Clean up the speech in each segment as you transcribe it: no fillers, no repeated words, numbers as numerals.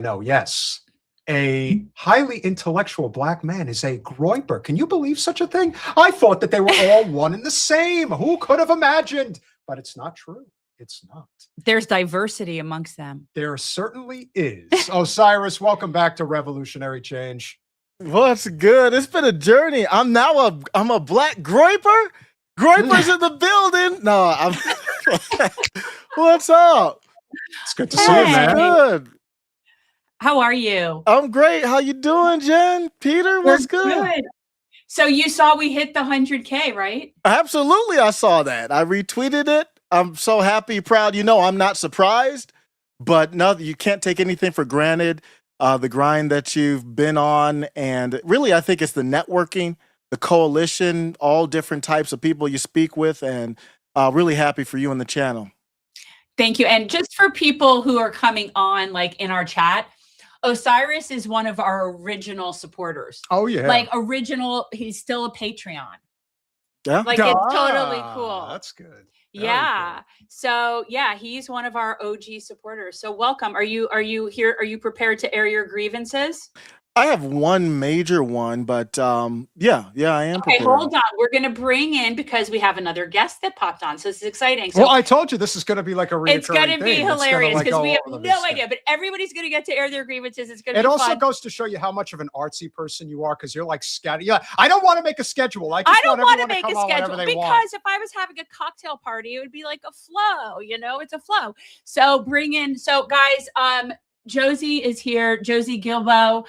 No, yes. A highly intellectual black man is a Groyper. Can you believe such a thing? I thought that they were all one and the same. Who could have imagined? But it's not true. It's not. There's diversity amongst them. There certainly is. Osiris, welcome back to Revolutionary Change. What's good? It's been a journey. I'm a black Groyper. Groyper's in the building. No, I'm. What's up? It's good to see you, man. Good. How are you? I'm great. How you doing, Jen? Peter, what's good? So you saw we hit the 100K, right? Absolutely, I saw that. I retweeted it. I'm so happy, proud. You know, I'm not surprised, but no, you can't take anything for granted. The grind that you've been on, and really, I think it's the networking, the coalition, all different types of people you speak with, and really happy for you and the channel. Thank you. And just for people who are coming on, like in our chat, Osiris is one of our original supporters. Oh, yeah. Like original, he's still a Patreon. Yeah. Like it's totally cool. That's good. Yeah. Cool. So yeah, he's one of our OG supporters. So welcome. Are you here? Are you prepared to air your grievances? I have one major one, but yeah, I am. Okay, prepared. hold on. We're going to bring in, because we have another guest that popped on. So this is exciting. So Well, I told you this is going to be like a reoccurring it's going to be thing. hilarious It's because gonna, we like, have all of no this idea, but everybody's going to get to air their grievances. It's going to It be also fun. goes to show you how much of an artsy person you are, because you're like scattered. Yeah, I don't want to make a schedule. I don't want to everyone make come a on whenever schedule, they because want. if I was having a cocktail party, it would be like a flow, you know, it's a flow. So bring in, so guys, Josie is here, Josie Gilbo,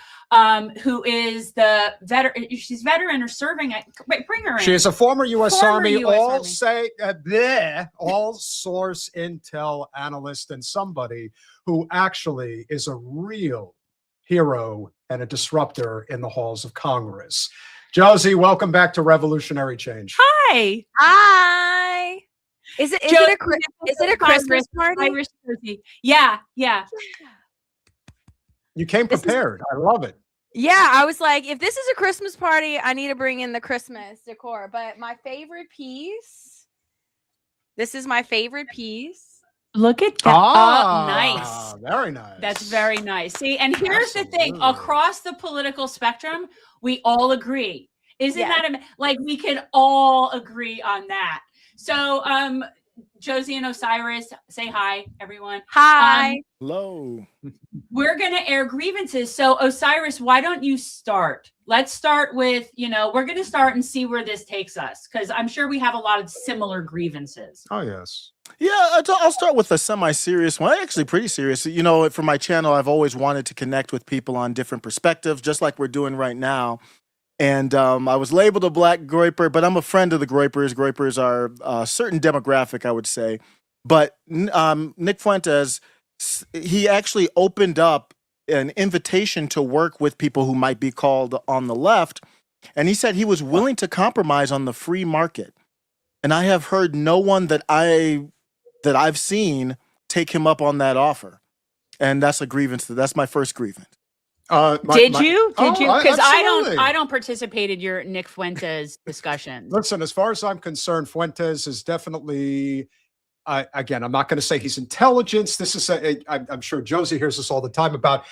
who is the veteran. She's veteran or serving. Wait, bring her in. She is a former U.S. Former Army, US Army. all source intel analyst, and somebody who actually is a real hero and a disruptor in the halls of Congress. Josie, welcome back to Revolutionary Change. Hi. Hi. Is it a Christmas party? Irish Josie. Yeah. You came prepared. I love it. Yeah, I was like, if this is a Christmas party, I need to bring in the Christmas decor. But my favorite piece, this is my favorite piece. Look at that. Nice. Very nice. That's very nice. See, and here's the thing. Absolutely. Across the political spectrum, we all agree. Isn't Yeah. that like we can all agree on that? So Josie and Osiris, say hi, everyone. Hi. Hello. We're going to air grievances. So Osiris, why don't you start? Let's start with, we're going to start and see where this takes us, because I'm sure we have a lot of similar grievances. Oh, yes. Yeah, I'll start with a semi-serious one. Actually, pretty serious. You know, for my channel, I've always wanted to connect with people on different perspectives, just like we're doing right now. And I was labeled a black Groyper, but I'm a friend of the Groypers. Groypers are a certain demographic, I would say. But Nick Fuentes, he actually opened up an invitation to work with people who might be called on the left. And he said he was willing to compromise on the free market. And I have heard no one that I've seen take him up on that offer. And that's a grievance. That's my first grievance. Did you? Because absolutely. I don't participate in your Nick Fuentes discussion. Listen, as far as I'm concerned, Fuentes is definitely, again, I'm not going to say he's intelligence. This is, I'm sure Josie hears this all the time about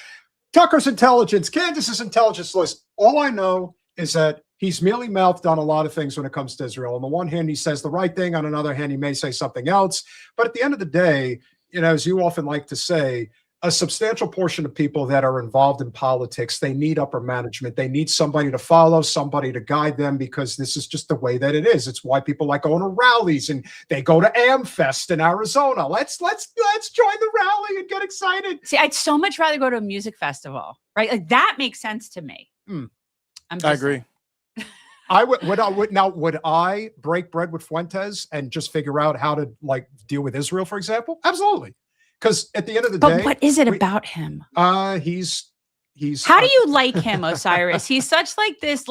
Tucker's intelligence, Candace's intelligence list. All I know is that he's mealy-mouthed on a lot of things when it comes to Israel. On the one hand, he says the right thing. On another hand, he may say something else. But at the end of the day, as you often like to say, a substantial portion of people that are involved in politics, they need upper management. They need somebody to follow, somebody to guide them, because this is just the way that it is. It's why people like going to rallies and they go to AmFest in Arizona. Let's join the rally and get excited. See, I'd so much rather go to a music festival, right? Like that makes sense to me. I agree. Would I break bread with Fuentes and just figure out how to deal with Israel, for example? Absolutely. Because at the end of the day, but what is it about him? He's. How do you like him, Osiris? He's such this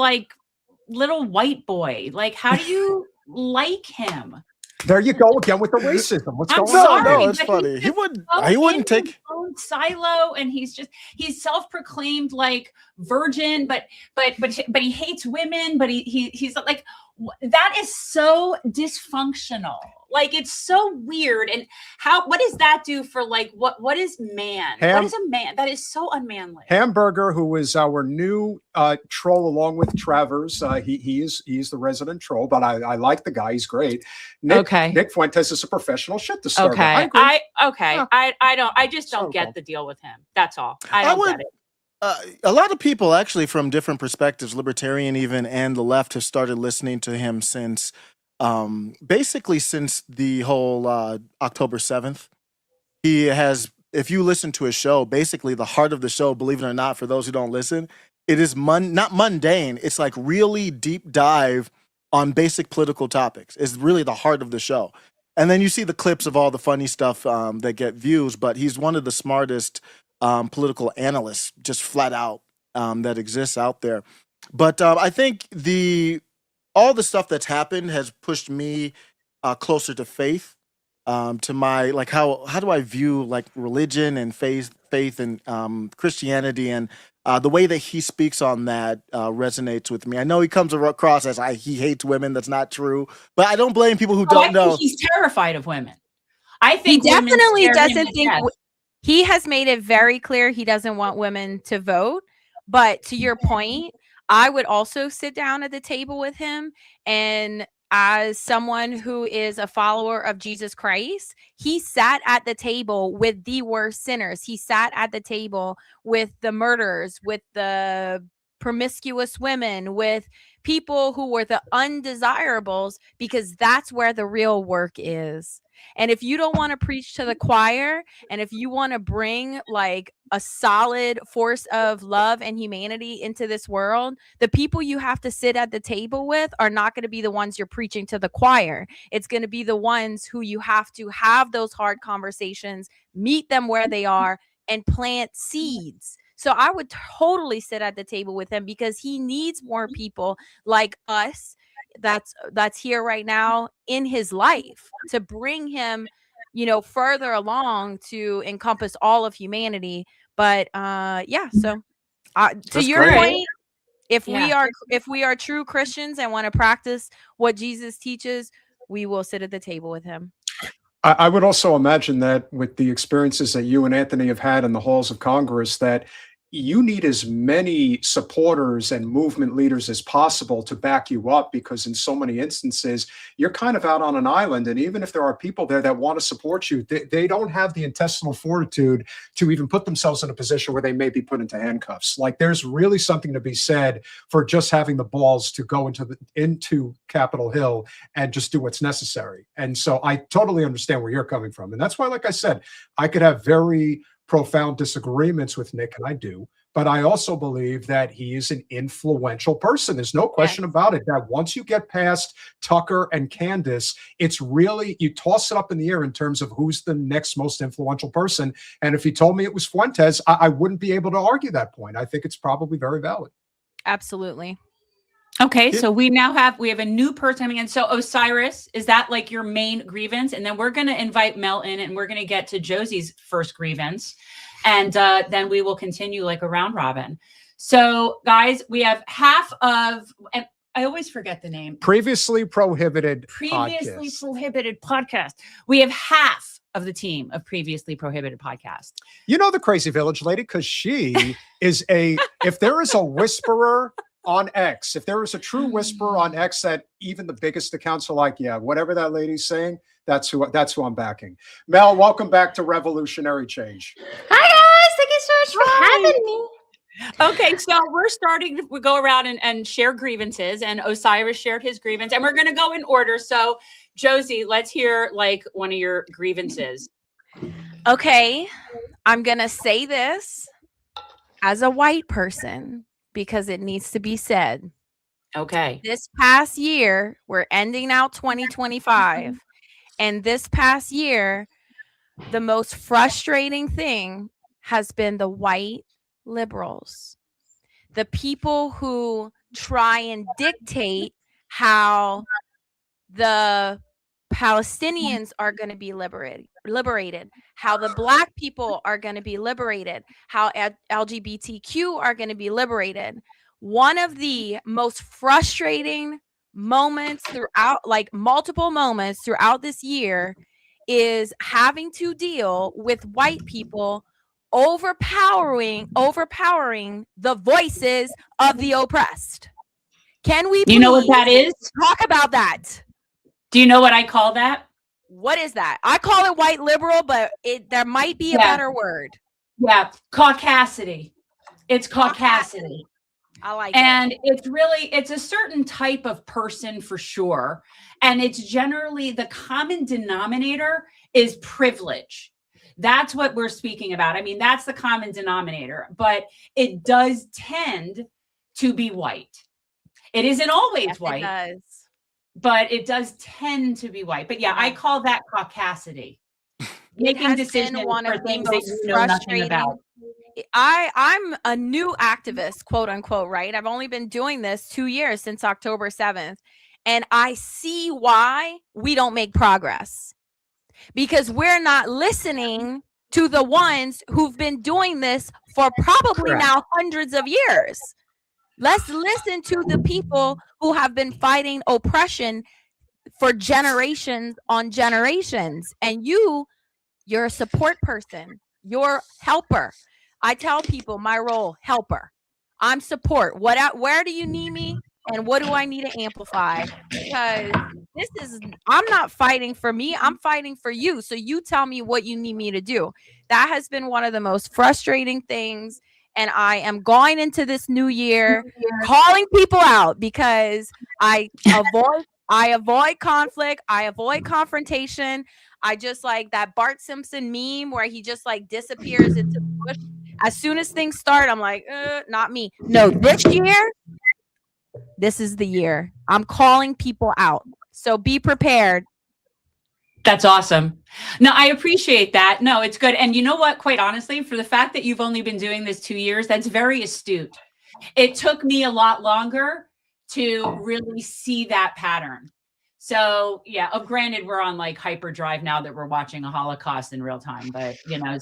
little white boy. Like, how do you like him? There you go again with the racism. What's going on? No, it's funny. He wouldn't take his own silo, and he's self-proclaimed virgin, but he hates women. But he's like, that is so dysfunctional. Like, it's so weird. And what does that do for like, what is man? What is a man? That is so unmanly. Hamburger, who is our new troll along with Travers. He's the resident troll, but I like the guy. He's great. Nick Fuentes is a professional shit disturber. Okay. Yeah. I just don't get the deal with him. That's all. I don't get it. A lot of people actually from different perspectives, libertarian even, and the left, have started listening to him since basically since the whole October 7th. He has, if you listen to his show, basically the heart of the show, believe it or not, for those who don't listen, it is not mundane. It's like really deep dive on basic political topics. It's really the heart of the show. And then you see the clips of all the funny stuff that get views, but he's one of the smartest political analysts, just flat out, that exists out there. But I think all the stuff that's happened has pushed me closer to faith, to my, like, how do I view like religion and faith and Christianity, and the way that he speaks on that resonates with me. I know he comes across as he hates women. That's not true, but I don't blame people who don't know. He's terrified of women. I think he definitely doesn't think. He has made it very clear he doesn't want women to vote. But to your point, I would also sit down at the table with him, and as someone who is a follower of Jesus Christ, he sat at the table with the worst sinners. He sat at the table with the murderers, with the promiscuous women, with people who were the undesirables, because that's where the real work is. And if you don't want to preach to the choir, and if you want to bring like a solid force of love and humanity into this world, the people you have to sit at the table with are not going to be the ones you're preaching to the choir. It's going to be the ones who you have to have those hard conversations, meet them where they are, and plant seeds. So I would totally sit at the table with him, because he needs more people like us that's here right now in his life to bring him, further along to encompass all of humanity. But so to your point, if we are true Christians and want to practice what Jesus teaches, we will sit at the table with him. I would also imagine that with the experiences that you and Anthony have had in the halls of Congress, that you need as many supporters and movement leaders as possible to back you up, because in so many instances, you're kind of out on an island. And even if there are people there that want to support you, they don't have the intestinal fortitude to even put themselves in a position where they may be put into handcuffs. Like, there's really something to be said for just having the balls to go into Capitol Hill and just do what's necessary. And so I totally understand where you're coming from. And that's why, like I said, I could have very profound disagreements with Nick, and I do, but I also believe that he is an influential person. There's no question about it, that once you get past Tucker and Candace, it's really, you toss it up in the air in terms of who's the next most influential person. And if he told me it was Fuentes, I wouldn't be able to argue that point. I think it's probably very valid. Absolutely. Okay, so we have a new person coming in. So Osiris, is that like your main grievance? And then we're going to invite Mel in, and we're going to get to Josie's first grievance. And then we will continue like a round robin. So guys, we have half of, and I always forget the name. Previously Prohibited Podcast. We have half of the team of Previously Prohibited Podcast. You know the Crazy Village lady, because she is if there is a whisperer on X, if there is a true whisperer on X that even the biggest accounts are like, yeah, whatever that lady's saying, that's who I'm backing. Mel, welcome back to Revolutionary Change. Hi guys, thank you so much for having me. Okay, so we're starting to go around and share grievances, and Osiris shared his grievance, and we're going to go in order. So Josie, let's hear like one of your grievances. Okay, I'm going to say this as a white person, because it needs to be said. Okay. This past year, we're ending out 2025. And this past year, the most frustrating thing has been the white liberals. The people who try and dictate how the Palestinians are going to be liberated, how the Black people are going to be liberated, how LGBTQ are going to be liberated. One of the most frustrating moments throughout, like multiple moments throughout this year, is having to deal with white people overpowering the voices of the oppressed. Can we You know what that please is? talk about that? Do you know what I call that? What is that? I call it white liberal, but there might be a Yeah. better word. Yeah, caucasity. It's caucasity. I like And it's a certain type of person for sure. And it's generally the common denominator is privilege. That's what we're speaking about. I mean, that's the common denominator, but it does tend to be white. It isn't always Yes, white, it does. but it does tend to be white. But yeah, I call that caucasity. It Making has decisions been one for of the things that most you know nothing frustrating. about. I'm a new activist, quote unquote, right? I've only been doing this 2 years, since October 7th. And I see why we don't make progress, because we're not listening to the ones who've been doing this for probably Correct. now hundreds of years. Let's listen to the people who have been fighting oppression for generations on generations. And you're a support person. You're helper. I tell people my role, helper. I'm support. Where do you need me? And what do I need to amplify? Because I'm not fighting for me. I'm fighting for you. So you tell me what you need me to do. That has been one of the most frustrating things. And I am going into this new year calling people out, because I avoid conflict. I avoid confrontation. I just like that Bart Simpson meme where he just like disappears into the bush. As soon as things start, I'm like, not me. No, this year, this is the year. I'm calling people out. So be prepared. That's awesome. No, I appreciate that. No, it's good. And you know what? Quite honestly, for the fact that you've only been doing this 2 years, that's very astute. It took me a lot longer to really see that pattern. So yeah, granted, we're on like hyperdrive now that we're watching a Holocaust in real time, but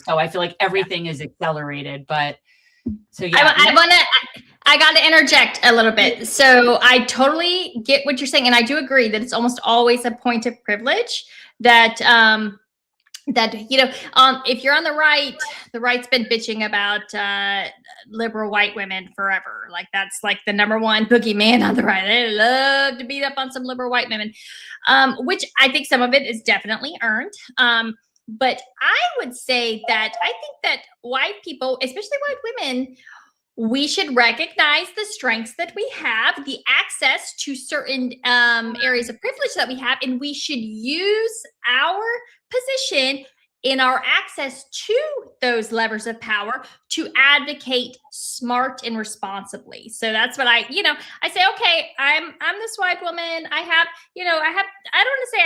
so I feel like everything is accelerated. But so yeah, I got to interject a little bit. So I totally get what you're saying, and I do agree that it's almost always a point of privilege that if you're on the right's been bitching about liberal white women forever. Like that's like the number one boogeyman on the right. They love to beat up on some liberal white women, which I think some of it is definitely earned. But I would say that I think that white people, especially white women, we should recognize the strengths that we have, the access to certain areas of privilege that we have, and we should use our position in our access to those levers of power to advocate smart and responsibly. So that's what I say, okay, I'm this white woman. I don't want to say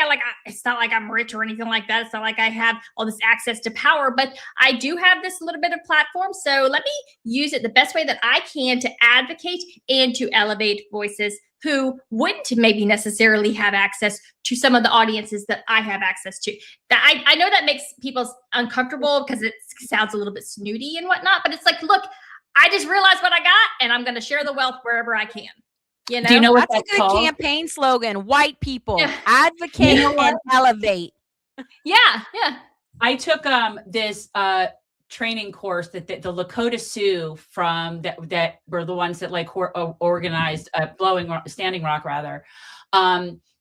it's not like I'm rich or anything like that. It's not like I have all this access to power, but I do have this little bit of platform. So let me use it the best way that I can to advocate and to elevate voices who wouldn't maybe necessarily have access to some of the audiences that I have access to. That I know that makes people uncomfortable because it sounds a little bit snooty and whatnot, but it's like, look, I just realized what I got, and I'm going to share the wealth wherever I can. Do you know what that's a good called? campaign slogan? White people advocate and elevate. Yeah. I took this training course that the Lakota Sioux from that were the ones that like organized Standing Rock rather.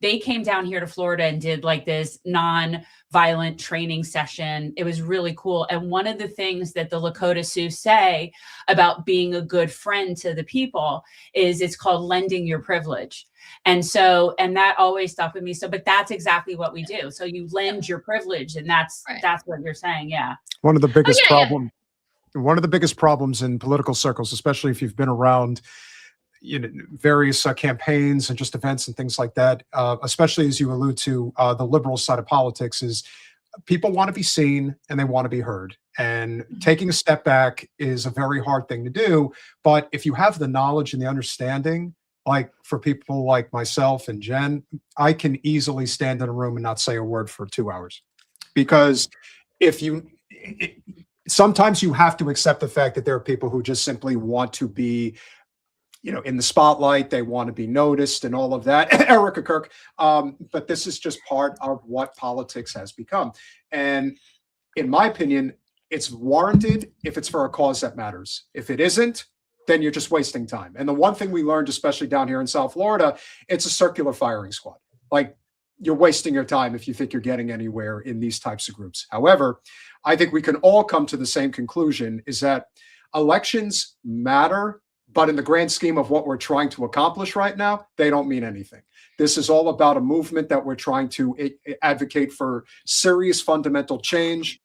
They came down here to Florida and did like this non-violent training session. It was really cool. And one of the things that the Lakota Sioux say about being a good friend to the people is it's called lending your privilege. And that always stuck with me. So, but that's exactly what we do. So you lend your privilege, and that's what you're saying. Yeah. One of the biggest problems in political circles, especially if you've been around, various campaigns and just events and things like that, especially as you allude to the liberal side of politics, is people want to be seen and they want to be heard. And taking a step back is a very hard thing to do. But if you have the knowledge and the understanding, like for people like myself and Jen, I can easily stand in a room and not say a word for 2 hours. Because sometimes you have to accept the fact that there are people who just simply want to be in the spotlight. They want to be noticed and all of that. Erica Kirk. But this is just part of what politics has become. And in my opinion, it's warranted if it's for a cause that matters. If it isn't, then you're just wasting time. And the one thing we learned, especially down here in South Florida, it's a circular firing squad. Like, you're wasting your time if you think you're getting anywhere in these types of groups. However, I think we can all come to the same conclusion, is that elections matter, but in the grand scheme of what we're trying to accomplish right now, they don't mean anything. This is all about a movement that we're trying to advocate for serious fundamental change.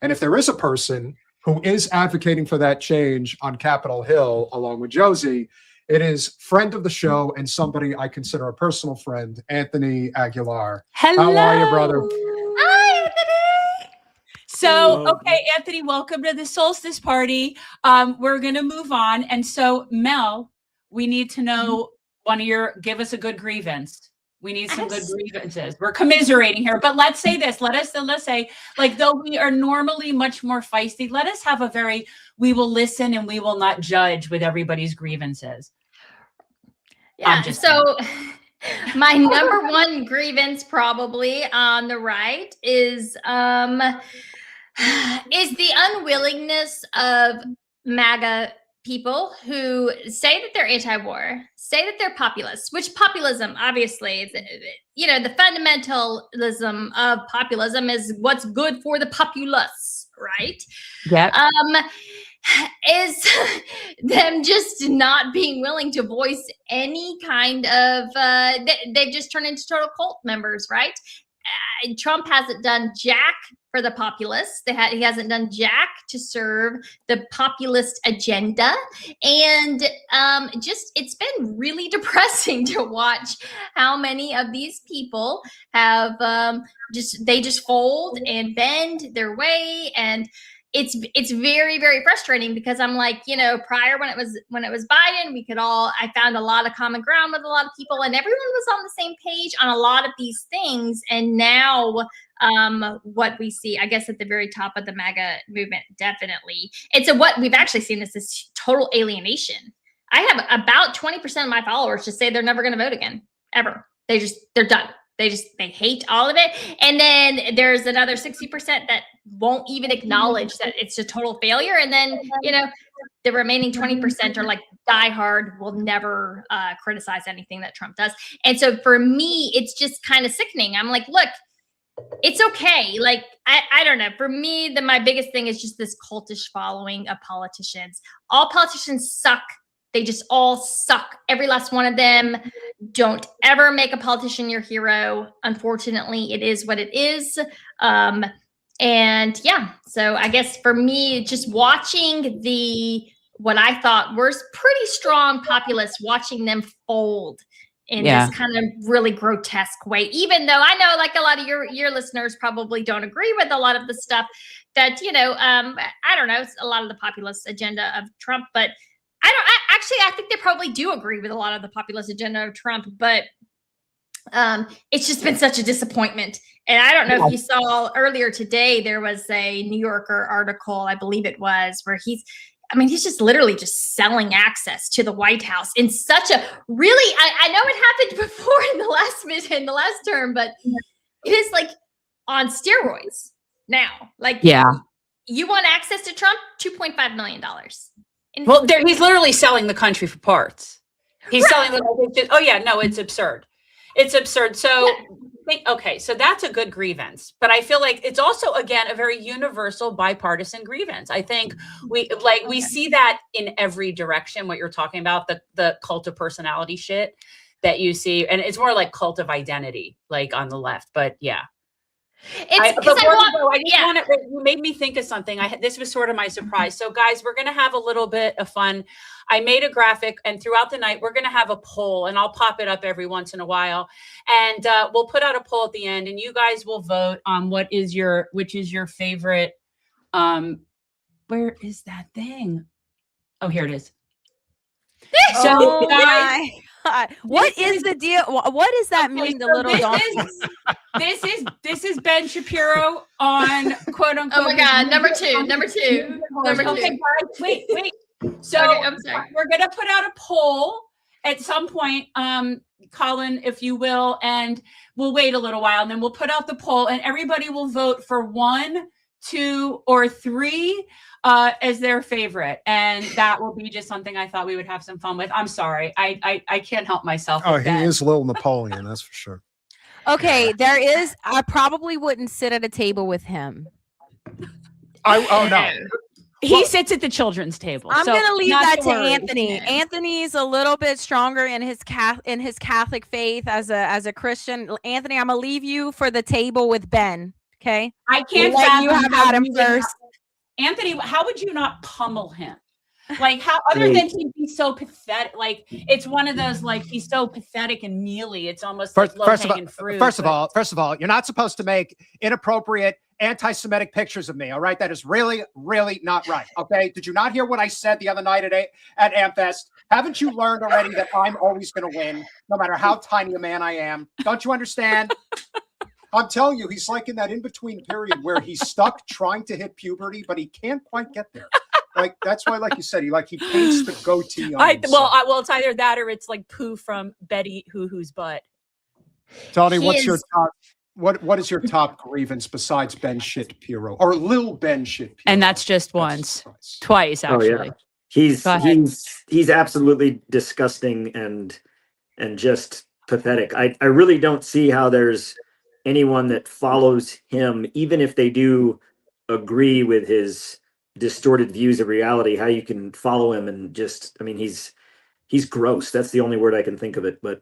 And if there is a person who is advocating for that change on Capitol Hill, along with Josie, it is friend of the show and somebody I consider a personal friend, Anthony Aguilar. Hello. How are you, brother? Hi, Anthony. So, okay, Anthony, welcome to the solstice party. We're going to move on. And so, Mel, we need to know give us a good grievance. We need some good grievances. We're commiserating here, but let's say this. Let's say, like, though we are normally much more feisty, let us have we will listen and we will not judge with everybody's grievances. Yeah. So my number one grievance probably on the right is the unwillingness of MAGA people who say that they're anti-war, say that they're populists, which populism, obviously, the fundamentalism of populism is what's good for the populace, right? Yeah. Is them just not being willing to voice any kind of, they've just turned into total cult members, right? Trump hasn't done jack for the populists. He hasn't done jack to serve the populist agenda. And it's been really depressing to watch how many of these people have they just fold and bend their way. And it's very, very frustrating, because I'm like, prior when it was Biden, I found a lot of common ground with a lot of people, and everyone was on the same page on a lot of these things. And now what we see, I guess, at the very top of the MAGA movement, definitely, what we've actually seen is this total alienation. I have about 20% of my followers just say they're never going to vote again, ever. They're done. They hate all of it. And then there's another 60% that won't even acknowledge that it's a total failure. And then, the remaining 20% are like diehard, will never criticize anything that Trump does. And so for me, it's just kind of sickening. I'm like, look, it's okay. Like, I don't know. For me, my biggest thing is just this cultish following of politicians. All politicians suck. They just all suck. Every last one of them. Don't ever make a politician your hero. Unfortunately, it is what it is. And yeah, so I guess for me, just watching what I thought were pretty strong populists, watching them fold in this kind of really grotesque way, even though I know, like, a lot of your listeners probably don't agree with a lot of the stuff that, I don't know, a lot of the populist agenda of Trump, but I think they probably do agree with a lot of the populist agenda of Trump, but it's just been such a disappointment. And I don't know if you saw earlier today, there was a New Yorker article, I believe it was, where he's just literally just selling access to the White House in such a really, I know it happened before in the last term, but it is like on steroids now. Like, you want access to Trump? $2.5 million. Well, he's literally selling the country for parts. He's selling it's absurd. It's absurd. So, okay, so that's a good grievance. But I feel like it's also, again, a very universal bipartisan grievance. I think we see that in every direction, what you're talking about, the cult of personality shit that you see. And it's more like cult of identity, like on the left. But yeah. You made me think of something. This was sort of my surprise. So guys, we're going to have a little bit of fun. I made a graphic, and throughout the night, we're going to have a poll, and I'll pop it up every once in a while. And we'll put out a poll at the end, and you guys will vote on which is your favorite. Where is that thing? Oh, here it is. So guys, what is the deal? What does that mean? The little donkeys. This is Ben Shapiro on quote unquote. Oh my God, number two. Okay, guys, wait. So Okay, I'm sorry. we're gonna put out a poll at some point, Colin, if you will, and we'll wait a little while, and then we'll put out the poll, and everybody will vote for 1, 2, or 3 as their favorite, and that will be just something I thought we would have some fun with. I'm sorry, I can't help myself. Oh, with he that. is little Napoleon, that's for sure. Okay, there is. I probably wouldn't sit at a table with him. Oh no. He sits at the children's table. I'm so gonna leave not that to worry. Anthony. Yeah. Anthony's a little bit stronger in his Catholic faith as a Christian. Anthony, I'm gonna leave you for the table with Ben. Okay, I can't We'll let fathom you have how Adam you would not- first. Anthony, how would you not pummel him? Like how other than he'd be so pathetic. Like it's one of those like he's so pathetic and mealy. It's almost like low-hanging fruit. First of all, you're not supposed to make inappropriate anti-Semitic pictures of me. All right, that is really, really not right. Okay, did you not hear what I said the other night at AmFest? Haven't you learned already that I'm always going to win, no matter how tiny a man I am? Don't you understand? I'm telling you, he's like in that in-between period where he's stuck trying to hit puberty, but he can't quite get there. Like that's why, like you said, he paints the goatee on himself. Well, it's either that or it's like poo from Betty Hoo-Hoo's butt. Tony, He what's your is- top? What is your top grievance besides Ben Shapiro or Lil Ben Shapiro? And that's just once, twice Oh, yeah. actually. He's Go ahead. he's absolutely disgusting and just pathetic. I really don't see how there's anyone that follows him, even if they do agree with his distorted views of reality, how you can follow him and just, I mean, he's gross. That's the only word I can think of it. But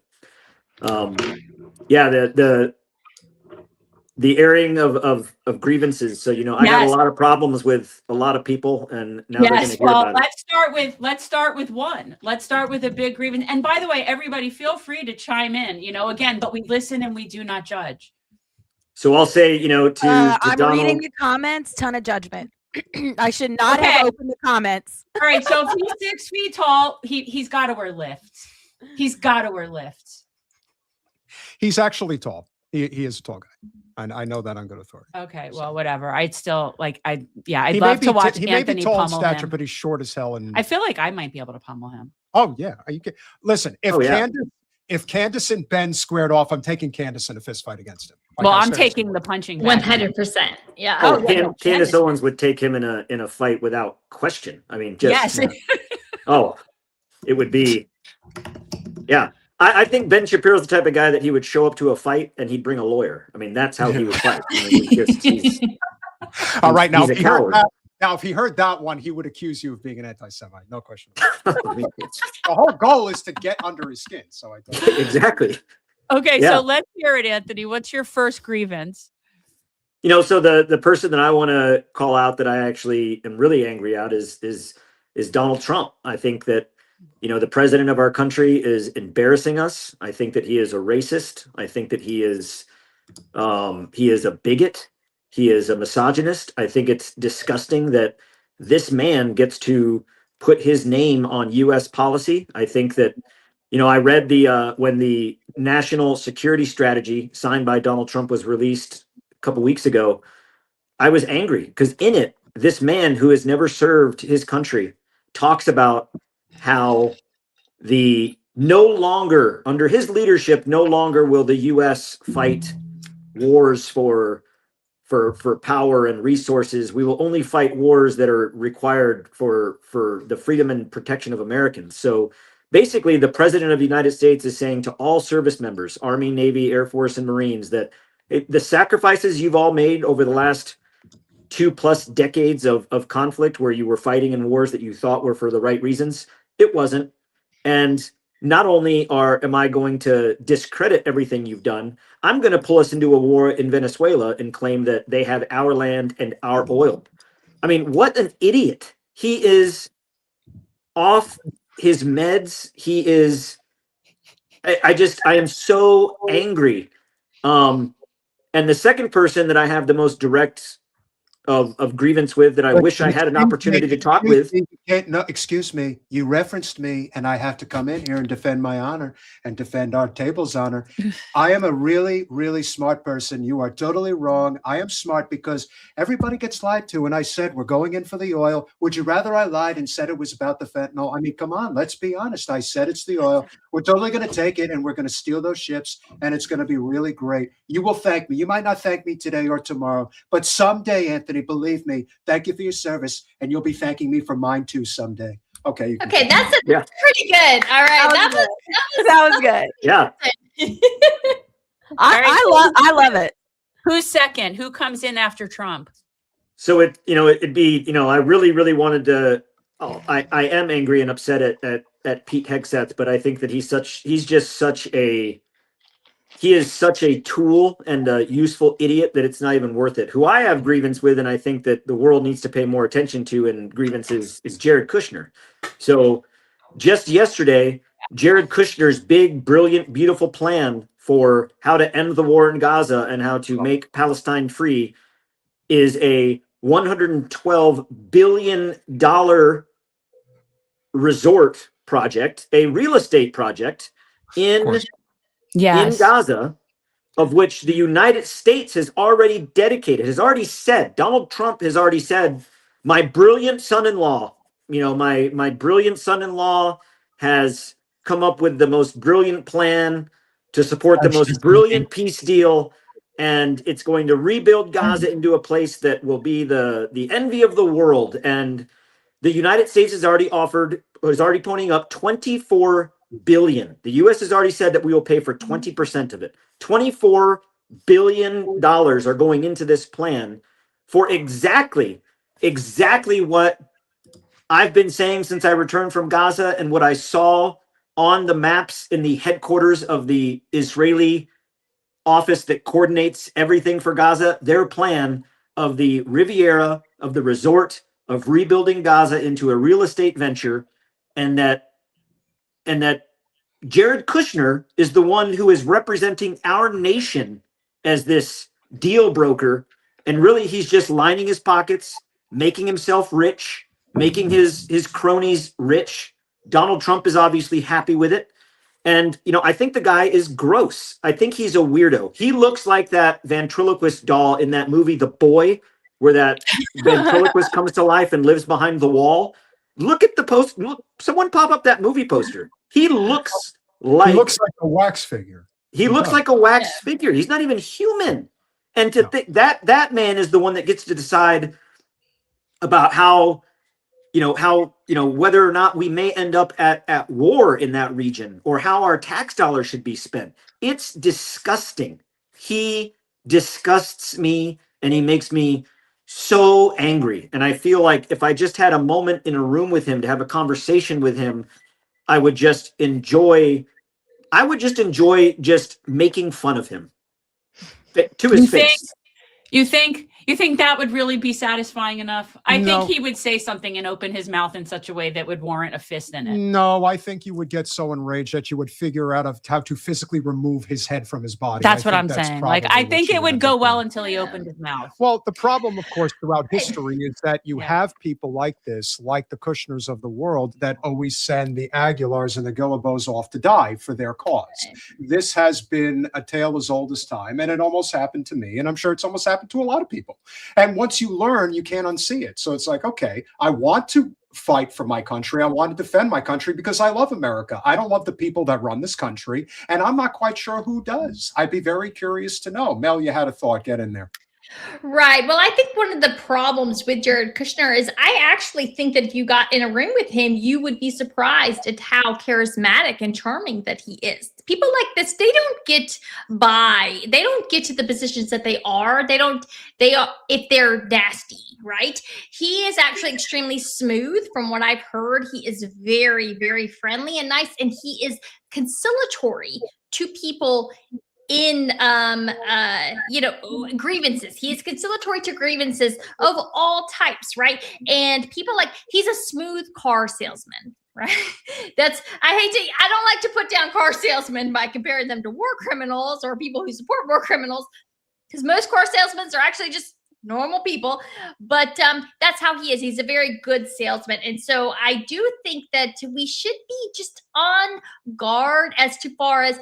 yeah, the airing of grievances. So, I got a Yes. lot of problems with a lot of people, and now they're going to Yes, hear well, about it. let's start with one. Let's start with a big grievance. And by the way, everybody feel free to chime in, again, but we listen and we do not judge. So I'll say, to I'm Donald, reading the comments. Ton of judgment. I should not have Okay. opened the comments. All right, so if he's 6 feet tall, he's got to wear lifts. He's got to wear lifts. He's actually tall. He is a tall guy. I know that on good authority. Okay, well, whatever. I'd still I'd He love may to be watch he may Anthony be tall in pummel stature, him. but he's short as hell. And I feel like I might be able to pummel him. oh yeah, you can listen. If Oh, yeah. Candace and Ben squared off, I'm taking Candace in a fist fight against him. Like, Well, I I'm seriously taking would. the punching bag. 100%. Yeah. Oh, yeah, no, Candace Candace- Owens would take him in a fight without question. I mean, just Yes. oh, it would be, yeah. I think Ben Shapiro's the type of guy that he would show up to a fight and he'd bring a lawyer. I mean, that's how he would fight. I mean, he's All right, now he's if a he heard coward. that, if he heard that one, he would accuse you of being an anti-Semite. No question. I mean, The whole goal is to get under his skin. So I don't. exactly. Okay, Yeah. so let's hear it, Anthony. What's your first grievance? So the person that I want to call out that I actually am really angry at is Donald Trump. I think that the president of our country is embarrassing us. I think that he is a racist. I think that he is a bigot. He is a misogynist. I think it's disgusting that this man gets to put his name on U.S. policy. I think that I read when the national security strategy signed by Donald Trump was released couple weeks ago, I was angry because in it, this man who has never served his country talks about how no longer under his leadership, no longer will the U.S. fight wars for power and resources. We will only fight wars that are required for the freedom and protection of Americans. So basically, the president of the United States is saying to all service members, Army, Navy, Air Force, and Marines, that the sacrifices you've all made over the last 2+ decades of conflict where you were fighting in wars that you thought were for the right reasons, it wasn't. And not only am I going to discredit everything you've done, I'm going to pull us into a war in Venezuela and claim that they have our land and our oil. I mean, what an idiot. He is off his meds. He is, I am so angry. And the second person that I have the most direct of grievance with that I wish I had an opportunity to talk with. No, excuse me. You referenced me, and I have to come in here and defend my honor and defend our table's honor. I am a really, really smart person. You are totally wrong. I am smart because everybody gets lied to. And I said, we're going in for the oil. Would you rather I lied and said it was about the fentanyl? I mean, come on, let's be honest. I said it's the oil. We're totally going to take it, and we're going to steal those ships, and it's going to be really great. You will thank me. You might not thank me today or tomorrow, but someday, Anthony, believe me, thank you for your service, and you'll be thanking me for mine too someday. Okay. Okay, that's pretty good. All right, That was good. Yeah. I love it. Who's second? Who comes in after Trump? So it'd be, I really, really wanted to, I am angry and upset at Pete Hegseth, but I think that he is such a tool and a useful idiot that it's not even worth it. Who I have grievance with, and I think that the world needs to pay more attention to, and grievance is Jared Kushner. So just yesterday, Jared Kushner's big, brilliant, beautiful plan for how to end the war in Gaza and how to make Palestine free is a $112 billion resort project, a real estate project in Gaza, of which the United States has already said, Donald Trump has already said, my brilliant son-in-law has come up with the most brilliant plan to support the most brilliant peace deal, and it's going to rebuild Gaza into a place that will be the envy of the world. And the United States is already ponying up $24 billion. The U.S. has already said that we will pay for 20% of it. $24 billion are going into this plan for exactly what I've been saying since I returned from Gaza and what I saw on the maps in the headquarters of the Israeli office that coordinates everything for Gaza. Their plan of the Riviera, of the resort, of rebuilding Gaza into a real estate venture, and that Jared Kushner is the one who is representing our nation as this deal broker, and really he's just lining his pockets, making himself rich, making his cronies rich. Donald Trump is obviously happy with it. And, I think the guy is gross. I think he's a weirdo. He looks like that ventriloquist doll in that movie, The Boy, where that ventriloquist comes to life and lives behind the wall. Look at the post. Look, someone pop up that movie poster. He looks like a wax figure. He looks like a wax figure. He's not even human. And to think that man is the one that gets to decide about how whether or not we may end up at war in that region, or how our tax dollars should be spent. It's disgusting. He disgusts me, and he makes me so angry. And I feel like if I just had a moment in a room with him to have a conversation with him, I would just enjoy just making fun of him to his face. You think that would really be satisfying enough? I think he would say something and open his mouth in such a way that would warrant a fist in it. No, I think you would get so enraged that you would figure out how to physically remove his head from his body. That's what I'm saying. Like, I think it would go well until he opened his mouth. Well, the problem, of course, throughout history is that you have people like this, like the Kushners of the world, that always send the Aguilars and the Guillebos off to die for their cause. This has been a tale as old as time, and it almost happened to me, and I'm sure it's almost happened to a lot of people. And once you learn, you can't unsee it. So it's like, okay, I want to fight for my country. I want to defend my country because I love America. I don't love the people that run this country, and I'm not quite sure who does. I'd be very curious to know. Mel, you had a thought. Get in there. Right. Well, I think one of the problems with Jared Kushner is I actually think that if you got in a room with him, you would be surprised at how charismatic and charming that he is. People like this, they don't get to the positions that they are. If they're nasty, right? He is actually extremely smooth from what I've heard. He is very, very friendly and nice, and he is conciliatory to people in grievances. He is conciliatory to grievances of all types, right? And people he's a smooth car salesman, right? I don't like to put down car salesmen by comparing them to war criminals or people who support war criminals, because most car salesmen are actually just normal people, but that's how he is. He's a very good salesman. And so I do think that we should be just on guard as to far as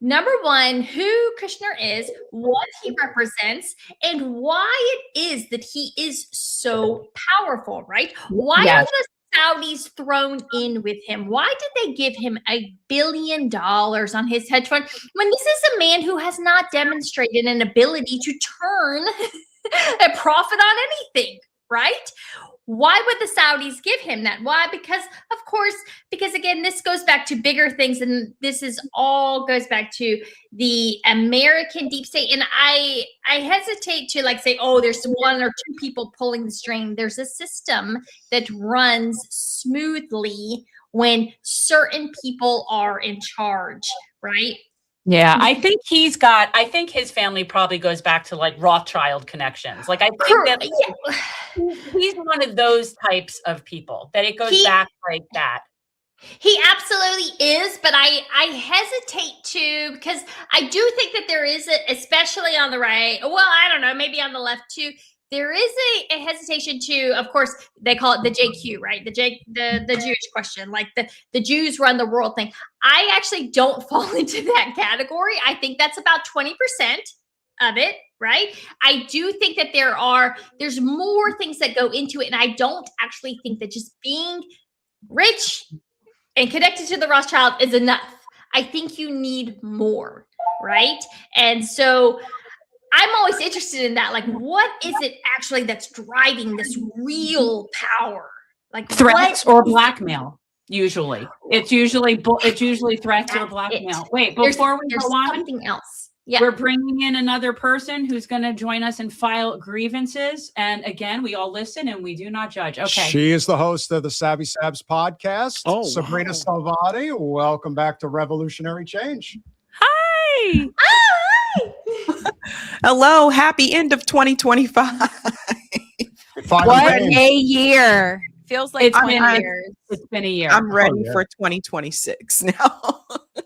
number one, who Kushner is, what he represents, and why it is that he is so powerful, right? Why are the Saudis thrown in with him? Why did they give him $1 billion on his hedge fund when this is a man who has not demonstrated an ability to turn a profit on anything, right? Why would the Saudis give him that? Why? Because, of course, because again, this goes back to bigger things, and this is all goes back to the American deep state. And I hesitate to like say, oh, there's one or two people pulling the string. There's a system that runs smoothly when certain people are in charge, right? Yeah, I think I think his family probably goes back to like Rothschild connections. Like I think that he's one of those types of people that it goes back like that. He absolutely is, but I hesitate to, because I do think that there is especially on the right, well, I don't know, maybe on the left too, there is a hesitation to, of course, they call it the JQ, right? The Jewish question, like the Jews run the world thing. I actually don't fall into that category. I think that's about 20% of it, right? I do think that there's more things that go into it. And I don't actually think that just being rich and connected to the Rothschild is enough. I think you need more, right? And so I'm always interested in that. Like, what is it actually that's driving this real power? Like threats or blackmail. Usually, it's usually threats or blackmail. Wait, before we go on, something else. Yeah, we're bringing in another person who's going to join us and file grievances. And again, we all listen and we do not judge. Okay. She is the host of the Savvy Sabs podcast. Oh, Sabrina wow. Salvati. Welcome back to Revolutionary Change. Hi. Hi. Hello. Happy end of 2025. Final What game. a year. Feels like It's 20 been- years. It's been a year. I'm ready yeah. for 2026 now.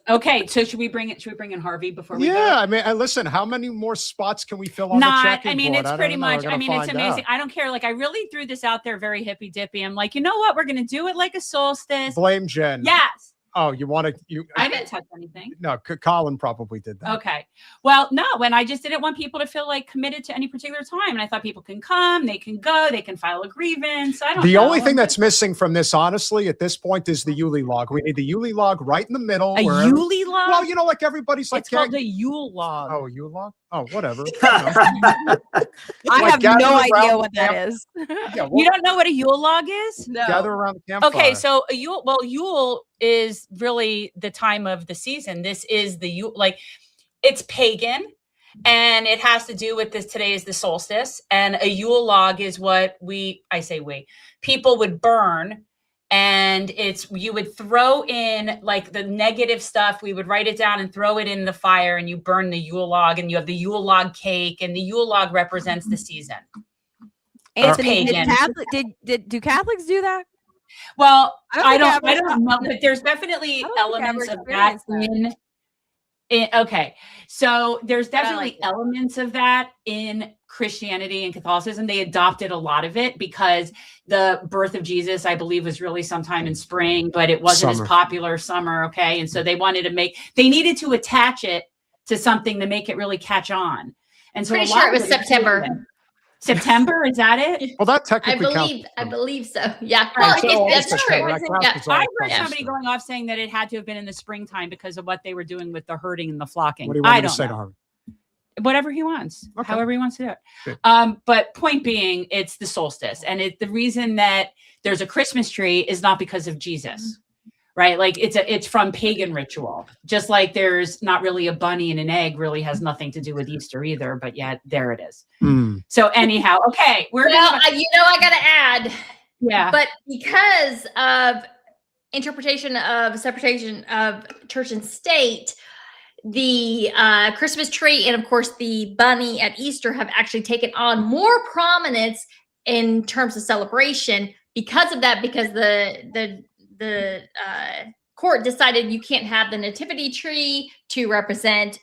Okay, so should we bring in Harvey before we go? Yeah, I mean, listen, how many more spots can we fill on the Not, checking I mean, board? it's don't pretty know. We're much, gonna I mean, it's find amazing. out. I don't care. Like, I really threw this out there very hippy dippy. I'm like, you know what? We're going to do it like a solstice. Blame Jen. Yes. Oh, you want to? I didn't touch anything. No, Colin probably did that. Okay. Well, no, when I just didn't want people to feel like committed to any particular time. And I thought people can come, they can go, they can file a grievance. I don't The know. only thing that's missing from this, honestly, at this point, is the Yuli log. We need the Yuli log right in the middle. a where Yuli log? Well, you know, like everybody's like, it's called the Yule log. oh, Yule log? Oh, whatever. I Like have gather no idea around what the that camp- is. Yeah, You don't know what a Yule log is? No. gather around the campfire. Okay, so a Yule, well, Yule is really the time of the season. This is the Yule, like it's pagan, and it has to do with this. Today is the solstice, and a Yule log is what people would burn, and you would throw in like the negative stuff. We would write it down and throw it in the fire, and you burn the Yule log, and you have the Yule log cake, and the Yule log represents the season. Anthony, pagan. do Catholics do that? Well, I don't don't think I've know, but there's definitely I don't think I've elements ever of that experienced okay. So there's But I definitely like it. elements of that in Christianity and Catholicism. They adopted a lot of it because the birth of Jesus, I believe, was really sometime in spring, but it wasn't Summer. as popular summer. Okay. And so they needed to attach it to something to make it really catch on. And so Pretty a lot sure it of was is September. September, is that it? Well, that I technically believe counts. so. Yeah. Right, Well, so that's also true. that counts Yeah. as all I heard Christmas somebody stuff. going off saying that it had to have been in the springtime because of what they were doing with the herding and the flocking. What do you want I me to don't say to know. Harvey? Whatever he wants, Okay. however he wants to do it. Good. But point being, it's the solstice, and the reason that there's a Christmas tree is not because of Jesus, right? Like it's from pagan ritual. Just like there's not really a bunny and an egg really has nothing to do with Easter either, but yet there it is. Hmm. So anyhow, okay, we're Well, gonna, I got to add, yeah. but because of interpretation of separation of church and state, the Christmas tree and of course the bunny at Easter have actually taken on more prominence in terms of celebration because of that, because the court decided you can't have the nativity tree to represent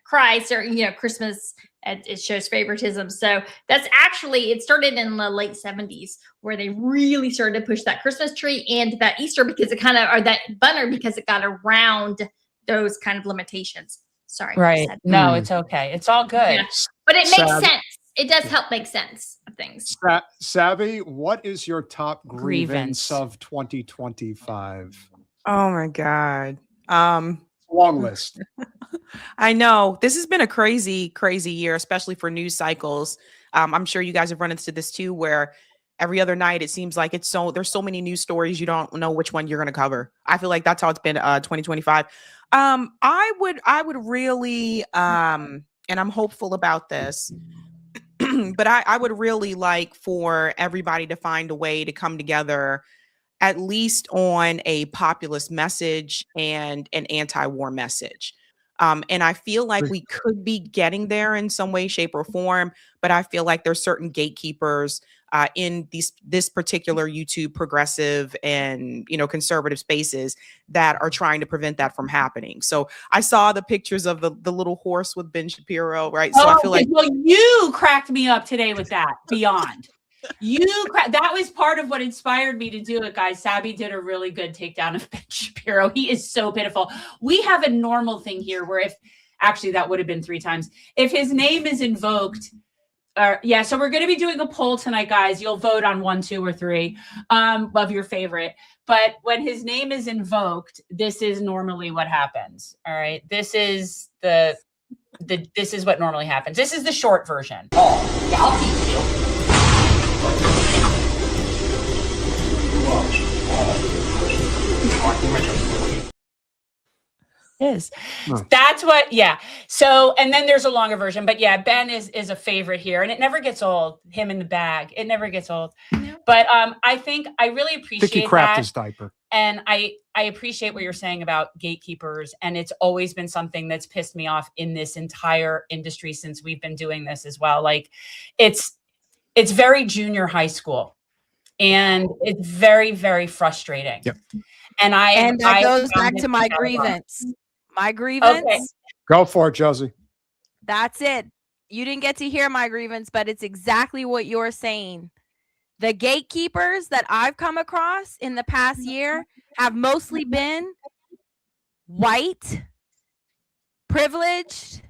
Christ or Christmas It shows favoritism. So that's actually, it started in the late 70s where they really started to push that Christmas tree and that Easter because it kind of, or that banner because it got around those kind of limitations. Sorry. I Right. said- No, it's okay. It's all good. Yeah. But it makes Sad. sense. It does help make sense of things. Savvy, what is your top Grievance. grievance of 2025? Oh my God. Long list. I know this has been a crazy, crazy year, especially for news cycles. I'm sure you guys have run into this too, where every other night it seems like there's so many news stories you don't know which one you're going to cover. I feel like that's how it's been 2025. I would really and I'm hopeful about this. But I would really like for everybody to find a way to come together, at least on a populist message and an anti-war message. And I feel like we could be getting there in some way, shape, or form, but I feel like there's certain gatekeepers in this particular YouTube progressive and conservative spaces that are trying to prevent that from happening. So I saw the pictures of the little horse with Ben Shapiro, right? So I feel like well, you cracked me up today with that. Beyond. That was part of what inspired me to do it, guys. Sabby did a really good takedown of Ben Shapiro. He is so pitiful. We have a normal thing here where actually that would have been 3 times. If his name is invoked, so we're going to be doing a poll tonight, guys. You'll vote on 1, 2, or 3 of your favorite. But when his name is invoked, this is normally what happens. All right. This is this is what normally happens. This is the short version. Is that's what so and then there's a longer version, but Ben is a favorite here and it never gets old. Him in the bag, it never gets old. But I think I really appreciate Vicky crapped that, his diaper. and I appreciate what you're saying about gatekeepers, and it's always been something that's pissed me off in this entire industry since we've been doing this as well. Like it's very junior high school and it's very, very frustrating. Yep. And that goes back found to it my terrible. grievance. My grievance. Okay. Go for it, Josie. That's it. You didn't get to hear my grievance, but it's exactly what you're saying. The gatekeepers that I've come across in the past year have mostly been white, privileged.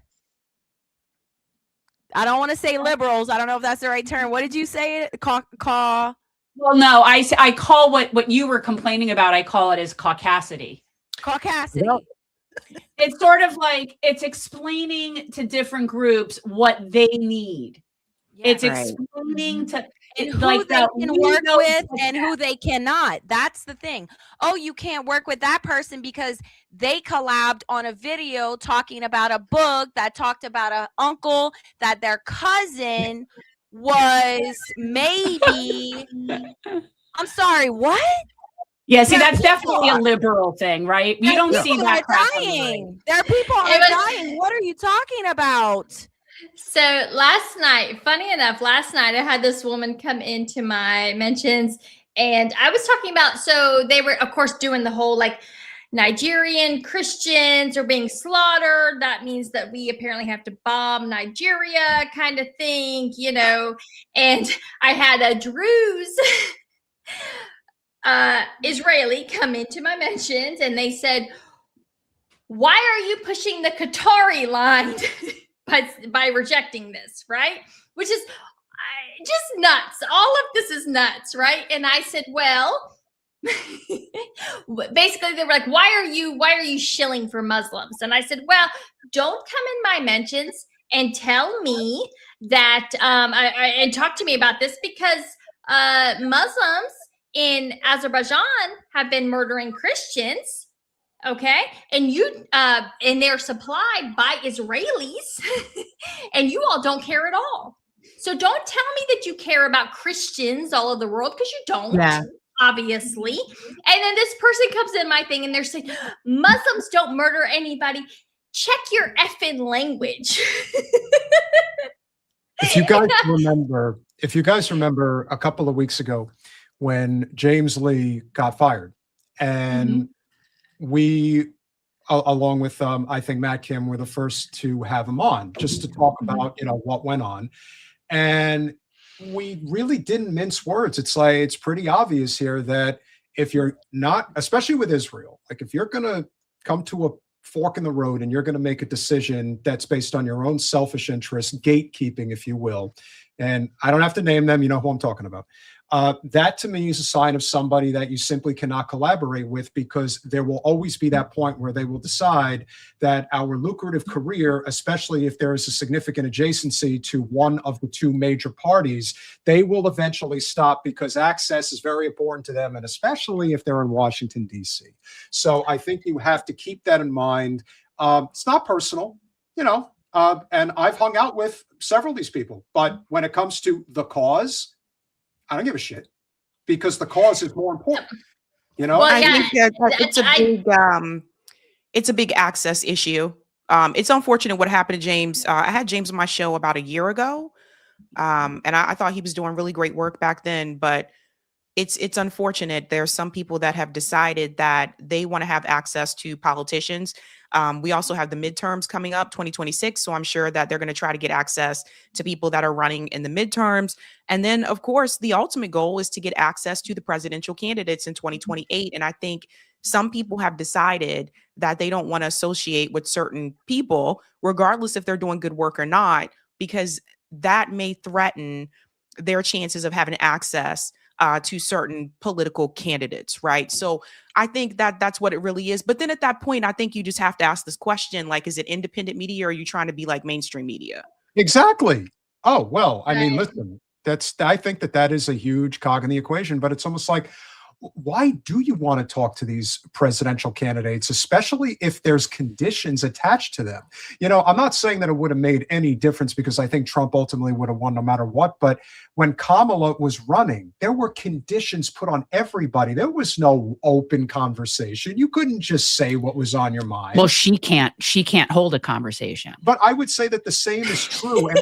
I don't want to say liberals. I don't know if that's the right term. What did you say? Well, no, I call what you were complaining about, I call it as caucasity. Caucasity. Yep. It's sort of like it's explaining to different groups what they need. It's explaining to and who like they can work with and who they cannot. That's the thing. Oh, you can't work with that person because they collabed on a video talking about a book that talked about an uncle that their cousin was maybe. I'm sorry, what? Yeah, see, There that's definitely a liberal thing, right? You don't see that crap on the right. dying. Their people are dying. What are you talking about? So last night, funny enough, last night I had this woman come into my mentions and I was talking about, so they were of course doing the whole like Nigerian Christians are being slaughtered. That means that we apparently have to bomb Nigeria kind of thing, and I had a Druze Israeli come into my mentions and they said, why are you pushing the Qatari line by rejecting this, right? Which is just nuts. All of this is nuts, right? And I said, well, basically they were like, why are you shilling for Muslims? And I said, well, don't come in my mentions and tell me that and talk to me about this because Muslims in Azerbaijan have been murdering Christians, okay? And and they're supplied by Israelis, and you all don't care at all. So don't tell me that you care about Christians all over the world because you don't, obviously. And then this person comes in my thing and they're saying, Muslims don't murder anybody. Check your effing language. If you guys remember a couple of weeks ago when James Lee got fired and we along with I think Matt Kim were the first to have him on just to talk about what went on, and we really didn't mince words. It's like it's pretty obvious here that if you're not, especially with Israel, like if you're going to come to a fork in the road and you're going to make a decision that's based on your own selfish interest, gatekeeping, if you will, and I don't have to name them, you know who I'm talking about. That to me is a sign of somebody that you simply cannot collaborate with, because there will always be that point where they will decide that our lucrative career, especially if there is a significant adjacency to one of the two major parties, they will eventually stop because access is very important to them, and especially if they're in Washington, D.C. So I think you have to keep that in mind. It's not personal, and I've hung out with several of these people, but when it comes to the cause, I don't give a shit, because the cause is more important. Well, I yeah, think it's a big access issue. It's unfortunate what happened to James. I had James on my show about a year ago, and I thought he was doing really great work back then. But it's unfortunate. There's some people that have decided that they want to have access to politicians. We also have the midterms coming up, 2026. So I'm sure that they're going to try to get access to people that are running in the midterms. And then, of course, the ultimate goal is to get access to the presidential candidates in 2028. And I think some people have decided that they don't want to associate with certain people, regardless if they're doing good work or not, because that may threaten their chances of having access to certain political candidates, right? So I think that that's what it really is. But then at that point, I think you just have to ask this question, like, is it independent media, or are you trying to be like mainstream media? Exactly. Oh, well, I mean, Right. listen, I think that is a huge cog in the equation, but it's almost like, why do you want to talk to these presidential candidates, especially if there's conditions attached to them? I'm not saying that it would have made any difference, because I think Trump ultimately would have won no matter what. But when Kamala was running, there were conditions put on everybody. There was no open conversation. You couldn't just say what was on your mind. Well, she can't hold a conversation. But I would say that the same is true. And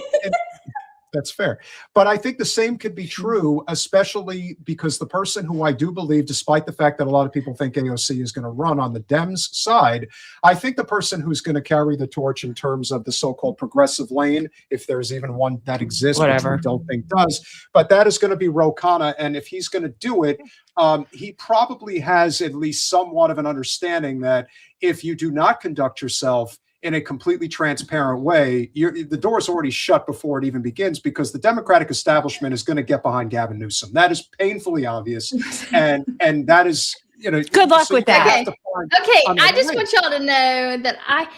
that's fair. But I think the same could be true, especially because the person who I do believe, despite the fact that a lot of people think AOC is going to run on the Dems side, I think the person who's going to carry the torch in terms of the so-called progressive lane, if there's even one that exists, which Whatever. I don't think does, but that is going to be Ro Khanna. And if he's going to do it, he probably has at least somewhat of an understanding that if you do not conduct yourself in a completely transparent way, the door's already shut before it even begins, because the Democratic establishment is going to get behind Gavin Newsom. That is painfully obvious, and that is, Good luck with that. Okay, I just want y'all to know that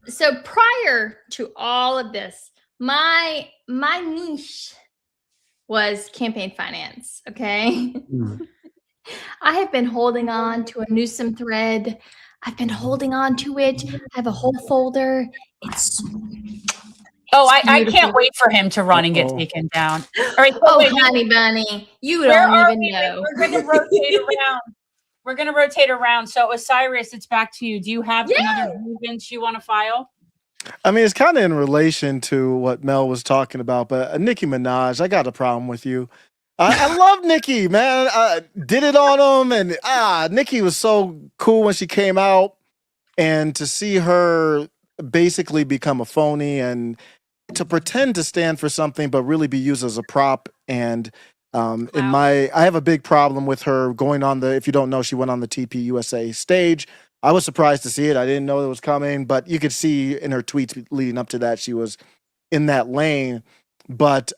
so prior to all of this, my niche was campaign finance. Okay. I have been holding on to a Newsom thread. I've been holding on to it. I have a whole folder. It's I can't wait for him to run and get taken down. All right. honey bunny, you don't even know. We're going to rotate around. We're going to rotate around. So Osiris, it's back to you. Do you have another grievance you want to file? I mean, it's kind of in relation to what Mel was talking about, but Nicki Minaj, I got a problem with you. I love Nicki, man. I did it on him, and Nicki was so cool when she came out, and to see her basically become a phony and to pretend to stand for something but really be used as a prop. And I have a big problem with her going on if you don't know, she went on the TP USA stage. I was surprised to see it. I didn't know it was coming, but you could see in her tweets leading up to that, she was in that lane. But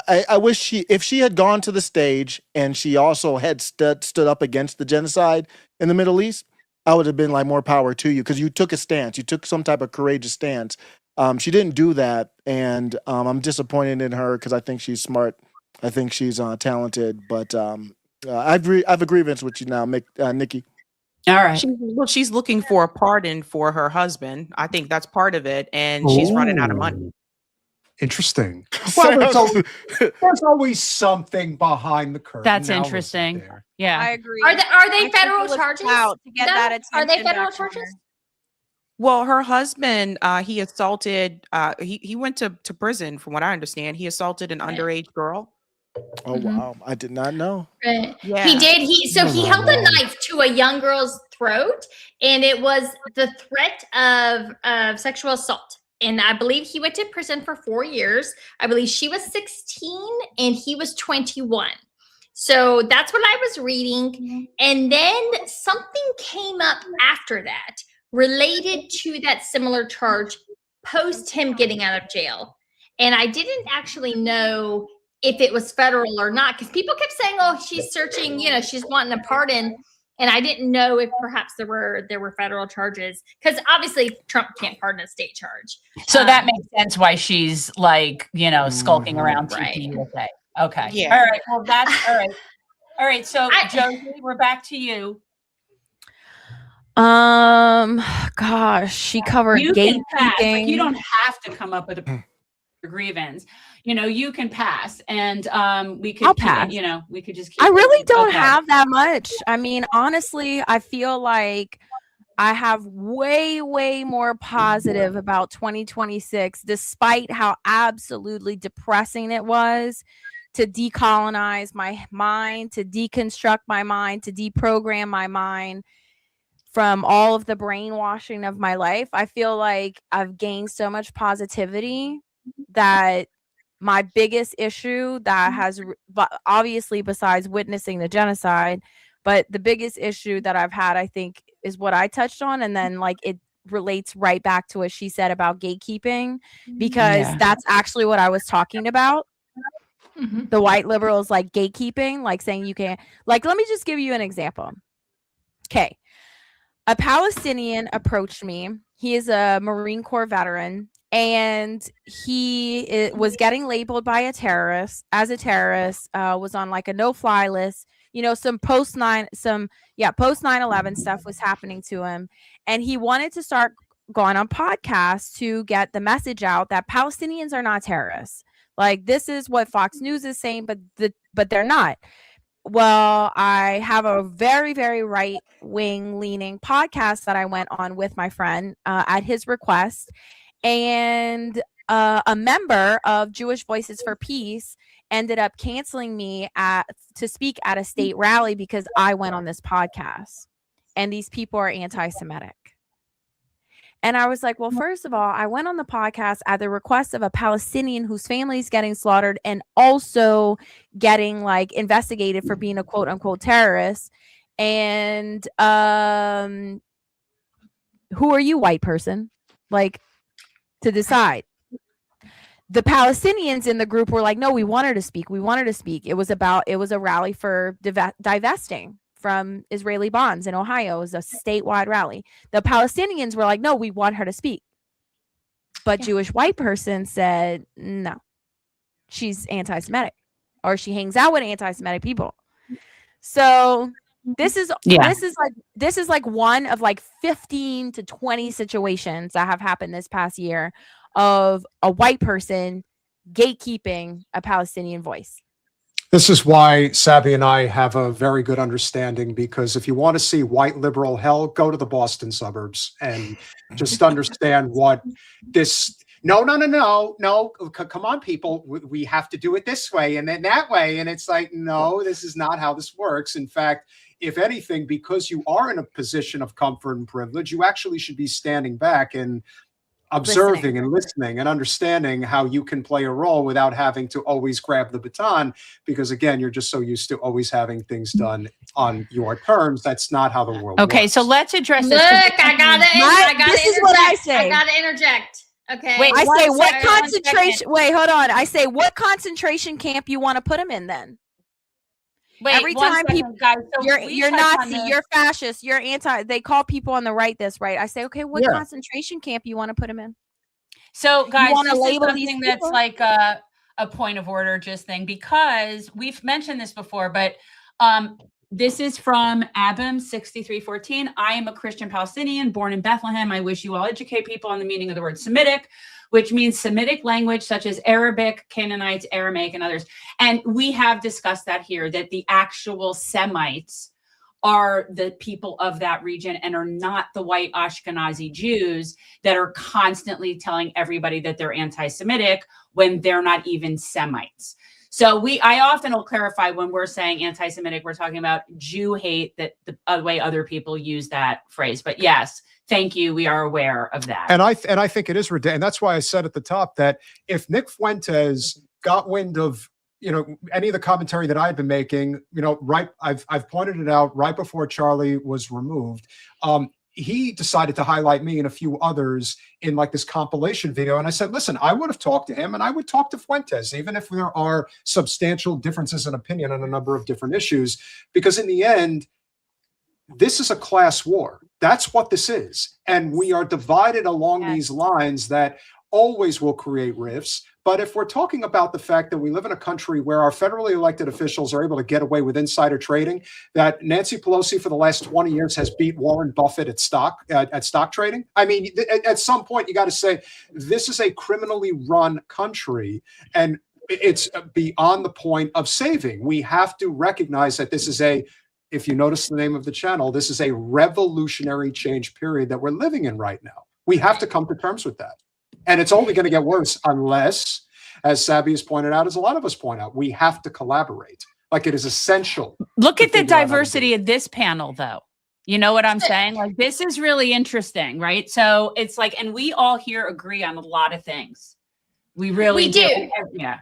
I wish if she had gone to the stage and she also had stood up against the genocide in the Middle East, I would have been like, more power to you, because you took a stance. You took some type of courageous stance. She didn't do that, and I'm disappointed in her, because I think she's smart. I think she's talented, but I've a grievance with you now, Nicki. All right. She's looking for a pardon for her husband. I think that's part of it, and she's running out of money. Interesting. Well, there's always something behind the curtain. That's Now listen interesting. there. Yeah. I agree. Are they I think federal it was charges? out to get No? that Are they attention federal back from her. charges? Well, her husband, he assaulted. He went to prison, from what I understand. He assaulted an underage girl. Oh Mhm. wow, I did not know. Right. Yeah. He did. Oh, He held a knife to a young girl's throat, and it was the threat of sexual assault. And I believe he went to prison for 4 years. I believe she was 16 and he was 21. So that's what I was reading. And then something came up after that related to that similar charge post him getting out of jail. And I didn't actually know if it was federal or not, because people kept saying, "Oh, she's searching, she's wanting a pardon," and I didn't know if perhaps there were federal charges, because obviously Trump can't pardon a state charge. So that makes sense why she's like, skulking Mhm. around Right. TPUSA. Okay. Yeah. All right. Well, that's all right. All right. So, Josie, we're back to you. Gosh, she covered You can pass. Like, gatekeeping. you don't have to come up with a grievance. You can pass, and we could. I'll pass. We could just. Keep I really don't Okay. have that much. I mean, honestly, I feel like I have way, way more positive about 2026, despite how absolutely depressing it was to decolonize my mind, to deconstruct my mind, to deprogram my mind from all of the brainwashing of my life. I feel like I've gained so much positivity that my biggest issue that has obviously, besides witnessing the genocide, but the biggest issue that I've had, I think, is what I touched on, and then like it relates right back to what she said about gatekeeping, because Yeah. that's actually what I was talking about. Mhm. The white liberals like gatekeeping, like saying you can't. Like, let me just give you an example. Okay, a Palestinian approached me. He is a Marine Corps veteran, and he was getting labeled by a terrorist as a terrorist. Was on like a no-fly list. Some post 9/11 stuff was happening to him, and he wanted to start going on podcasts to get the message out that Palestinians are not terrorists. Like, this is what Fox News is saying, but they're not. Well, I have a very, very right-wing leaning podcast that I went on with my friend at his request, and a member of Jewish Voices for Peace ended up canceling me to speak at a state rally because I went on this podcast, and these people are anti-Semitic. And I was like, well, first of all, I went on the podcast at the request of a Palestinian whose family is getting slaughtered and also getting like investigated for being a quote unquote terrorist. And who are you, white person? Like, to decide. The Palestinians in the group were like, no, we want her to speak. We want her to speak. It was a rally for divesting from Israeli bonds in Ohio. It was a statewide rally. The Palestinians were like, no, we want her to speak. But Jewish white person said, no, she's anti-Semitic, or she hangs out with anti-Semitic people. So this is like one of like 15 to 20 situations that have happened this past year of a white person gatekeeping a Palestinian voice. This is why Savvy and I have a very good understanding, because if you want to see white liberal hell, go to the Boston suburbs and just understand what this. No. Come on, people. We have to do it this way and then that way. And it's like, no, this is not how this works. In fact, if anything, because you are in a position of comfort and privilege, you actually should be standing back and observing and listening and understanding how you can play a role without having to always grab the baton, because again, you're just so used to always having things done on your terms. That's not how the world Okay, works. so let's address Look, this. I gotta This is what I say. I gotta interject. Okay. Wait, I one say, what second, 1 concentration? second. Wait, hold on. I say, what concentration camp you want to put him in then? Wait, every 1 time second, people- guys. So You're we touched Nazi, on this. you're fascist, you're anti. They call people on the right this, right? I say, okay, what Yeah. concentration camp you want to put him in? So, guys, wanna this is label these something that's people? like a point of order just thing, because we've mentioned this before, but this is from Abim 6314. I am a Christian Palestinian born in Bethlehem. I wish you all educate people on the meaning of the word Semitic, which means Semitic language such as Arabic, Canaanites, Aramaic, and others. And we have discussed that here, that the actual Semites are the people of that region and are not the white Ashkenazi Jews that are constantly telling everybody that they're anti-Semitic when they're not even Semites. So I often will clarify when we're saying anti-Semitic, we're talking about Jew hate, that the way other people use that phrase. But yes, thank you. We are aware of that. And I think it is ridiculous. And that's why I said at the top that if Nick Fuentes got wind of, any of the commentary that I've been making, I've pointed it out right before Charlie was removed. He decided to highlight me and a few others in like this compilation video. And I said, listen, I would have talked to him and I would talk to Fuentes, even if there are substantial differences in opinion on a number of different issues, because in the end, this is a class war. That's what this is. And we are divided along these lines that always will create rifts. But if we're talking about the fact that we live in a country where our federally elected officials are able to get away with insider trading, that Nancy Pelosi for the last 20 years has beat Warren Buffett at stock trading. I mean, at some point you got to say this is a criminally run country, and it's beyond the point of saving. We have to recognize that this is if you notice the name of the channel, this is a revolutionary change period that we're living in right now. We have to come to terms with that. And it's only going to get worse unless, as Sabby has pointed out, as a lot of us point out, we have to collaborate. Like, it is essential. Look at the diversity of this panel, though. You know what I'm saying? Like, this is really interesting, right? So it's like, and we all here agree on a lot of things. We really do. Yeah.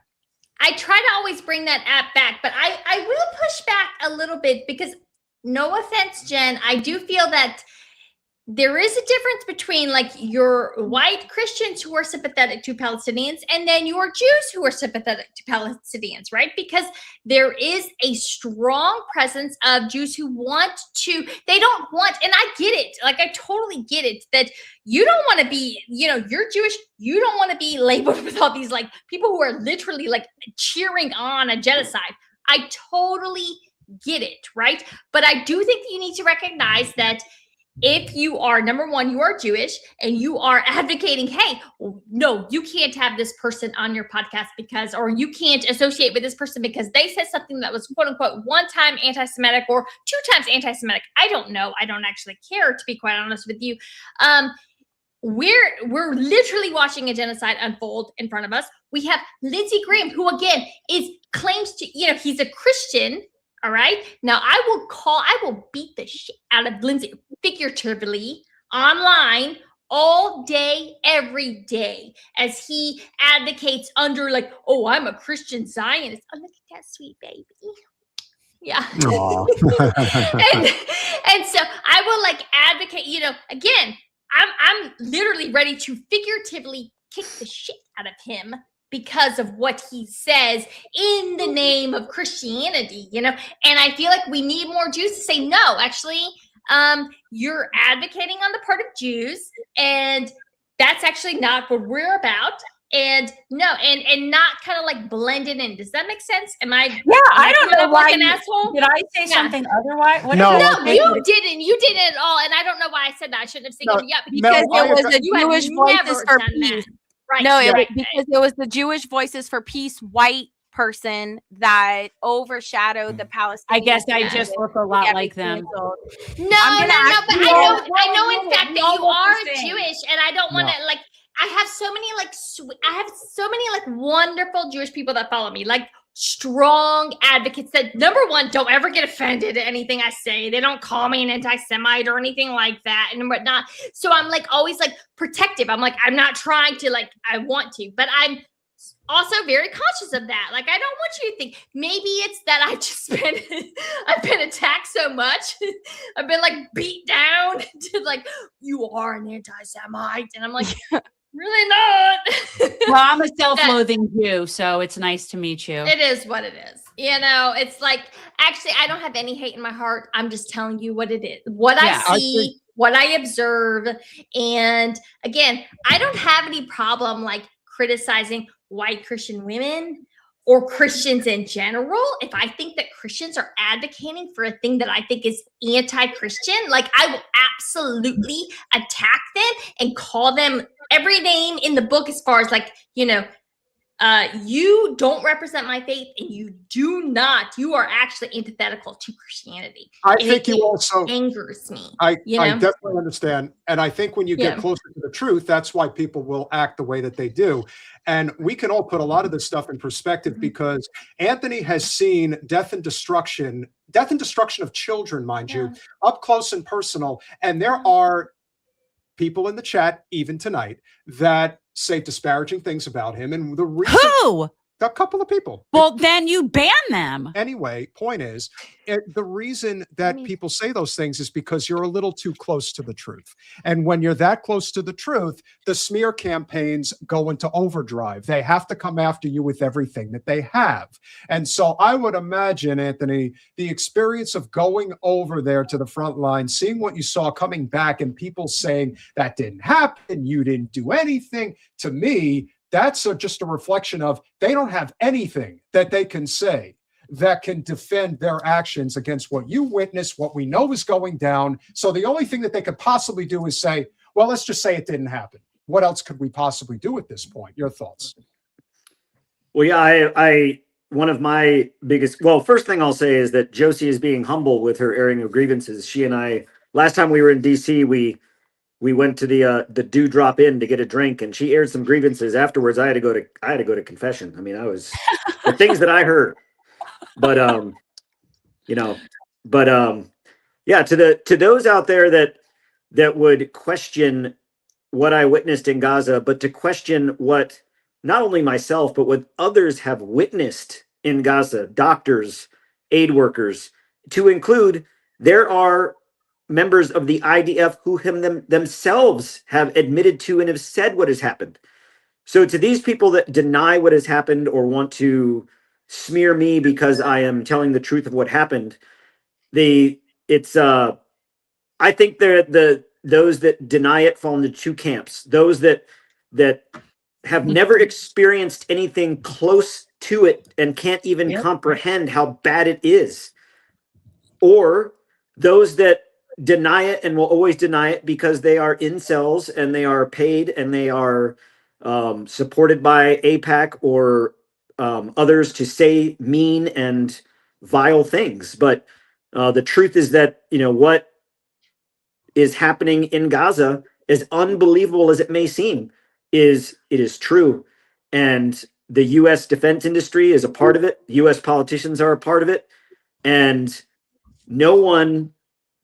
I try to always bring that app back, but I will push back a little bit because, no offense, Jen, I do feel that there is a difference between like your white Christians who are sympathetic to Palestinians and then your Jews who are sympathetic to Palestinians, right? Because there is a strong presence of Jews who they don't want, and I get it. Like, I totally get it that you don't want to be, you're Jewish. You don't want to be labeled with all these like people who are literally like cheering on a genocide. I totally get it, right? But I do think that you need to recognize that if you are, number one, you are Jewish and you are advocating, hey, no, you can't have this person on your podcast or you can't associate with this person because they said something that was quote unquote one time anti-Semitic or two times anti-Semitic. I don't know. I don't actually care, to be quite honest with you. We're literally watching a genocide unfold in front of us. We have Lindsey Graham, who again claims to, he's a Christian. All right. Now I will beat the shit out of Lindsey figuratively online all day, every day, as he advocates under like, oh, I'm a Christian Zionist. Oh, look at that sweet baby. Yeah. and so I will like advocate, again, I'm literally ready to figuratively kick the shit out of him because of what he says in the name of Christianity, and I feel like we need more Jews to say, no, actually, you're advocating on the part of Jews, and that's actually not what we're about. And no, and not kind of like blended in. Does that make sense? I don't know why. Like an asshole? Did I say something otherwise? No, you didn't. You didn't at all. And I don't know why I said that. I shouldn't have singled you out. Because it was the Jewish Voices for Peace. Right. No, because it was the Jewish Voices for Peace white person that overshadowed the Palestinians. I guess I just look a lot like them. No, but I know in fact that you are Jewish, and I don't want to like. I have so many wonderful Jewish people that follow me, like strong advocates that, number one, don't ever get offended at anything I say. They don't call me an anti-Semite or anything like that and whatnot. So I'm like always like protective. I'm like, I'm not trying to like, I want to, but I'm also very conscious of that. Like, I don't want you to think maybe it's that I've been attacked so much. I've been like beat down to like, you are an anti-Semite. And I'm like, really not. Well, I'm a self-loathing Jew, so it's nice to meet you. It is what it is. It's like, actually, I don't have any hate in my heart. I'm just telling you what it is, what I see, what I observe. And again, I don't have any problem like criticizing white Christian women or Christians in general. If I think that Christians are advocating for a thing that I think is anti-Christian, like I will absolutely attack them and call them every name in the book as far as like, You don't represent my faith, and you are actually antithetical to Christianity. I And think it you also, angers me. I you know? definitely understand. And I think when you get Yeah. closer to the truth, that's why people will act the way that they do. And we can all put a lot of this stuff in perspective Mhm. because Anthony has seen death and destruction of children, mind you, up close and personal. And there are people in the chat, even tonight, that say disparaging things about him. And the reason, Who? a couple of people. Well, then you ban them. Anyway, point is, the reason that people say those things is because you're a little too close to the truth. And when you're that close to the truth, the smear campaigns go into overdrive. They have to come after you with everything that they have. And so I would imagine, Anthony, the experience of going over there to the front line, seeing what you saw, coming back, and people saying that didn't happen, you didn't do anything, to me, that's just a reflection of they don't have anything that they can say that can defend their actions against what you witnessed, what we know is going down. So the only thing that they could possibly do is say, well, let's just say it didn't happen. What else could we possibly do at this point? Your thoughts? Well, yeah, I one of my biggest, well, first thing I'll say is that Josie is being humble with her airing of grievances. She and I, last time we were in DC, we went to the Dewdrop Inn to get a drink, and she aired some grievances. Afterwards, I had to go to confession. I mean, I was the things that I heard. But yeah, to those out there that would question what I witnessed in Gaza, but to question what not only myself, but what others have witnessed in Gaza, doctors, aid workers, to include, there are members of the IDF who themselves have admitted to and have said what has happened. So to these people that deny what has happened or want to smear me because I am telling the truth of what happened, I think those that deny it fall into two camps. Those that have never experienced anything close to it and can't even comprehend how bad it is, or those that deny it and will always deny it because they are incels and they are paid and they are supported by AIPAC or others to say mean and vile things. But the truth is that, what is happening in Gaza, as unbelievable as it may seem, it is true. And the U.S. defense industry is a part of it. U.S. politicians are a part of it. And no one,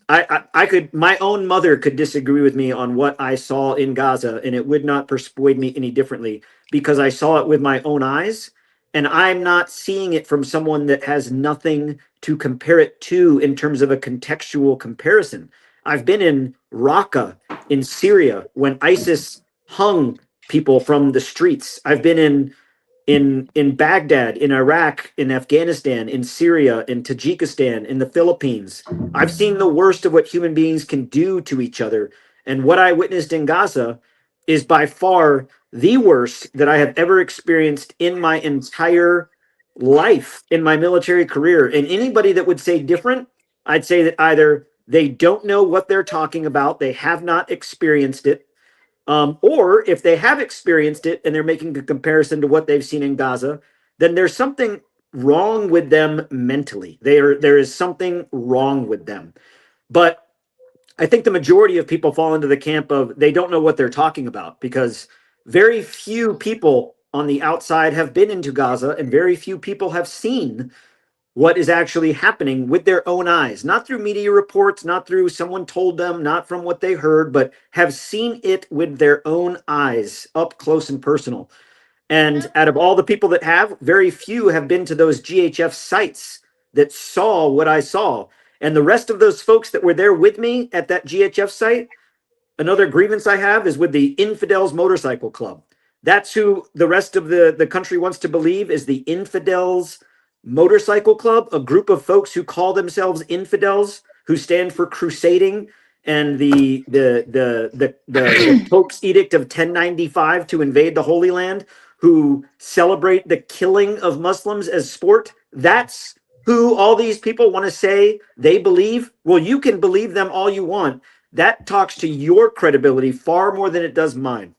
my own mother could disagree with me on what I saw in Gaza, and it would not persuade me any differently because I saw it with my own eyes, and I'm not seeing it from someone that has nothing to compare it to in terms of a contextual comparison. I've been in Raqqa in Syria when ISIS hung people from the streets. I've been in Baghdad, in Iraq, in Afghanistan, in Syria, in Tajikistan, in the Philippines. I've seen the worst of what human beings can do to each other. And what I witnessed in Gaza is by far the worst that I have ever experienced in my entire life, in my military career. And anybody that would say different, I'd say that either they don't know what they're talking about, they have not experienced it, or if they have experienced it and they're making a comparison to what they've seen in Gaza, then there's something wrong with them mentally. There is something wrong with them. But I think the majority of people fall into the camp of they don't know what they're talking about, because very few people on the outside have been into Gaza and very few people have seen what is actually happening with their own eyes, not through media reports, not through someone told them, not from what they heard, but have seen it with their own eyes up close and personal. And out of all the people that have, very few have been to those GHF sites that saw what I saw. And the rest of those folks that were there with me at that GHF site, another grievance I have is with the Infidels Motorcycle Club. That's who the rest of the country wants to believe is the Infidels Motorcycle Club, a group of folks who call themselves infidels, who stand for crusading and the Pope's edict of 1095 to invade the Holy Land, who celebrate the killing of Muslims as sport. That's who all these people want to say they believe. Well, you can believe them all you want. That talks to your credibility far more than it does mine.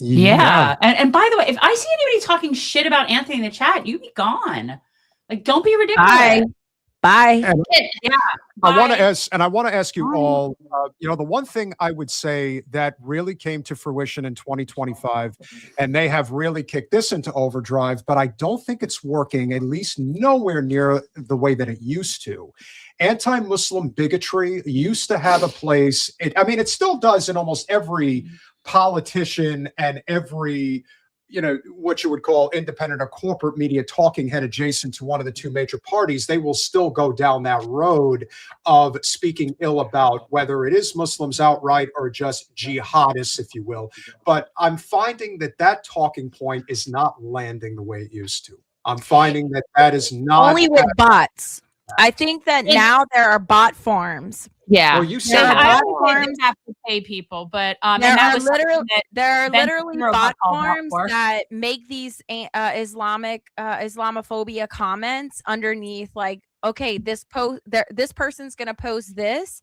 Yeah. And by the way, if I see anybody talking shit about Anthony in the chat, you be gone. Like, don't be ridiculous. Bye. And Yeah. I want Bye. to ask you Bye. all, the one thing I would say that really came to fruition in 2025, and they have really kicked this into overdrive, but I don't think it's working, at least nowhere near the way that it used to. Anti-Muslim bigotry used to have a place. It still does in almost every politician and every what you would call independent or corporate media talking head adjacent to one of the two major parties. They will still go down that road of speaking ill about whether it is Muslims outright or just jihadists, if you will. But I'm finding that talking point is not landing the way it used to. I'm finding that is not Only with bots. I think that now there are bot farms. Yeah. Well, you And said I bot don't think farms. they have to pay people, but and There that are was something that there are Ben literally Shapiro bot got called out farms for. that make these Islamophobia comments underneath, like, okay, this person's gonna post this,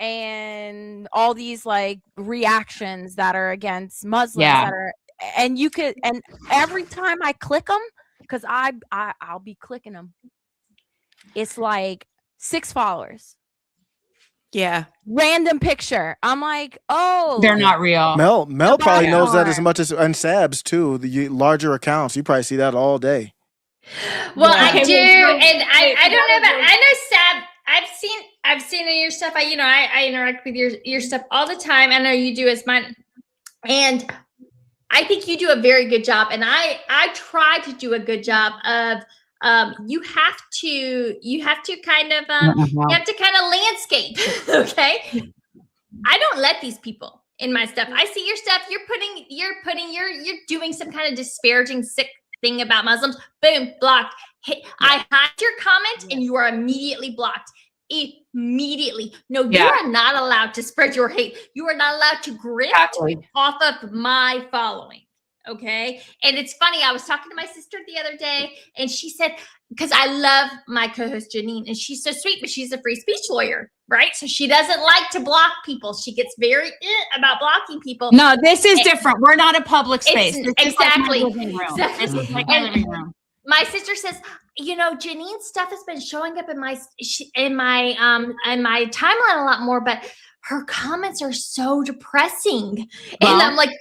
and all these like reactions that are against Muslims Yeah. that are, and every time I click them, because I'll be clicking them, it's like 6 followers. Yeah. Random picture. I'm like, oh, They're not real. Mel probably knows that as platform. much as, and Sabs too. The larger accounts, you probably see that all day. Well, Yeah. I Okay, do, wait, and I don't know wait. about. I know Sab. I've seen your stuff. I interact with your stuff all the time. I know you do as mine, and I think you do a very good job. And I try to do a good job of. You have to kind of landscape. Okay. I don't let these people in my stuff. I see your stuff. You're doing some kind of disparaging, sick thing about Muslims. Boom, blocked. Hey, I hide your comment and you are immediately blocked. Immediately. No, you are not allowed to spread your hate. You are not allowed to grift off of my following. Okay. And it's funny. I was talking to my sister the other day and she said, because I love my co-host Janine and she's so sweet, but she's a free speech lawyer, right? So she doesn't like to block people. She gets very about blocking people. No, this is different. We're not a public space. This is Exactly. like my living room. Exactly. This is like my living room. My sister says, Janine's stuff has been showing up in my timeline a lot more, but her comments are so depressing. Well, and I'm like,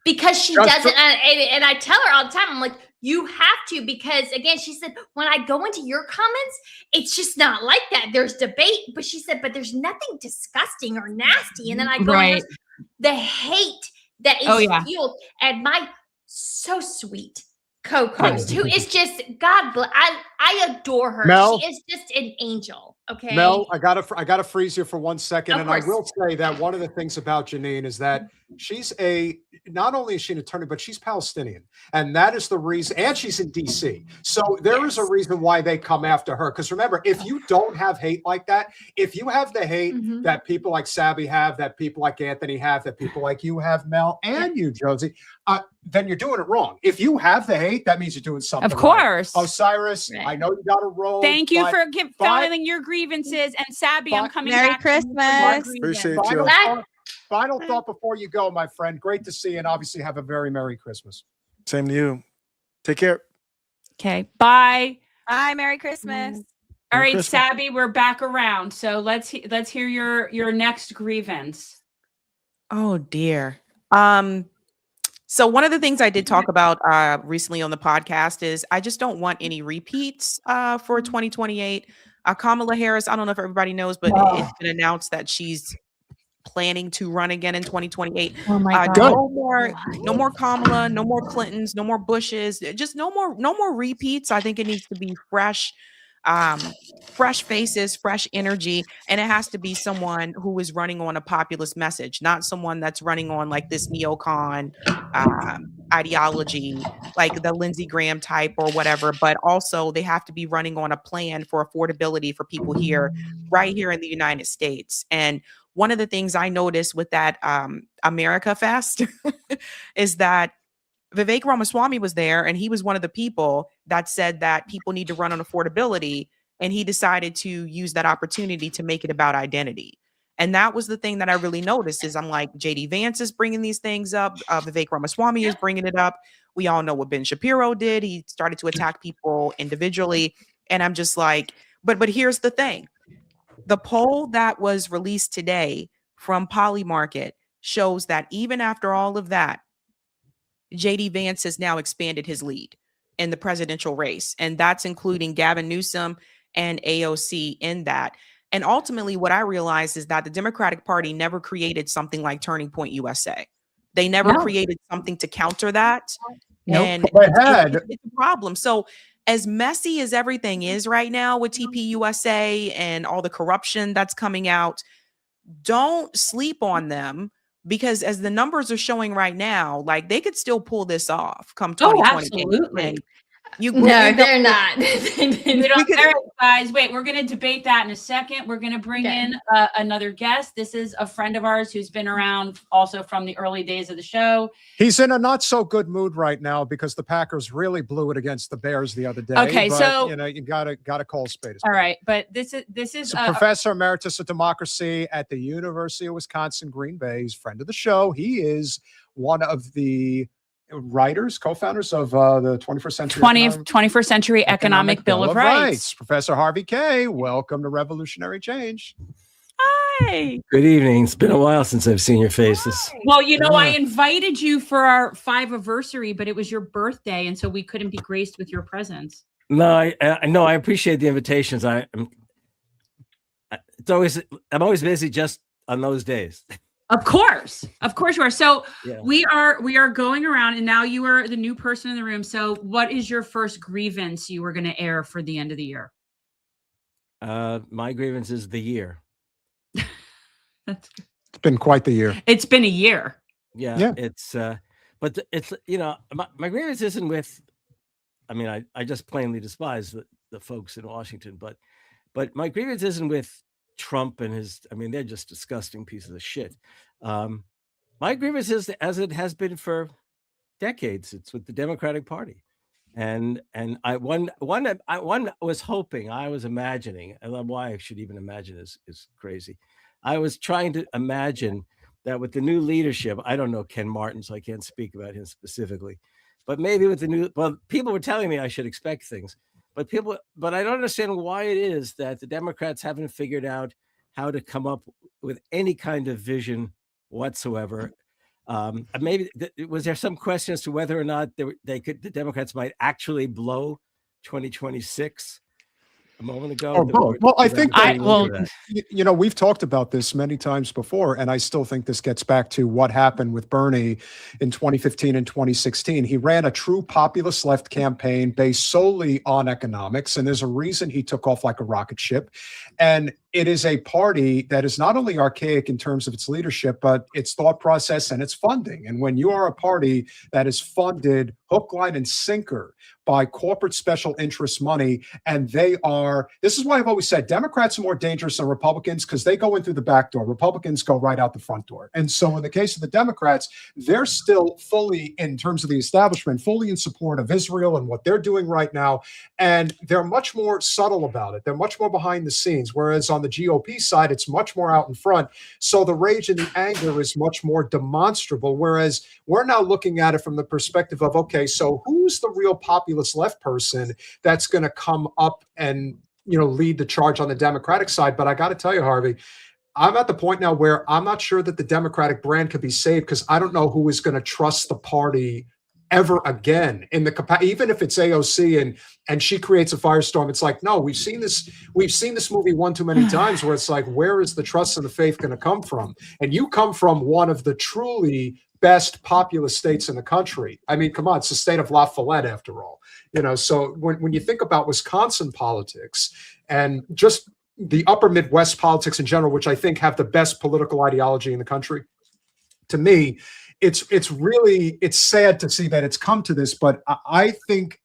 because she doesn't, and I tell her all the time, I'm like, you have to, because again, she said, when I go into your comments, it's just not like that. There's debate, but she said, but there's nothing disgusting or nasty. And then I go, Right. the hate that is fueled, and my so sweet co-host, who is just God bless. I adore her. Mel? She is just an angel. Okay. Mel, I gotta freeze you for 1 second. Of And course. I will say that one of the things about Janine is that she's not only is she an attorney, but she's Palestinian. And that is the reason, and she's in DC. So there is a reason why they come after her. Because remember, if you don't have hate like that, if you have the hate that people like Sabby have, that people like Anthony have, that people like you have, Mel, and you, Josie, then you're doing it wrong. If you have the hate, that means you're doing something Of course. right. Osiris, Right. I know you got to roll. Thank you but for filing your grievances. And Sabby, I'm coming Merry back to you for your Christmas. grievance. Appreciate you. Final thought before you go, my friend. Great to see you, and obviously have a very Merry Christmas. Same to you. Take care. Okay. Bye. Bye, Merry Christmas. All Merry right, Christmas. Sabby, we're back around. So let's hear your next grievance. Oh dear. So one of the things I did talk about recently on the podcast is I just don't want any repeats for 2028. Kamala Harris, I don't know if everybody knows, but it's been announced that she's planning to run again in 2028. Oh my No more Kamala, no more Clintons, no more Bushes, just no more repeats. I think it needs to be fresh faces, fresh energy, and it has to be someone who is running on a populist message, not someone that's running on like this neocon ideology, like the Lindsey Graham type or whatever. But also they have to be running on a plan for affordability for people here, right here in the United States. And one of the things I noticed with that America Fest is that Vivek Ramaswamy was there, and he was one of the people that said that people need to run on affordability, and he decided to use that opportunity to make it about identity. And that was the thing that I really noticed is I'm like, JD Vance is bringing these things up. Vivek Ramaswamy is bringing it up. We all know what Ben Shapiro did. He started to attack people individually. And I'm just like, but here's the thing. The poll that was released today from Polymarket shows that even after all of that, JD Vance has now expanded his lead in the presidential race. And that's including Gavin Newsom and AOC in that. And ultimately, what I realized is that the Democratic Party never created something like Turning Point USA. They never created something to counter that. Nope. And it's a problem. So as messy as everything is right now with TPUSA and all the corruption that's coming out, don't sleep on them, because as the numbers are showing right now, like they could still pull this off come 2020. Absolutely. No, they're not. All right, guys, wait, we're going to debate that in a second. We're going to bring in another guest. This is a friend of ours who's been around also from the early days of the show. He's in a not so good mood right now because the Packers really blew it against the Bears the other day. Okay, but, so you gotta call a spade. All right, but this is He's a professor emeritus of democracy at the University of Wisconsin, Green Bay. He's a friend of the show. He is one of the writers, co-founders of the 21st Century Economic Bill of Rights. Professor Harvey Kaye, welcome to Revolutionary Change. Hi. Good evening. It's been a while since I've seen your faces. Well, I invited you for our 5th anniversary, but it was your birthday, and so we couldn't be graced with your presence. No, I appreciate the invitations. I'm always busy just on those days. Of course you are. So Yeah. we are going around, and now you are the new person in the room. So what is your first grievance you were going to air for the end of the year? My grievance is the year. It's been quite the year. It's been a year. Yeah. It's but it's my grievance isn't with. I mean, I just plainly despise the folks in Washington, but my grievance isn't with Trump and his. I mean, they're just disgusting pieces of shit. My grievance is, as it has been for decades, it's with the Democratic Party, and I was hoping, I was imagining, and why I should even imagine is crazy. I was trying to imagine that with the new leadership, I don't know Ken Martin, so I can't speak about him specifically, but maybe with the new, people were telling me I should expect things. But I don't understand why it is that the Democrats haven't figured out how to come up with any kind of vision whatsoever. Maybe was there some question as to whether or not the Democrats might actually blow 2026? A moment ago. Well, I think we've talked about this many times before, and I still think this gets back to what happened with Bernie in 2015 and 2016. He ran a true populist left campaign based solely on economics, and there's a reason he took off like a rocket ship. And it is a party that is not only archaic in terms of its leadership, but its thought process and its funding. And when you are a party that is funded hook, line, and sinker by corporate special interest money, and this is why I've always said Democrats are more dangerous than Republicans, because they go in through the back door. Republicans go right out the front door. And so in the case of the Democrats, they're still fully, in terms of the establishment, fully in support of Israel and what they're doing right now. And they're much more subtle about it. They're much more behind the scenes. Whereas on the GOP side, it's much more out in front. So the rage and the anger is much more demonstrable. Whereas we're now looking at it from the perspective of, okay, so who's the real populist left person that's going to come up and, lead the charge on the Democratic side? But I got to tell you, Harvey, I'm at the point now where I'm not sure that the Democratic brand could be saved, because I don't know who is going to trust the party ever again even if it's AOC and she creates a firestorm. It's like, no, we've seen this movie one too many times, where it's like, where is the trust and the faith going to come from? And you come from one of the truly best populous states in the country. I mean, come on, it's the state of La Follette after all. So when you think about Wisconsin politics and just the upper Midwest politics in general, which I think have the best political ideology in the country, to me, it's sad to see that it's come to this. But I think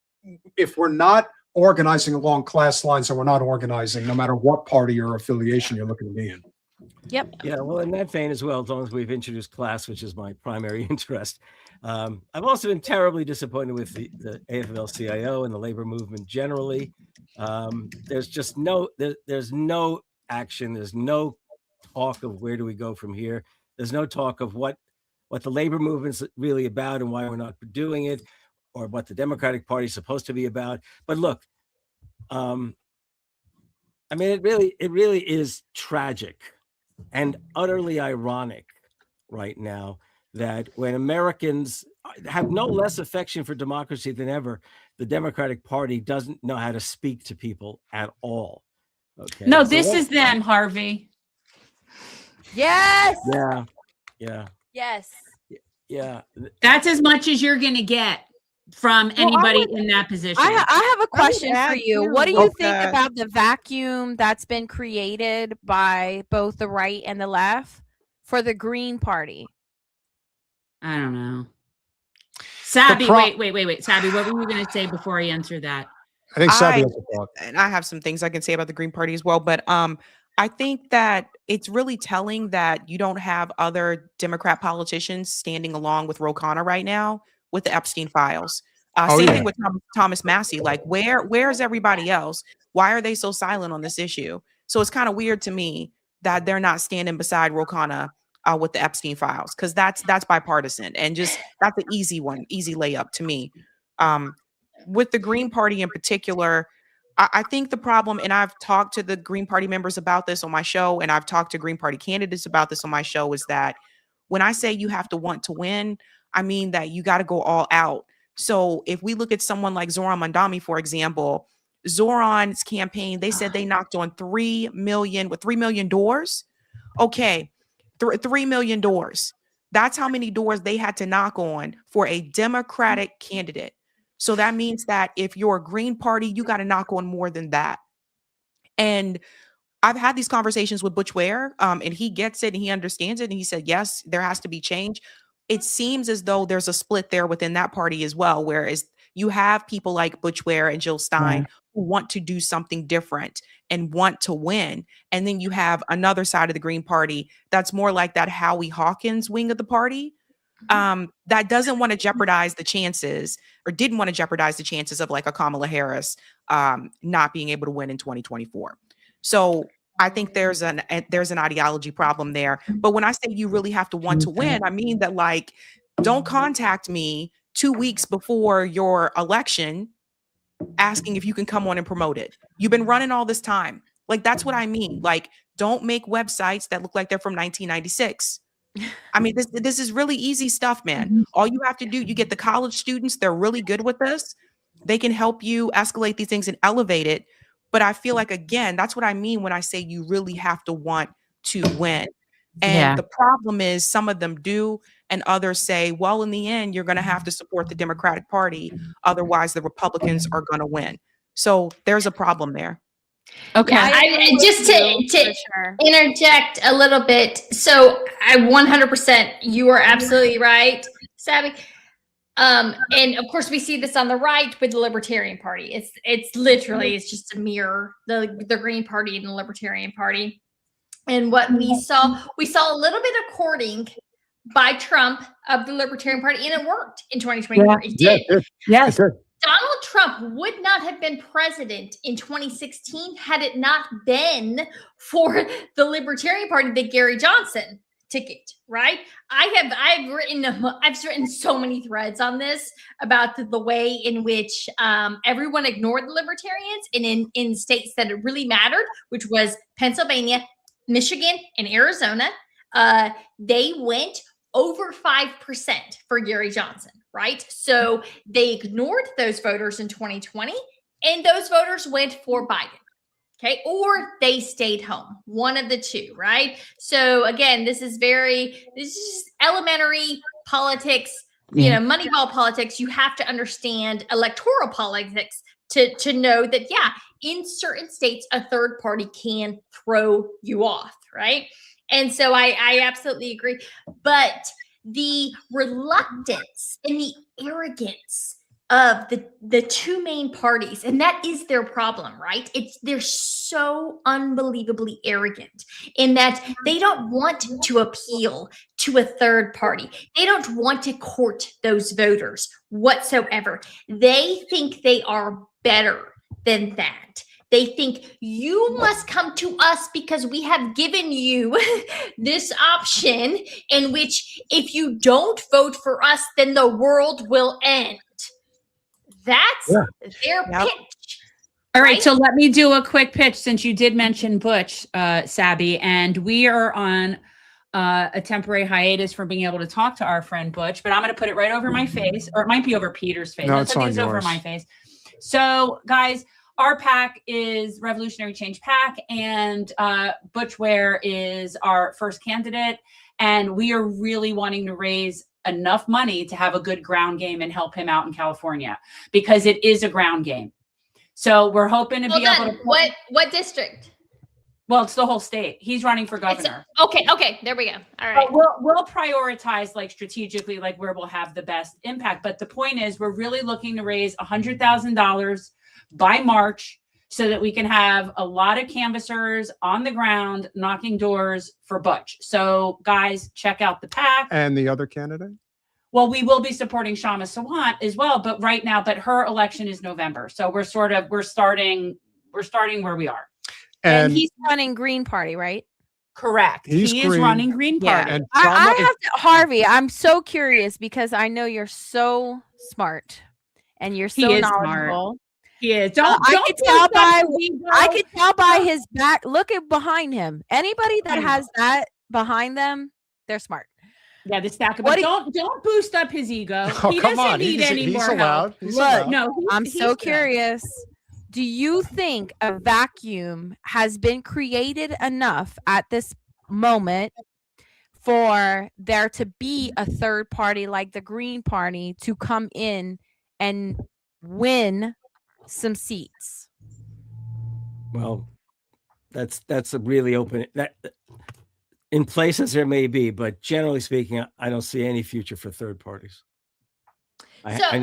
if we're not organizing along class lines, and we're not organizing no matter what party or affiliation you're looking to be in. Yep. Yeah, well, in that vein as well, as long as we've introduced class, which is my primary interest, I've also been terribly disappointed with the AFL-CIO and the labor movement generally. There's just there's no action. There's no talk of where do we go from here. There's no talk of what the labor movement's really about and why we're not doing it, or what the Democratic Party is supposed to be about. But look, I mean, it really is tragic and utterly ironic right now that when Americans have no less affection for democracy than ever, the Democratic Party doesn't know how to speak to people at all. Okay. No, So this that- is them, Harvey. Yes. Yeah. Yes. Yeah. That's as much as you're going to get from anybody would- in that position. I have a question for add you. here What do you with think the- about the vacuum that's been created by both the right and the left for the Green Party? I don't know. Sabby, pro- wait. Sabby, what were you going to say before I answer that? I think Sabby I- has a thought. and I have some things I can say about the Green Party as well. But I think that it's really telling that you don't have other Democrat politicians standing along with Ro Khanna right now with the Epstein files. Same yeah. thing with Thomas Massey. Like, where's everybody else? Why are they so silent on this issue? So it's kind of weird to me that they're not standing beside Ro Khanna with the Epstein files, because that's bipartisan and just that's an easy layup to me. With the Green Party in particular, I think the problem, and I've talked to the Green Party members about this on my show, and I've talked to Green Party candidates about this on my show, is that when I say you have to want to win, I mean that you got to go all out. So if we look at someone like Zoran Mandami, for example, Zoran's campaign, they said they knocked on 3 million doors. Okay, 3 million doors. That's how many doors they had to knock on for a Democratic candidate. So that means that if you're a Green Party, you got to knock on more than that. And I've had these conversations with Butch Ware, and he gets it and he understands it. And he said, yes, there has to be change. It seems as though there's a split there within that party as well, whereas you have people like Butch Ware and Jill Stein who want to do something different and want to win. And then you have another side of the Green Party that's more like that Howie Hawkins wing of the party, that doesn't want to jeopardize the chances, or didn't want to jeopardize the chances of like a Kamala Harris not being able to win in 2024. So I think there's an ideology problem there. But when I say you really have to want to win, I mean that, like, don't contact me 2 weeks before your election asking if you can come on and promote it. You've been running all this time. Like, that's what I mean. Like, don't make websites that look like they're from 1996. I mean, this is really easy stuff, man. All you have to do, you get the college students, they're really good with this. They can help you escalate these things and elevate it. But I feel like, again, that's what I mean when I say you really have to want to win. And the problem is some of them do, and others say, well, in the end, you're going to have to support the Democratic Party. Otherwise, the Republicans are going to win. So there's a problem there. Okay. Yeah, I just to For sure. interject a little bit. So I 100%, you are absolutely right, Sabby. And of course, we see this on the right with the Libertarian Party. It's literally, it's just a mirror, the Green Party and the Libertarian Party. And what we saw a little bit of courting by Trump of the Libertarian Party, and it worked in 2024. It did. Yes. Donald Trump would not have been president in 2016 had it not been for the Libertarian Party, the Gary Johnson ticket, right? I've written so many threads on this about the way in which everyone ignored the Libertarians, and in states that it really mattered, which was Pennsylvania, Michigan, and Arizona, they went over 5% for Gary Johnson, right? So they ignored those voters in 2020, and those voters went for Biden. Okay, or they stayed home, one of the two, right? So again, this is just elementary politics, Moneyball politics. You have to understand electoral politics to know that, yeah, in certain states, a third party can throw you off, right? And so I absolutely agree. But the reluctance and the arrogance of the two main parties, and that is their problem, right? They're so unbelievably arrogant in that they don't want to appeal to a third party. They don't want to court those voters whatsoever. They think they are better than that. They think you must come to us because we have given you this option in which if you don't vote for us, then the world will end. That's their pitch. All right, right? so let me do a quick pitch since you did mention Butch, Sabby, and we are on a temporary hiatus from being able to talk to our friend Butch, but I'm going to put it right over my face, or it might be over Peter's face. No, Let's it's put on these over yours. my face. So, guys, our PAC is Revolutionary Change PAC, and Butch Ware is our first candidate, and we are really wanting to raise enough money to have a good ground game and help him out in California, because it is a ground game. So we're hoping to Hold be able on. to. What district? Well, it's the whole state. He's running for governor. Okay. There we go. All right. But we'll prioritize like strategically, like where we'll have the best impact. But the point is, we're really looking to raise $100,000 by March so that we can have a lot of canvassers on the ground knocking doors for Butch. So, guys, check out the PAC. And the other candidate? Well, we will be supporting Shama Sawant as well, but right now, but her election is November. So we're starting where we are. And he's running Green Party, right? Correct. He's He is green. running Green Yeah. Party. And I Shama have is- to, Harvey, I'm so curious because I know you're so smart and you're He so is smart. knowledgeable. He is. Don't I don't could do tell that by to me, I girl. could tell by his back. Look at behind him. Anybody that I know. has that behind them, they're smart. Yeah, the stack of What but don't boost up his ego. Oh, He come doesn't on. need any He's more help. allowed. He's Look, allowed. No, I'm he's so good. curious. Do you think a vacuum has been created enough at this moment for there to be a third party like the Green Party to come in and win some seats? Well, that's a really open that in places there may be, but generally speaking, I don't see any future for third parties. I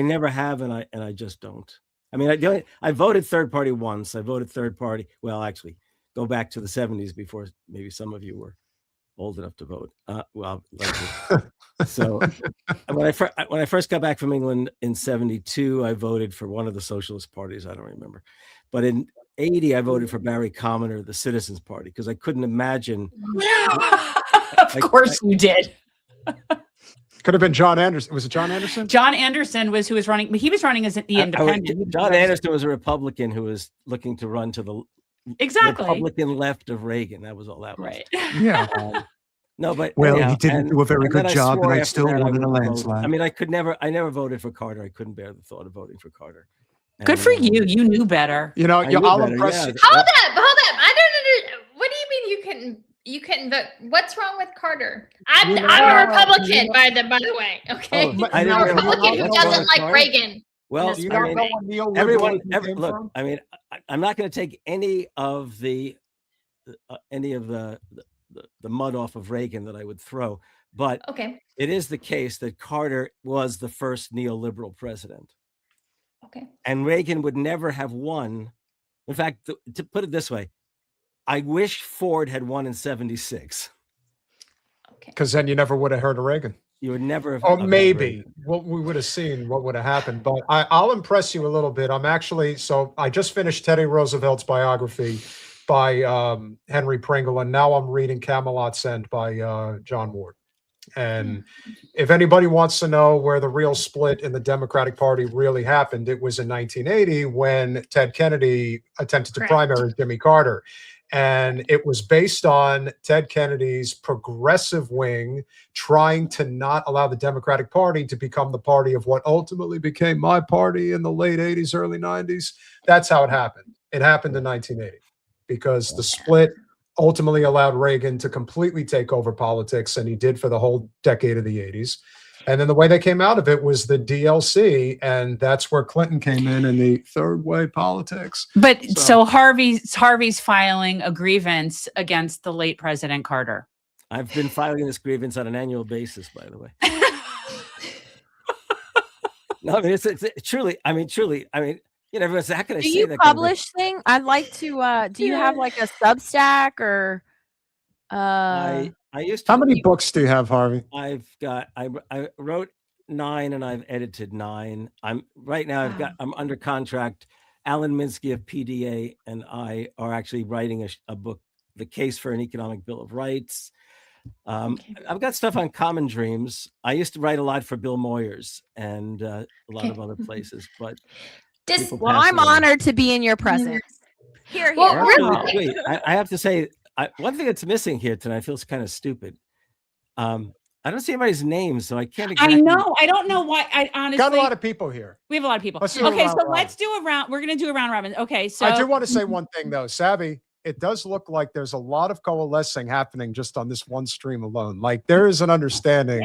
never have, and I just don't. I mean, I voted third party once. I voted third party. Well, actually, go back to the 70s before maybe some of you were old enough to vote. So when I first got back from England in 72, I voted for one of the socialist parties. I don't remember, but in 80, I voted for Barry Commoner, the Citizens Party, because I couldn't imagine. Of course you did. Could have been John Anderson. Was it John Anderson? John Anderson was who was running, but he was running as the independent. John Anderson was a Republican who was looking to run to the Exactly. Republican left of Reagan. That was all that was. Right. Yeah. No, but Well, anyhow, he didn't do a very and then good I job, swore and I after still that won in a wouldn't vote. landslide. I mean, I never voted for Carter. I couldn't bear the thought of voting for Carter. Good for And, you. You knew better. You know, I knew I'll better, impress yeah. you. Hold up. I don't understand. What do you mean you couldn't vote? What's wrong with Carter? I'm You know- a Republican, by the way. Okay, Oh, I I'm didn't a know Republican who what's wrong doesn't with like Carter. Reagan. Well, Do you I not mean, know what neoliberalism everyone, came look. from? I mean, I'm not going to take any of the mud off of Reagan that I would throw, but Okay. it is the case that Carter was the first neoliberal president, Okay. and Reagan would never have won. In fact, to put it this way, I wish Ford had won in '76. Okay. Because then you never would have heard of Reagan. You would never have. Oh, had maybe. Reagan. What we would have seen, what would have happened. But I'll impress you a little bit. I just finished Teddy Roosevelt's biography by Henry Pringle, and now I'm reading Camelot's End by John Ward. And if anybody wants to know where the real split in the Democratic Party really happened, it was in 1980 when Ted Kennedy attempted to Correct. primary Jimmy Carter. And it was based on Ted Kennedy's progressive wing trying to not allow the Democratic Party to become the party of what ultimately became my party in the late 80s, early 90s. That's how it happened. It happened in 1980 because the split ultimately allowed Reagan to completely take over politics, and he did for the whole decade of the 80s. And then the way they came out of it was the DLC, and that's where Clinton came in the third way politics. But So- so Harvey's filing a grievance against the late President Carter. I've been filing this grievance on an annual basis, by the way. No, I mean, it's truly. I mean, you know, everyone says, "How can I Do say you that?" kind of- publish thing? I'd like to do you have like a Substack or I used to. How many books do you have, Harvey? I've got. I wrote 9 and I've edited 9. I'm right now. I'm under contract Alan Minsky of PDA and I are actually writing a book, The Case for an Economic Bill of Rights. I've got stuff on Common Dreams. I used to write a lot for Bill Moyers and a lot of other places, but people Well, pass I'm away. honored to be in your presence. Here, Well, here. really- Wait, I have to say, one thing that's missing here tonight feels kind of stupid. I don't see anybody's name, so I can't. I Exactly... know. I don't know why. I honestly Got a lot of people here. we have a lot of people. Let's do a Okay, round so robin. let's do a round. We're gonna do a round robin. Okay, so I do want to say one thing though, Savvy. It does look like there's a lot of coalescing happening just on this one stream alone. Like there is an understanding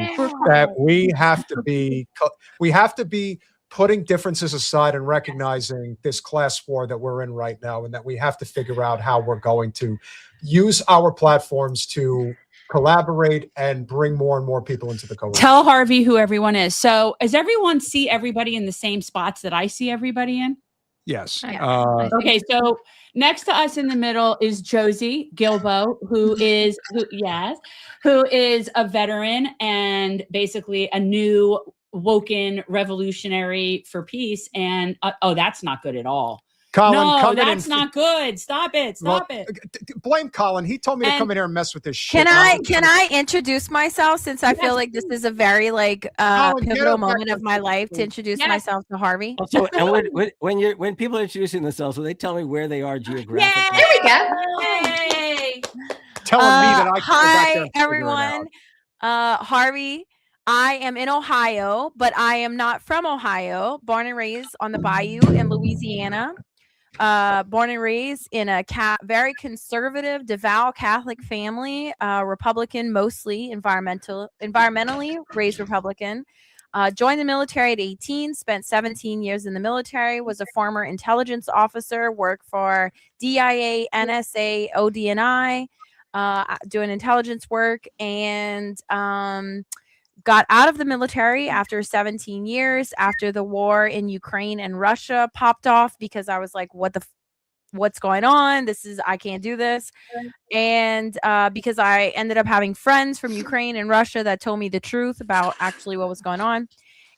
that we have to be putting differences aside and recognizing this class war that we're in right now, and that we have to figure out how we're going to use our platforms to collaborate and bring more and more people into the coalition. tell Harvey who everyone is. So does everyone see everybody in the same spots that I see everybody in? Yes. Yeah. Okay, so next to us in the middle is Josie Gilbo, who is a veteran and basically a new woken revolutionary for peace. And that's not good at all. Colin, No, come in that's and not good. Stop it. Stop Well, it. blame Colin. He told me to And- come in here and mess with this shit. Can I introduce myself, since I feel like this is a very Colin, get pivotal up back moment of on my stage, life to please. introduce Yes. myself to Harvey? Also, and when people are introducing themselves, will they tell me where they are geographically? There we go. Yay! telling me that I can go back there Hi, and figure it out. everyone. Harvey, I am in Ohio, but I am not from Ohio. Born and raised on the Bayou in Louisiana. Born and raised in a very conservative, devout Catholic family, Republican, mostly environmentally raised Republican. Joined the military at 18, spent 17 years in the military, was a former intelligence officer, worked for DIA, NSA, ODNI, doing intelligence work, and got out of the military after 17 years after the war in Ukraine and Russia popped off, because I was like, what's going on? I can't do this. And because I ended up having friends from Ukraine and Russia that told me the truth about actually what was going on.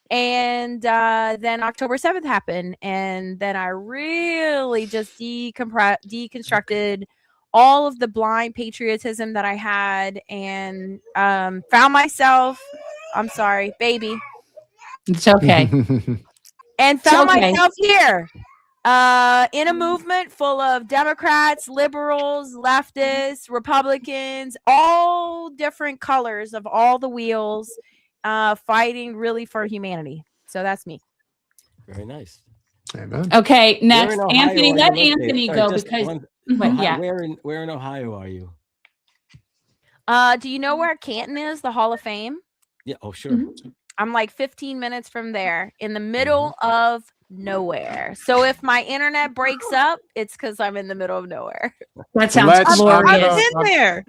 And then October 7th happened. And then I really just deconstructed all of the blind patriotism that I had, and found myself, I'm sorry, baby, It's okay. and found okay. myself here in a movement full of Democrats, liberals, leftists, Republicans, all different colors of all the wheels, fighting really for humanity. So that's me. Very nice. Amen. Okay, next, Where in Ohio Anthony. are you Let located? Anthony Sorry, go just because one- but, yeah. Where in Ohio are you? Do you know where Canton is, the Hall of Fame? Yeah. Oh, sure. Mm-hmm. I'm like 15 minutes from there, in the middle of nowhere. So if my internet breaks up, it's because I'm in the middle of nowhere. That sounds Let's- glorious. I've been there.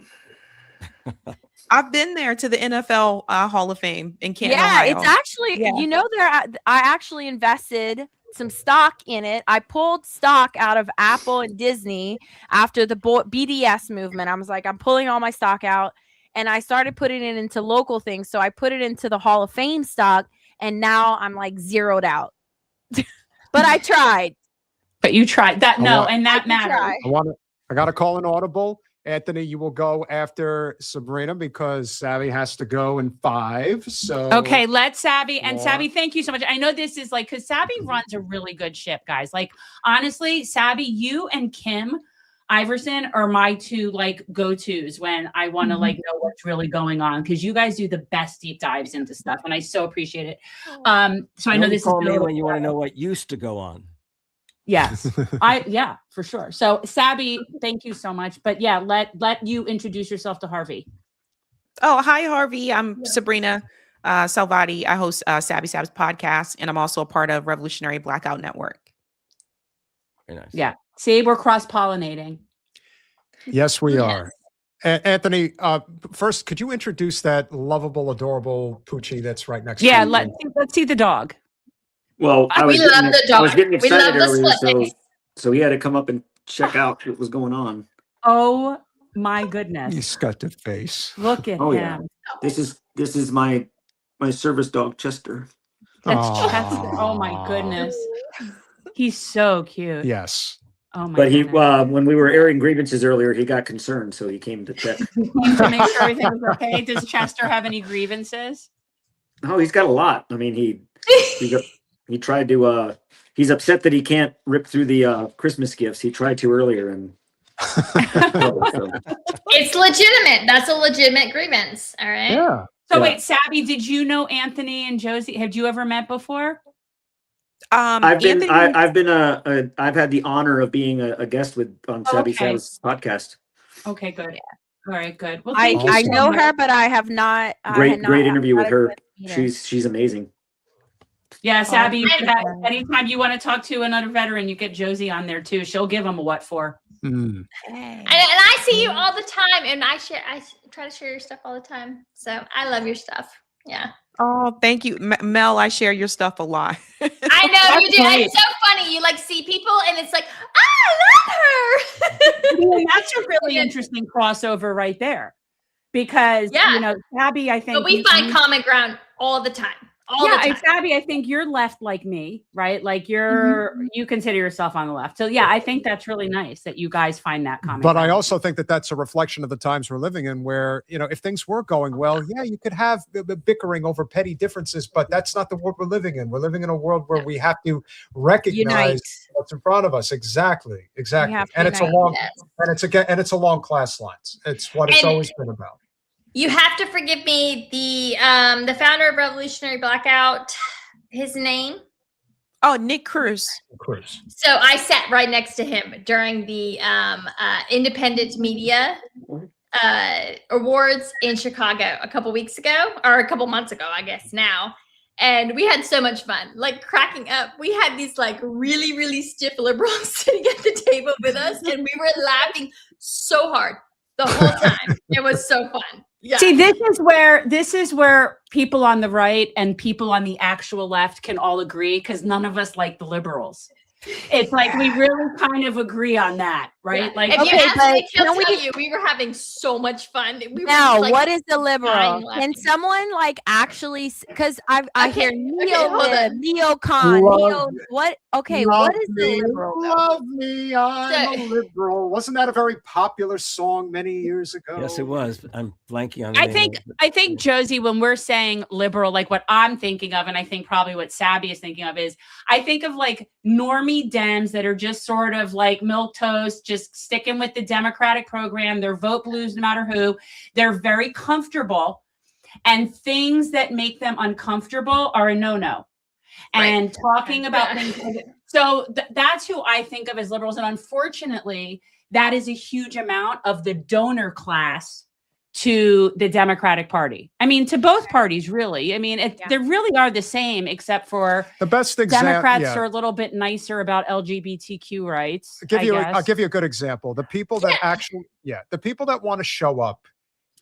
I've been there to the NFL Hall of Fame in Canton, Yeah, Ohio. it's actually, Yeah. you know, I actually invested some stock in it. I pulled stock out of Apple and Disney after the BDS movement. I was like, I'm pulling all my stock out, and I started putting it into local things. So I put it into the Hall of Fame stock, and now I'm like zeroed out. But I tried. But you tried that. I No, want- and that I matters. tried. I got to call an audible. Anthony, you will go after Sabrina because Savvy has to go in 5. So Okay, let Savvy and Laura. Savvy, thank you so much. I know this is like, because Savvy runs a really good ship, guys. Like, honestly, Savvy, you and Kim Iverson are my two like go-tos when I want to like know what's really going on, because you guys do the best deep dives into stuff, and I so appreciate it. So I You know only this is call been a me little when you want to know what used to go on. Yes, yeah, for sure. So Savvy, thank you so much. But yeah, let you introduce yourself to Harvey. Oh, hi, Harvey. I'm Sabrina Salvati. I host Savvy Sab's podcast, and I'm also a part of Revolutionary Blackout Network. Very nice. Yeah, see, we're cross-pollinating. Yes, we are. Anthony, first, could you introduce that lovable, adorable Poochie that's right next Yeah, to you? let's see the dog. Well, I was We love getting, the I was dog. getting We excited love the earlier, split face. so he had to come up and check out what was going on. Oh my goodness. He's got the face. Look at Oh, him. yeah. This is my service dog Chester. That's Aw. Chester. Oh my goodness. He's so cute. Yes. Oh my But he, goodness. when we were airing grievances earlier, he got concerned, so he came to check. To make sure everything was okay. Does Chester have any grievances? Oh, he's got a lot. I mean, he tried to. He's upset that he can't rip through the Christmas gifts. He tried to earlier, and It's legitimate. That's a legitimate grievance. All right. Yeah. So Yeah. wait, Sabby, did you know Anthony and Josie? Have you ever met before? I've been Anthony- I've had the honor of being a guest on Sabby Okay. Sab's podcast. Okay, good. All right, good. Well, I thank you Awesome. so know much. her, but I have not. I Great had not great interview with had a her. chance to meet her. She's amazing. Yeah, Sabby, I- anytime you want to talk to another veteran, you get Josie on there too. She'll give them a what for. Mm. Hey. And I see you all the time, and I try to share your stuff all the time. So I love your stuff. Yeah, Oh, thank you, Mel. I share your stuff a lot. I know you That's do. great. It's so funny. You like see people, and it's like, I love her. And that's a really interesting crossover right there, because Yeah. you know, Sabby, I think But we you- find common ground all the time. All yeah, the time. and Sabby, I think you're left like me, right? Like you consider yourself on the left. So yeah, I think that's really nice that you guys find that common. But I ground. also think that that's a reflection of the times we're living in, where, you know, if things were going well, yeah, you could have the bickering over petty differences, but that's not the world we're living in. We're living in a world where we have to recognize Unite. what's in front of us. Exactly. Exactly. have to And it's a unite. long, Yes. and it's along class lines. It's what it's And- always been about. You have to forgive me. The founder of Revolutionary Blackout, his name. Oh, Nick Cruz. Cruz. So I sat right next to him during the Independent Media Awards in Chicago a couple weeks ago, or a couple months ago, I guess now. And we had so much fun, like cracking up. We had these like really, really stiff liberals sitting at the table with us, and we were laughing so hard the whole time. It was so fun. Yeah. See, this is where people on the right and people on the actual left can all agree, because none of us like the liberals. It's like we really kind of agree on that, right? Yeah. Like, if okay, you ask but me, he'll can tell we- you we were having so much fun. We were Now, just, like, what is the dying liberal? Can laughing. someone like actually? Because I hear Okay, neo hold lib, on. neocon, Love neo. it. What? Okay, what is the me, liberal? though? love me, I'm So- a liberal. Wasn't that a very popular song many years ago? Yes, it was. But I'm blanking on. The I name think of it. I think Josie, when we're saying liberal, like what I'm thinking of, and I think probably what Sabby is thinking of, is I think of like normie Dems that are just sort of like milquetoast, just sticking with the Democratic program. They're vote blues no matter who. They're very comfortable, and things that make them uncomfortable are a no-no. Right. And talking about Yeah. things. So that's who I think of as liberals, and unfortunately, that is a huge amount of the donor class to the Democratic Party. I mean, to both parties, really. I mean, they really are the same, except for The best example. Democrats yeah. are a little bit nicer about LGBTQ rights. I'll give you a good example. The people that the people that want to show up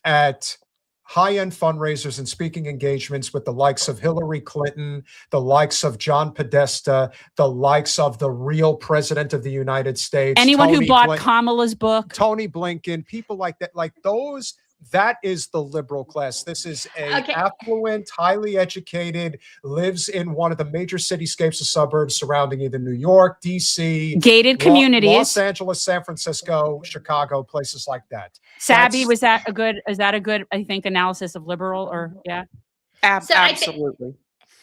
at high-end fundraisers and speaking engagements with the likes of Hillary Clinton, the likes of John Podesta, the likes of the real president of the United States, anyone who Tony bought Blin- Kamala's book. Tony Blinken, people like that, like those. That is the liberal class. This is a Okay. affluent, highly educated, lives in one of the major cityscapes of suburbs surrounding either New York, DC, Gated communities. Los Angeles, San Francisco, Chicago, places like that. Sabby, That's- is that a good, I think, analysis of liberal, or yeah? So I thi- Absolutely.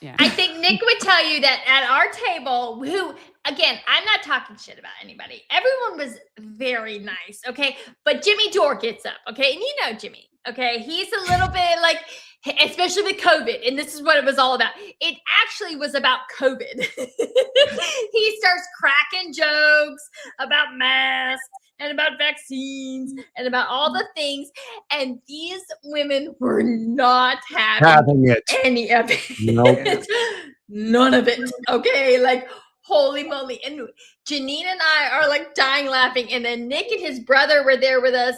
Yeah. I think Nick would tell you that at our table, who, again, I'm not talking shit about anybody. Everyone was very nice, okay? But Jimmy Dore gets up, okay? And you know Jimmy, okay? He's a little bit like, especially with COVID, and this is what it was all about. It actually was about COVID. He starts cracking jokes about masks and about vaccines and about all the things. And these women were not having it. any of it. Nope. None of it. Okay. Like, holy moly. And Janine and I are like dying laughing. And then Nick and his brother were there with us.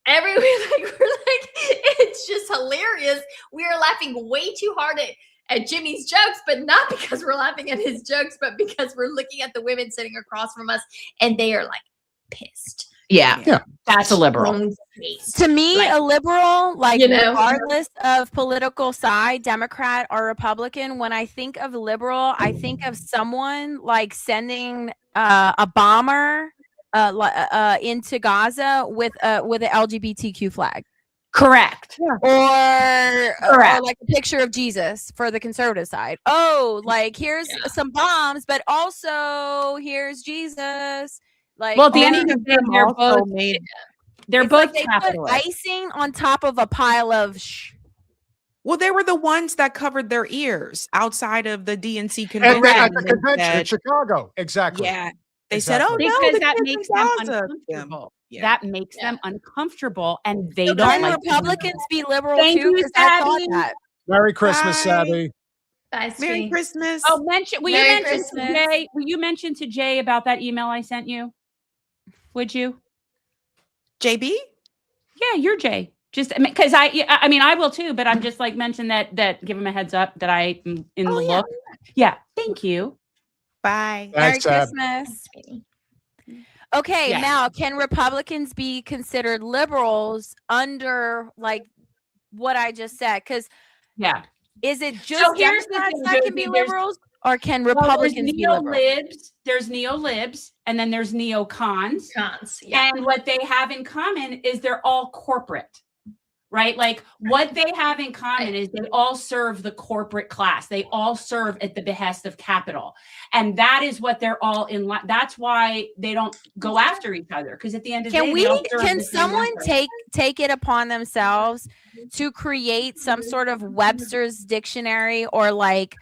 We're like, it's just hilarious. We are laughing way too hard at Jimmy's jokes, but not because we're laughing at his jokes, but because we're looking at the women sitting across from us and they are like pissed. Yeah. Yeah. That's a liberal. To me, Like, a liberal, like you know? regardless of political side, Democrat or Republican, when I think of liberal, I think of someone like sending a bomber into Gaza with an LGBTQ flag. Correct. Or Correct. like a picture of Jesus for the conservative side. Oh, like here's some bombs, but also here's Jesus. Like, Well, at the or- end of the day, they're also both made they're it's both like they put capitalists. icing on top of a pile of well, they were the ones that covered their ears outside of the DNC At convention. the and convention in said- Chicago. Exactly. yeah, they Exactly. said, "Oh no, Because the that kids in makes them Gaza." uncomfortable. Yeah. That makes them uncomfortable, and they So don't can like Republicans be liberal Thank too? you, Because I thought Sabby. that. Merry Christmas, Bye. Sabby. Bye, Merry sweetie. Christmas. Oh, mention. Will Merry you mention to Christmas. Jay? Will you mention to Jay about that email I sent you? Would you? JB. Yeah, you're Jay. Just because I mean, I will too, but I'm just like mention that give him a heads up that I am in the yeah. look. Yeah, thank you. Bye. Merry Thanks, Sab. Christmas. Sweetie. Okay, Yes. now can Republicans be considered liberals under like what I just said? Because Yeah. is it just here's the Democrats thing, that can be Josie, there's- liberals, or can Well, Republicans be liberals? neo-libs, there's neo-libs, and then there's neo-cons. Cons. Yeah. And what they have in common is they're all corporate, right? Like what they have in common is they all serve the corporate class. They all serve at the behest of capital. And that is what they're all in. That's why they don't go after each other. Because at the end of the day, they all serve Can the same someone purpose. take it upon themselves to create some sort of Webster's dictionary or like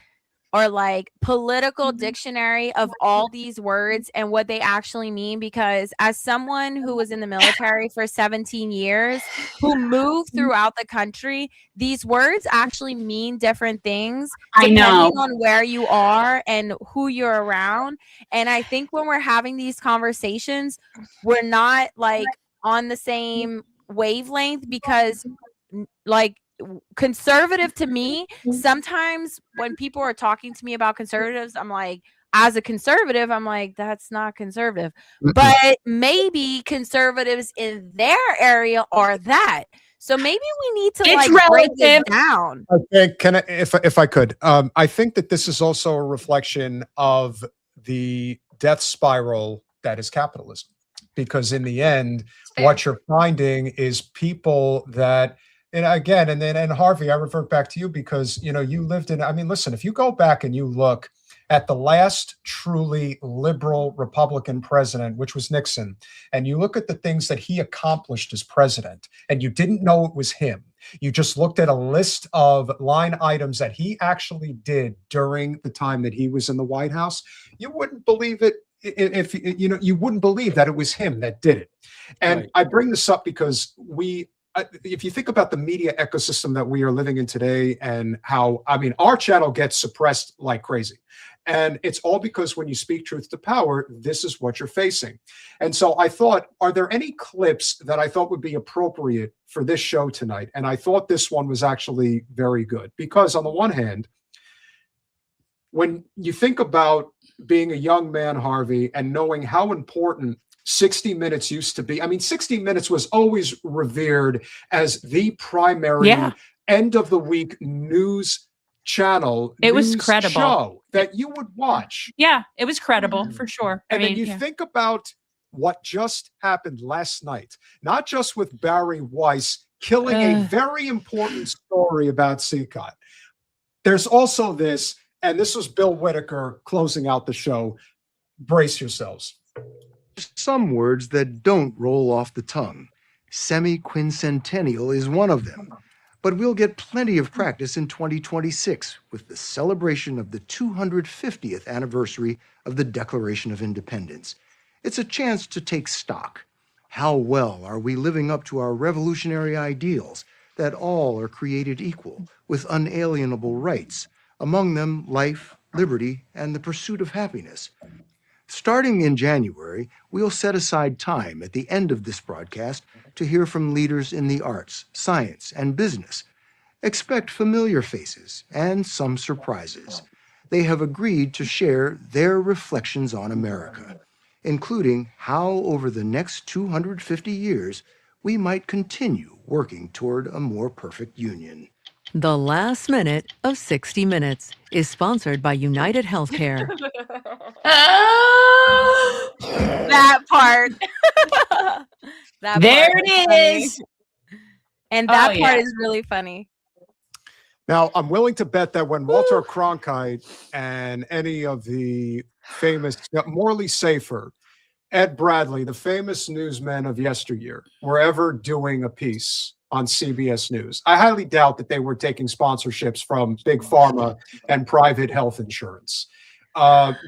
political dictionary of all these words and what they actually mean? Because as someone who was in the military for 17 years, who moved throughout the country, these words actually mean different things I know. depending on where you are and who you're around. And I think when we're having these conversations, we're not like on the same wavelength, because like conservative to me, sometimes when people are talking to me about conservatives, I'm like, as a conservative, I'm like, that's not conservative. But maybe conservatives in their area are that. So maybe we need to It's like break it relative. down. I think, if I could, I think that this is also a reflection of the death spiral that is capitalism, because in the end, what you're finding is people that, and again, and Harvey, I revert back to you because you lived in. I mean, listen, if you go back and you look at the last truly liberal Republican president, which was Nixon, and you look at the things that he accomplished as president, and you didn't know it was him. You just looked at a list of line items that he actually did during the time that he was in the White House. You wouldn't believe it if you wouldn't believe that it was him that did it. And Right. I bring this up because if you think about the media ecosystem that we are living in today and how, I mean, our channel gets suppressed like crazy. And it's all because when you speak truth to power, this is what you're facing. And so I thought, are there any clips that I thought would be appropriate for this show tonight? And I thought this one was actually very good because on the one hand, when you think about being a young man, Harvey, and knowing how important 60 Minutes used to be. I mean, 60 Minutes was always revered as the primary end of the week news channel. It was news credible. show that you would watch. Yeah, it was credible for sure. And I then mean, you think about what just happened last night, not just with Barry Weiss killing a very important story about CCOT. There's also this, and this was Bill Whitaker closing out the show. Brace yourselves. Some words that don't roll off the tongue. Semi-quincentennial is one of them. But we'll get plenty of practice in 2026 with the celebration of the 250th anniversary of the Declaration of Independence. It's a chance to take stock. How well are we living up to our revolutionary ideals that all are created equal with unalienable rights, among them life, liberty, and the pursuit of happiness? Starting in January, we'll set aside time at the end of this broadcast to hear from leaders in the arts, science, and business. Expect familiar faces and some surprises. They have agreed to share their reflections on America, including how over the next 250 years we might continue working toward a more perfect union. The last minute of 60 Minutes is sponsored by United Healthcare. That part. That There part it funny. is. And that Oh, part yeah. is really funny. Now, I'm willing to bet that when Walter Cronkite and any of the famous, Morley Safer, Ed Bradley, the famous newsmen of yesteryear, were ever doing a piece on CBS News, I highly doubt that they were taking sponsorships from Big Pharma and private health insurance.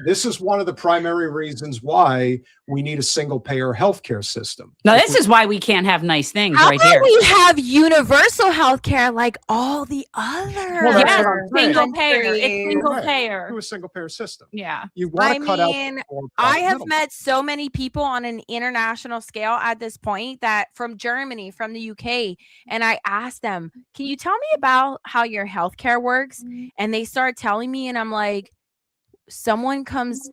This is one of the primary reasons why we need a single-payer healthcare system. Now, If this we- is why we can't have nice things How right about here. we have universal health care like all the other Well, that's Yeah, what I'm saying. single payer. It's countries? single Right. payer. do a single-payer system. Yeah. You want I to cut out mean, the poor I private have middleman. met so many people on an international scale at this point that from Germany, from the UK, and I asked them, "Can you tell me about how your healthcare works?" And they start telling me, and I'm like, "Someone comes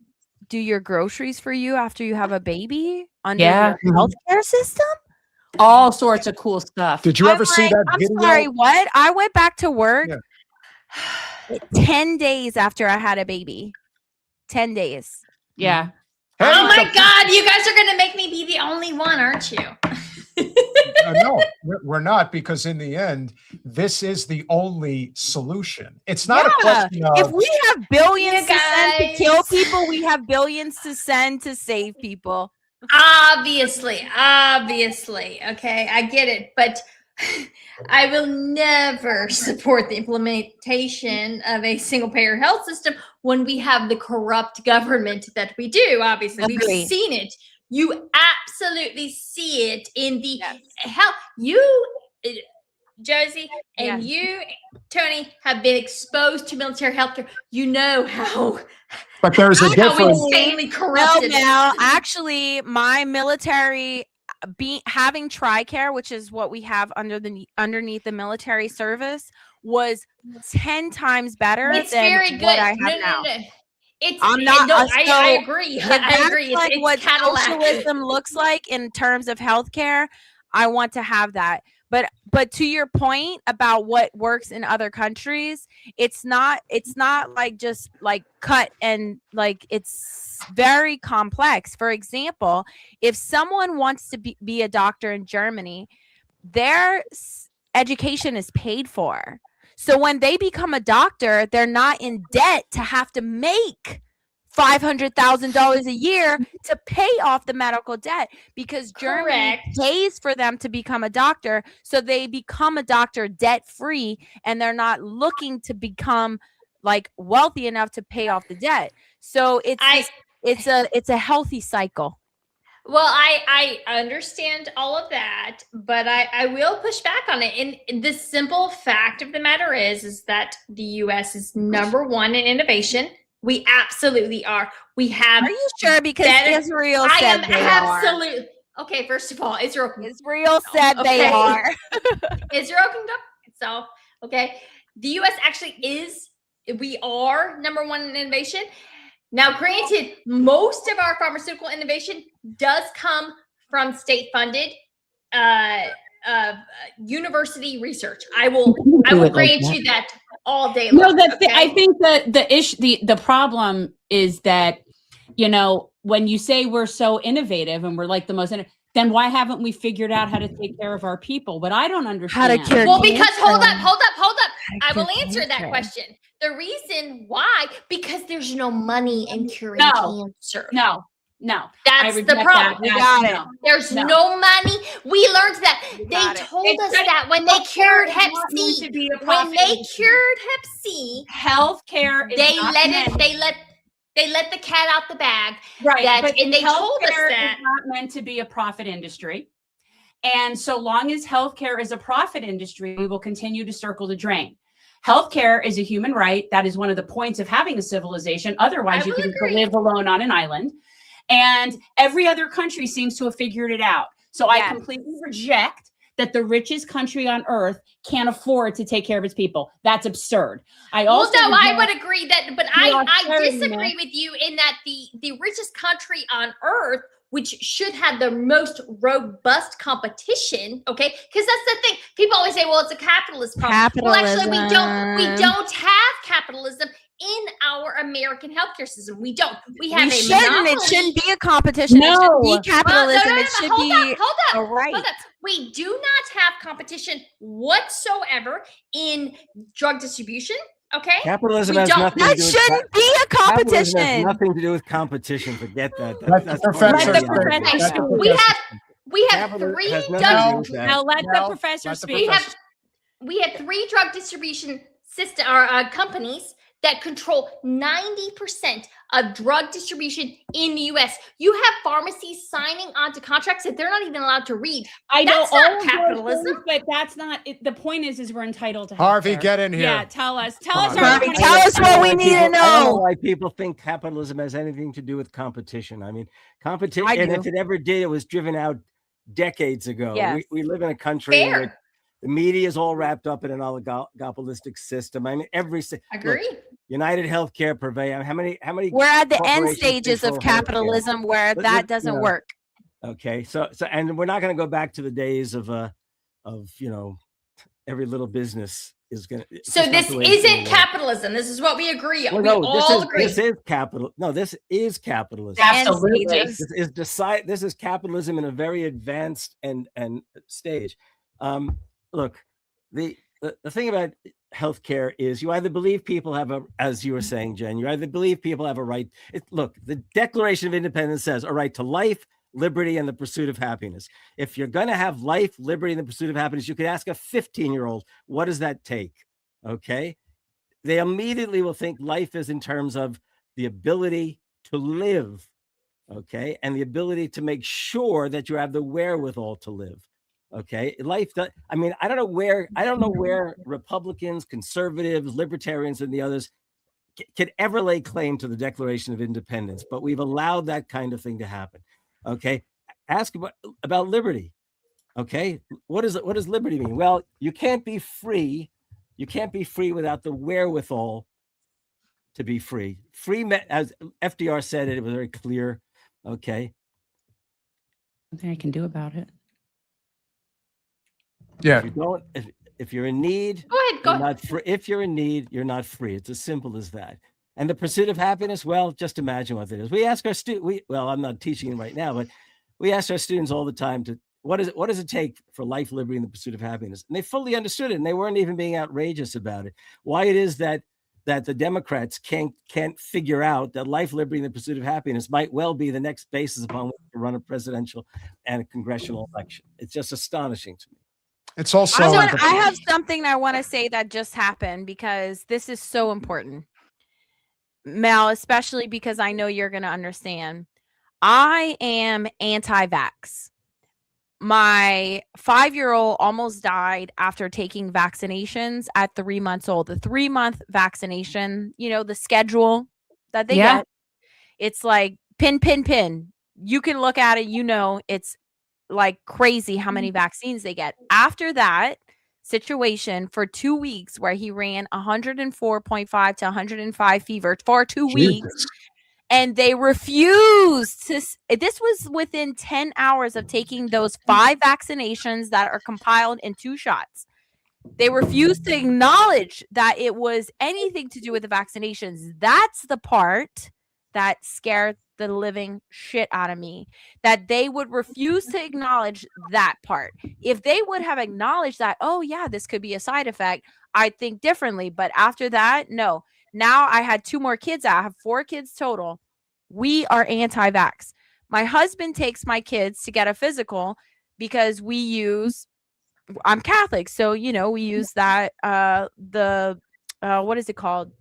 do your groceries for you after you have a baby under Yeah. your healthcare system?" All sorts of cool stuff. Did you I'm ever see like, that I'm video? sorry, what? I went back to work Yeah. 10 days after I had a baby. 10 days. Yeah. Oh my God, you guys are gonna make me be the only one, aren't you? No, we're not, because in the end, this is the only solution. It's not a Yeah. question of If we have billions You to send to kill guys. people, we have billions to send to save people. Obviously. Okay, I get it, but I will never support the implementation of a single payer health system when we have the corrupt government that we do. Obviously, Agree. we've seen it. You absolutely see it in the Yes. health. Josie, and you, Tony, have been exposed to military healthcare. You know how but there's a how difference. insanely No, corrupt it is. Mel, actually, my military having TRICARE, which is what we have underneath the military service, was 10 times better It's than very good. what I have No. now. It's I'm not- No, so I agree. If I that's agree. like It's what Cadillac. socialism looks like in terms of healthcare, I want to have that. But to your point about what works in other countries, it's not like just like cut and like it's very complex. For example, if someone wants to be a doctor in Germany, their education is paid for. So when they become a doctor, they're not in debt to have to make $500,000 a year to pay off the medical debt, because Germany Correct. pays for them to become a doctor. So they become a doctor debt free, and they're not looking to become like wealthy enough to pay off the debt. So it's a healthy cycle. Well, I understand all of that, but I will push back on it. And the simple fact of the matter is that the U.S. is number one in innovation. We absolutely are. We have. Are you sure? Because better- Israel I said am they are. absolutely. Okay, first of all, Israel said they Okay. are. Israel Kingdom itself. Okay. The US actually is, we are number one in innovation. Now, granted, most of our pharmaceutical innovation does come from state funded university research. I will grant you that all day long. No, okay? I think that the problem is that, you know, when you say we're so innovative and we're like the most, then why haven't we figured out how to take care of our people? But I don't understand. How to cure Well, because hold cancer. up. I will cure answer that cancer. question. The reason why, because there's no money in curing No. cancer. No. I That's the reject problem. that. You got it. No. There's No. no money. We learned that. You They got it. told us that when they cured Hep C. When they cured Hep C, healthcare is they not let meant- it. They let the cat out the bag. right, that- but and they told us healthcare that. is not meant to be a profit industry. And so long as healthcare is a profit industry, we will continue to circle the drain. Healthcare is a human right. That is one of the points of having a civilization. Otherwise, I you will can agree. live alone on an island. And every other country seems to have figured it out. So I Yes. completely reject that the richest country on earth can't afford to take care of its people. That's absurd. I Well, also no, I reject- would agree that, but the I austerity disagree myth. with you in that the richest country on earth which should have the most robust competition, okay? Because that's the thing. People always say, well, it's a capitalist problem. Well, actually, we don't have capitalism in our American healthcare system. We don't. We have We shouldn't. It shouldn't be a competition. It shouldn't be capitalism. It should be a right. Hold up. We do not have competition whatsoever in drug distribution. Okay. Capitalism We has don't- nothing That to do with shouldn't be a capitalism has competition. nothing to do with competition. Forget that. Let the professor part of speak. reality. Let the We have Capitalism three has nothing to do drug with that. Now let Mel, the professor let the speak. professor- we have three drug distribution system or companies that control 90% of drug distribution in the US. You have pharmacies signing onto contracts that they're not even allowed to read. I know That's all not of those capitalism. things, but that's not it. The point is we're entitled to Harvey, healthcare. get in here. Yeah, tell us. Tell Come us. on. our Harvey, 20 tell us what we need to I don't know know. why people think capitalism has anything to do with competition. I mean, competition, I and do. if it ever did, it was driven out decades ago. Yes. We live in a country in Fair. which the media is all wrapped up in an oligopolistic system. I mean, look, Agree. United Healthcare purvey. How many? We're at the end corporations stages of control healthcare? capitalism where Let- that let- doesn't you know, work. Okay, so and we're not going to go back to the days of every little business is going to. So this isn't capitalism. This is what we agree on. Well, We no, all agree. this is capital. No, this is capitalism. Absolutely. This is capitalism in a very advanced and stage. Look, the thing about healthcare is you either believe people have as you were saying, Jen, you either believe people have a right. Look, the Declaration of Independence says a right to life, liberty, and the pursuit of happiness. If you're going to have life, liberty, and the pursuit of happiness, you could ask a 15-year-old, what does that take? Okay. They immediately will think life is in terms of the ability to live. Okay. And the ability to make sure that you have the wherewithal to live. Okay. I don't know where Republicans, conservatives, libertarians, and the others could ever lay claim to the Declaration of Independence, but we've allowed that kind of thing to happen. Okay. Ask about liberty. Okay. What does liberty mean? Well, you can't be free. You can't be free without the wherewithal to be free. As FDR said it was very clear. Okay. Nothing I can do about it. Yeah. If you're in need, Go ahead. Go you're ahead. not free. If you're in need, you're not free. It's as simple as that. And the pursuit of happiness, well, just imagine what it is. We ask our students, I'm not teaching them right now, but we ask our students all the time what does it take for life, liberty, and the pursuit of happiness? And they fully understood it, and they weren't even being outrageous about it. Why it is that the Democrats can't figure out that life, liberty, and the pursuit of happiness might well be the next basis upon which to run a presidential and a congressional election. It's just astonishing to me. It's also. I have something I want to say that just happened because this is so important. Mel, especially because I know you're going to understand. I am anti-vax. My 5-year-old almost died after taking vaccinations at 3 months old. The 3-month vaccination, the schedule that they get, it's like pin. You can look at it, it's like crazy how many vaccines they get. After that situation for 2 weeks where he ran 104.5 to 105 fever for 2 weeks, and they refused to. This was within 10 hours of taking those 5 vaccinations that are compiled in 2 shots. They refused to acknowledge that it was anything to do with the vaccinations. That's the part that scared the living shit out of me, that they would refuse to acknowledge that part. If they would have acknowledged that, oh yeah, this could be a side effect, I'd think differently. But after that, no. Now I had 2 more kids. I have 4 kids total. We are anti-vax. My husband takes my kids to get a physical because I'm Catholic. So, we use that, what is it called?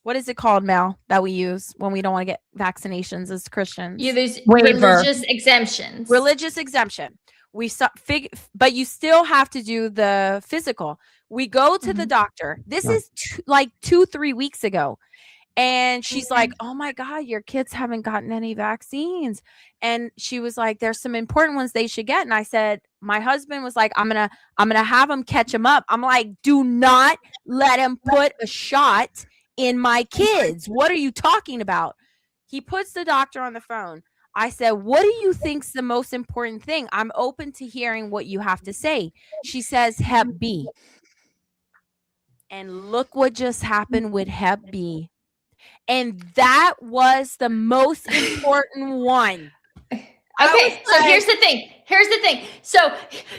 What is it called, Mel, that we use when we don't want to get vaccinations as Christians? Yeah, there's Waiver. religious exemptions. Religious exemption. But you still have to do the physical. We go to the doctor. This is like 2-3 weeks ago. And she's like, oh my God, your kids haven't gotten any vaccines. And she was like, there's some important ones they should get. And I said, my husband was like, I'm gonna have them catch them up. I'm like, do not let him put a shot in my kids. What are you talking about? He puts the doctor on the phone. I said, what do you think's the most important thing? I'm open to hearing what you have to say. She says Hep B. And look what just happened with Hep B. And that was the most important one. Okay, so here's the thing. So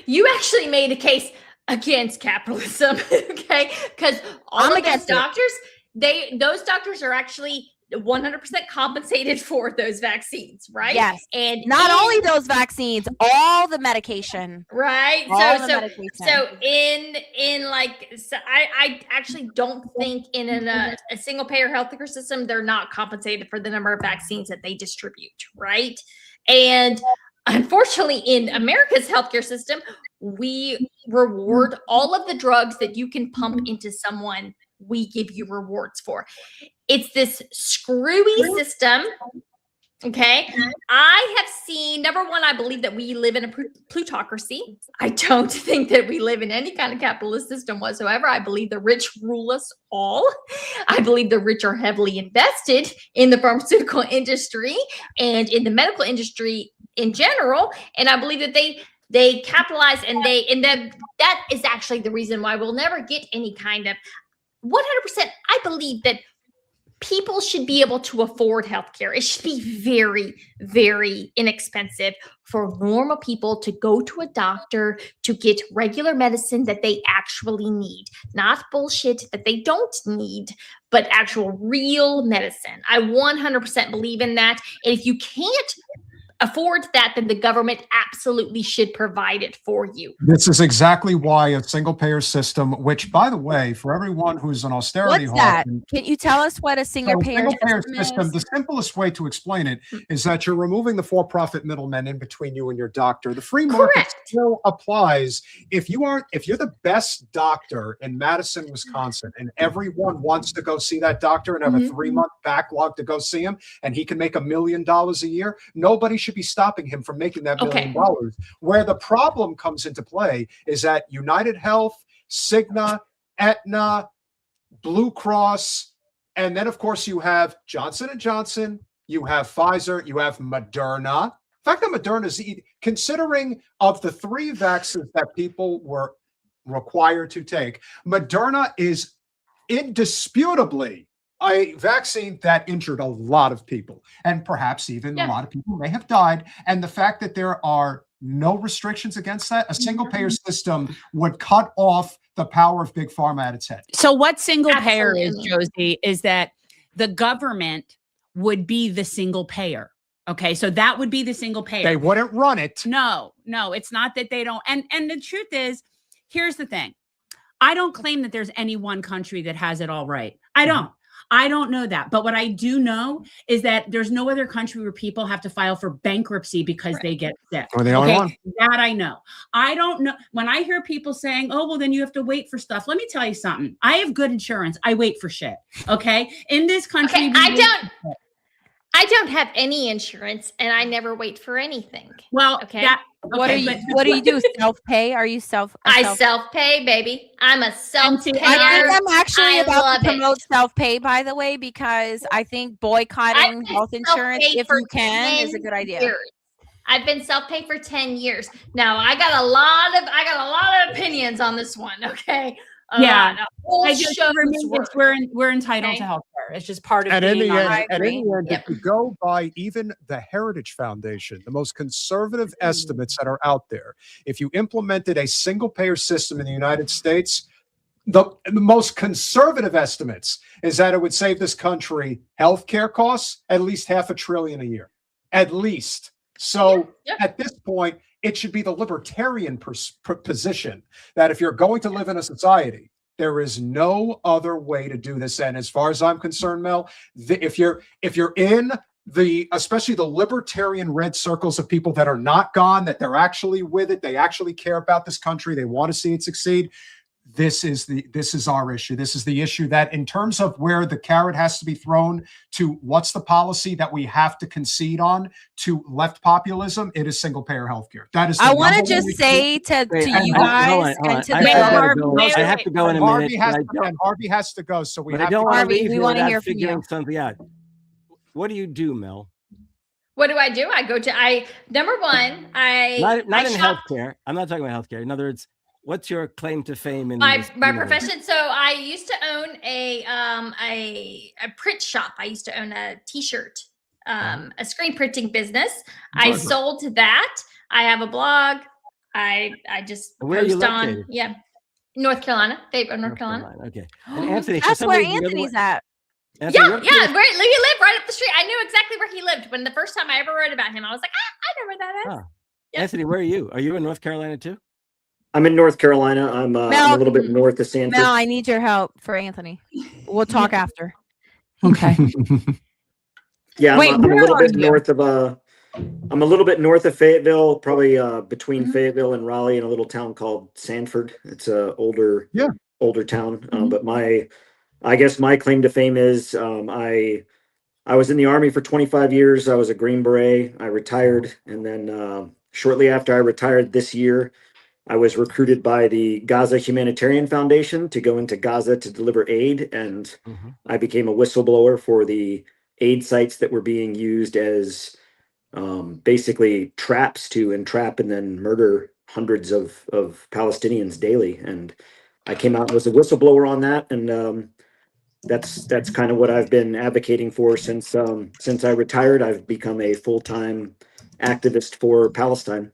you actually made a case against capitalism, okay? Because all I'm of those against it. doctors, those doctors are actually 100% compensated for those vaccines, right? Yes. And Not only those vaccines, all the medication. right. All the So medication. I actually don't think in a single payer healthcare system they're not compensated for the number of vaccines that they distribute, right? And unfortunately, in America's healthcare system, we reward all of the drugs that you can pump into someone. We give you rewards for. It's this screwy system. Okay. I have seen, number one, I believe that we live in a plutocracy. I don't think that we live in any kind of capitalist system whatsoever. I believe the rich rule us all. I believe the rich are heavily invested in the pharmaceutical industry and in the medical industry in general. And I believe that they capitalize and that is actually the reason why we'll never get any kind of 100%. I believe that people should be able to afford healthcare. It should be very, very inexpensive for normal people to go to a doctor to get regular medicine that they actually need, not bullshit that they don't need, but actual real medicine. I 100% believe in that. And if you can't afford that, then the government absolutely should provide it for you. This is exactly why a single payer system, which, by the way, for everyone who's an austerity What's that? hawk, Can you tell us what a so single payer system is? the simplest way to explain it is that you're removing the for-profit middlemen in between you and your doctor. The free market Correct. still applies if you're the best doctor in Madison, Wisconsin, and everyone wants to go see that doctor and have a 3-month backlog to go see him, and he can make $1 million a year. Nobody should be stopping him from making that $1 million. Where the problem comes into play is that United Health, Cigna, Aetna, Blue Cross, and then of course you have Johnson & Johnson, you have Pfizer, you have Moderna. In fact, that Moderna is, considering of the 3 vaccines that people were required to take, Moderna is indisputably a vaccine that injured a lot of people, and perhaps even a lot of people may have died. And the fact that there are no restrictions against that, a single payer system would cut off the power of big pharma at its head. So what single payer is, Absolutely. Josie, is that the government would be the single payer. Okay, so that would be the single payer. They wouldn't run it. No, it's not that they don't. And the truth is, here's the thing. I don't claim that there's any one country that has it all right. I don't know that. But what I do know is that there's no other country where people have to file for bankruptcy because they get sick. We're the only one. That I know. I don't know. When I hear people saying, oh, well, then you have to wait for stuff. Let me tell you something. I have good insurance. I wait for shit. Okay. In this country, Okay, I don't have any insurance and I never wait for anything. Well, Okay. What do you do? Self-pay? Are you I self-pay, baby. I'm a self-payer. I think I'm actually I about love to it. promote self-pay, by the way, because I think boycotting I've been health insurance, self-paid if for you can, is a 10 good idea. years. I've been self-pay for 10 years. Now I got a lot of opinions on this one. Okay. Yeah. A whole I just show's for me, worth. we're entitled to Okay. health care. It's just part of And in being the on end, it. if you go by even the Heritage Foundation, the most conservative estimates that are out there, if you implemented a single payer system in the United States, the most conservative estimates is that it would save this country healthcare costs at least $500 billion a year, at least. So at this point, it should be the libertarian position that if you're going to live in a society, there is no other way to do this. And as far as I'm concerned, Mel, if you're in especially the libertarian red circles of people that are not gone, that they're actually with it, they actually care about this country, they want to see it succeed. This is our issue. This is the issue that, in terms of where the carrot has to be thrown to what's the policy that we have to concede on to left populism, it is single payer healthcare. That is. I want to just say to you guys and to I have to go in a minute. Harvey has to go, so we but have I don't to. want to Harvey, leave we here wanna without hear from you. figuring something out. What do you do, Mel? What do? I go to number one, Not in shop healthcare. I'm not talking about healthcare. In other words, what's your claim to fame in my this, profession. So I used to own a print shop. I used to own a t-shirt, a screen printing business. I sold that. I have a blog. I just Where are you post on located? North Carolina, Fayetteville, North Carolina. Okay. And Anthony, for That's some where reason, you're the Anthony's one- at. Anthony, Yeah, you're- yeah, right. He lived right up the street. I knew exactly where he lived. When the first time I ever wrote about him, I was like, I know where that is. Huh. Anthony, where are you? Are you in North Carolina too? I'm in North Carolina. I'm a little bit north of Sanford. Mel, I need your help for Anthony. We'll talk after. Okay. Yeah, Wait, I'm a where little are bit you? north of I'm a little bit north of Fayetteville, probably between Mm-hmm. Fayetteville and Raleigh, in a little town called Sanford. It's a older town. Mm-hmm. But I guess my claim to fame is I was in the Army for 25 years. I was a Green Beret. I retired, and then shortly after I retired this year, I was recruited by the Gaza Humanitarian Foundation to go into Gaza to deliver aid, and I became a whistleblower for the aid sites that were being used as basically traps to entrap and then murder hundreds of Palestinians daily. And I came out and was a whistleblower on that, and that's kind of what I've been advocating for since I retired. I've become a full-time activist for Palestine.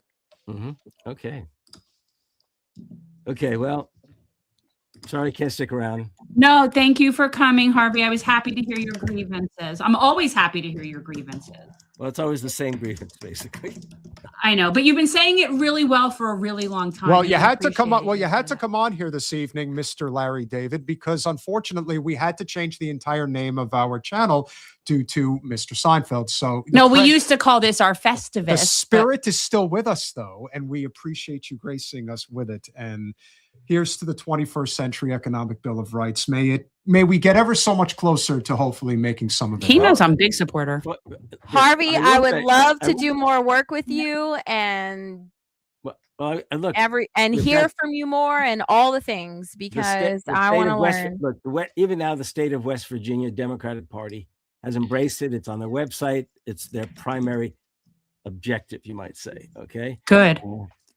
Okay. Okay. Well, sorry I can't stick around. No, thank you for coming, Harvey. I was happy to hear your grievances. I'm always happy to hear your grievances. Well, it's always the same grievance, basically. I know, but you've been saying it really well for a really long time. Well, and you I had to come on. appreciate Well, it. you had to come on here this evening, Mr. Larry David, because unfortunately we had to change the entire name of our channel due to Mr. Seinfeld. So No, we used to call this our Festivus. the but- spirit is still with us, though, and we appreciate you gracing us with it. And here's to the 21st Century Economic Bill of Rights. May we get ever so much closer to hopefully making some of it. He knows I'm a big supporter. Harvey, I I will would say- love I to will- do more work with you and Well, look, and we've hear got- from you more and all the things the because the I state want of to West- learn. Look, even now, the state of West Virginia Democratic Party has embraced it. It's on their website. It's their primary objective, you might say. Okay. Good.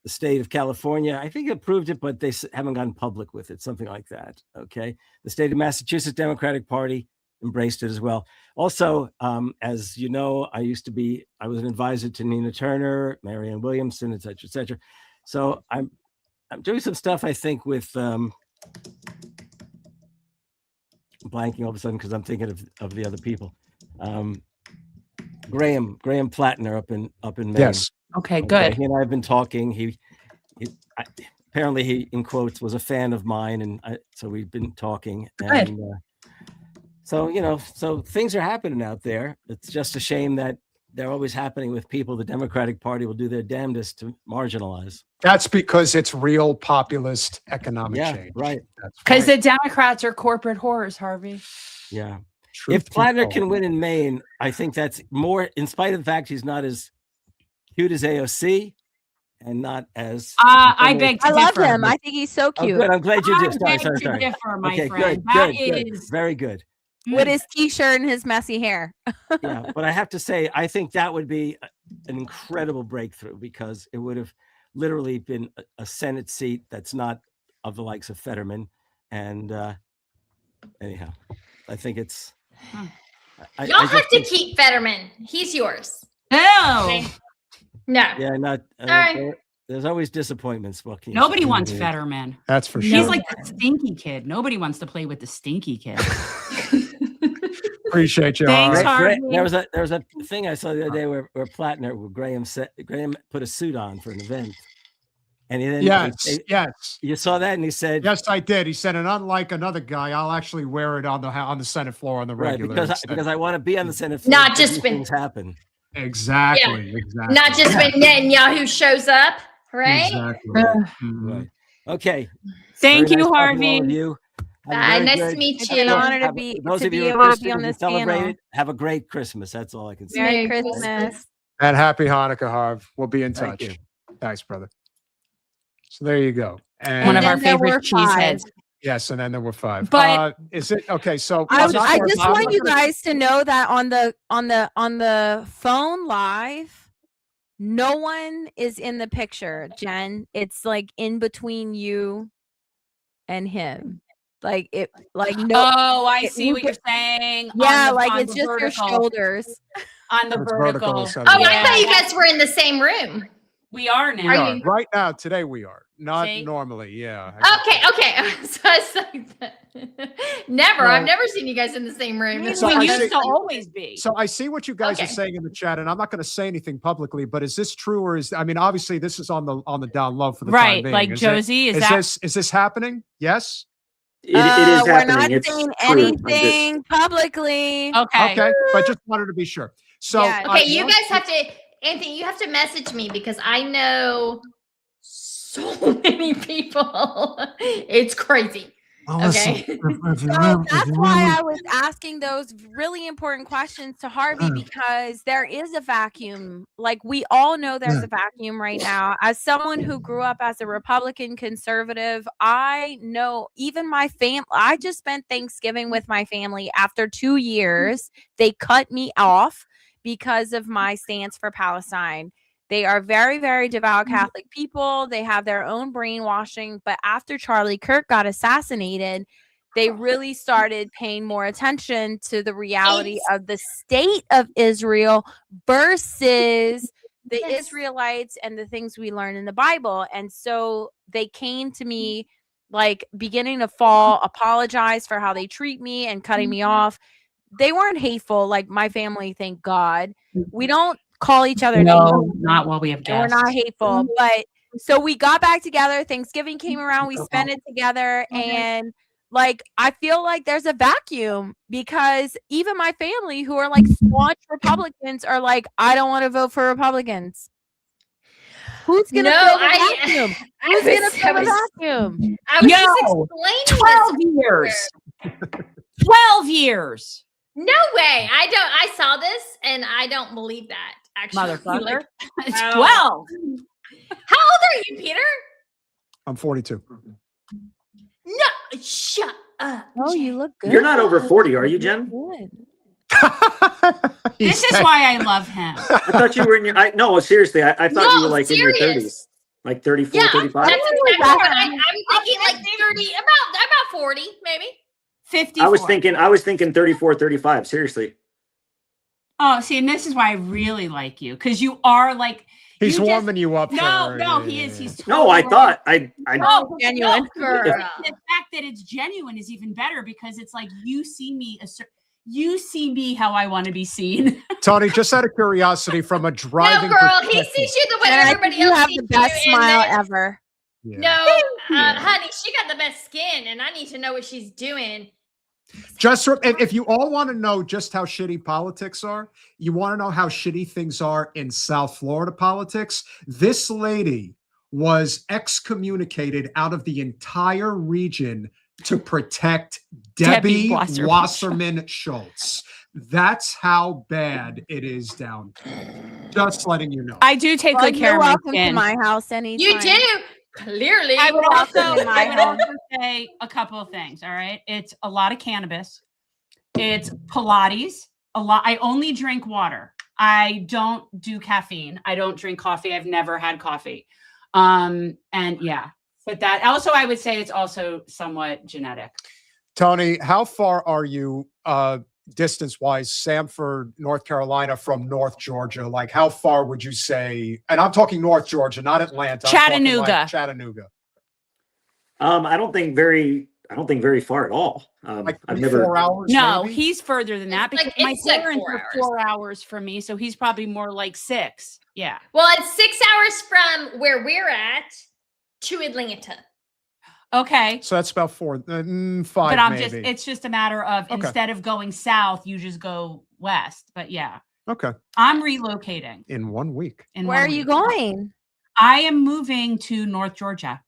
The state of California, I think, approved it, but they haven't gone public with it, something like that. Okay. The state of Massachusetts Democratic Party embraced it as well. Also, as you know, I was an advisor to Nina Turner, Marianne Williamson, et cetera, et cetera. So I'm doing some stuff, I think, with blanking all of a sudden because I'm thinking of the other people. Graham Plattner up in Maine. Yes. Okay, good. He and I have been talking. Apparently he, in quotes, was a fan of mine, and so we've been talking. Good. And so things are happening out there. It's just a shame that they're always happening with people the Democratic Party will do their damnedest to marginalize. That's because it's real populist economic Yeah, change. right. Because the Democrats are corporate whores, Harvey. Yeah. Truth If be Plattner told. can win in Maine, I think that's more, in spite of the fact he's not as cute as AOC and not as. I beg to I love differ. him. I think he's so Oh, cute good. I'm glad you I did. Sorry, beg sorry, to sorry. differ, my Okay, friend. good, That good. is- Very good. with his t-shirt and his messy hair. Yeah, but I have to say, I think that would be an incredible breakthrough because it would have literally been a Senate seat that's not of the likes of Fetterman. And anyhow, I think it's. Y'all have to keep Fetterman. He's yours. No. Okay? No. Yeah, not. Sorry. There's always disappointments. What can you Nobody say? wants Fetterman. That's for He's sure. like the stinky kid. Nobody wants to play with the stinky kid. Appreciate you. Thanks, Harvey. Harvey. There was a thing I saw the other day where Graham put a suit on for an event, and then Yes. you saw that, and he said, Yes, I did. He said, and unlike another guy, I'll actually wear it on the Senate floor on the right, regular. because I want to be on the Senate floor. Not because just these when- things happen. Exactly. Exactly. Not just when Netanyahu shows up, right? Exactly. Mhm. Right. Okay. Thank Very you, nice talking to all Harvey. of you. Have a Bye. very Nice good- to meet It's you. an honor to have- be those to of you be who are able to be Christians on and this celebrate panel. it, have a great Christmas. That's all I can say. Merry Merry Christmas. And happy Hanukkah, Harv. We'll be in Thank touch. you. Thanks, brother. So there you go. One And of our then there favorite were five. cheeseheads. Yes, and then there were 5. But- Is it okay? So I I'm not gonna- just I'm want not you gonna- guys to know that on the phone live, no one is in the picture, Jen. It's like in between you and him. Like it, like no. Oh, I it- see you what you're get- saying. Yeah, on like on it's the just your vertical, shoulders. on the It's vertical vertical. instead of Oh, I Yeah. thought you guys were in the same room. We are now. We are. Right now, today we are. Not See? normally, yeah. Okay. So I was like, never. I've No. never seen you guys in the same room. We So I used see- to always be. So I see what you guys are Okay. saying in the chat, and I'm not going to say anything publicly, but is this true, or is, I mean, obviously this is on the down low for the time Right, being. like Is Josie, it, is this happening? Yes. It is We're happening. not It's saying true. I'm just- anything publicly. Okay. Okay, but just wanted to be sure. So Yeah. Okay, I you want guys have to, Anthony, you have to message me because I know so many people. It's crazy. Okay. So that's why I was asking those really important questions to Harvey, because there is a vacuum. Like we all know there's a vacuum right now. As someone who grew up as a Republican conservative, I know even my family, I just spent Thanksgiving with my family. After 2 years, they cut me off because of my stance for Palestine. They are very, very devout Catholic people. They have their own brainwashing. But after Charlie Kirk got assassinated, they really started paying more attention to the reality of the state of Israel versus the Israelites and the things we learn in the Bible. And so they came to me like beginning to fall, apologize for how they treat me and cutting me off. They weren't hateful like my family, thank God. We don't call each other No, names. not while we have And we're guests. not hateful, but so we got back together. Thanksgiving came around, we spent it together, and like I feel like there's a vacuum because even my family, who are like staunch Republicans, are like, I don't want to vote for Republicans. Who's gonna No, fill the I- vacuum? I Who's was- gonna fill I the was- vacuum? I was just Yo, explaining 12 years. 12 years. No way. I saw this and I don't believe that. Actually, Motherfucker. It's Wow. 12. How old are you, Peter? I'm 42. No, shut up. Oh, you look good. You're not over 40, are you, Jen? Good. This is why I love him. I thought you were in your. No, seriously, I thought you No, were like in your serious. 30s, like 34, Yeah, 35. that's exactly what I'm thinking. Like 30, about 40, maybe. 54. I was thinking 34, 35. Seriously. Oh, see, and this is why I really like you, because you are like He's you just- warming you up. No, for- no, yeah, he yeah, is. yeah. He's No, I totally thought I. No, Genuine. no, Girl. the fact that it's genuine is even better because it's like you see me you see me how I want to be seen. Tony, just out of curiosity, from a No, driving girl, he perspective- sees you the way And I everybody think you else have sees the best you, and smile then- ever. Yeah. No, Yeah. honey, she got the best skin, and I need to know what she's doing. And if you all want to know just how shitty politics are, you want to know how shitty things are in South Florida politics. This lady was excommunicated out of the entire region to protect Debbie Wasserman Schultz. That's how bad it is down there. Just letting you know. I do take Well, good care you're of my welcome to skin. my house anytime. You do clearly. I would welcome in my home. also say a couple of things. All right. It's a lot of cannabis. It's Pilates. A lot. I only drink water. I don't do caffeine. I don't drink coffee. I've never had coffee. And yeah. But that also I would say it's also somewhat genetic. Tony, how far are you distance-wise, Sanford, North Carolina from North Georgia? Like how far would you say, and I'm talking North Georgia, not Atlanta. I'm talking like Chattanooga. Chattanooga. I don't think very far at all. Like I've 3-4 never. hours. No, maybe? he's further than that It's because like- my it's like parents 4 are hours. 4 hours from me. So he's probably more like 6. Yeah. Well, it's 6 hours from where we're at to Atlanta. Okay. So that's about 5 But I'm maybe. it's just a matter of Okay. instead of going south, you just go west. But yeah, Okay. I'm relocating. In 1 week. In Where 1 are you week. going? I am moving to North Georgia.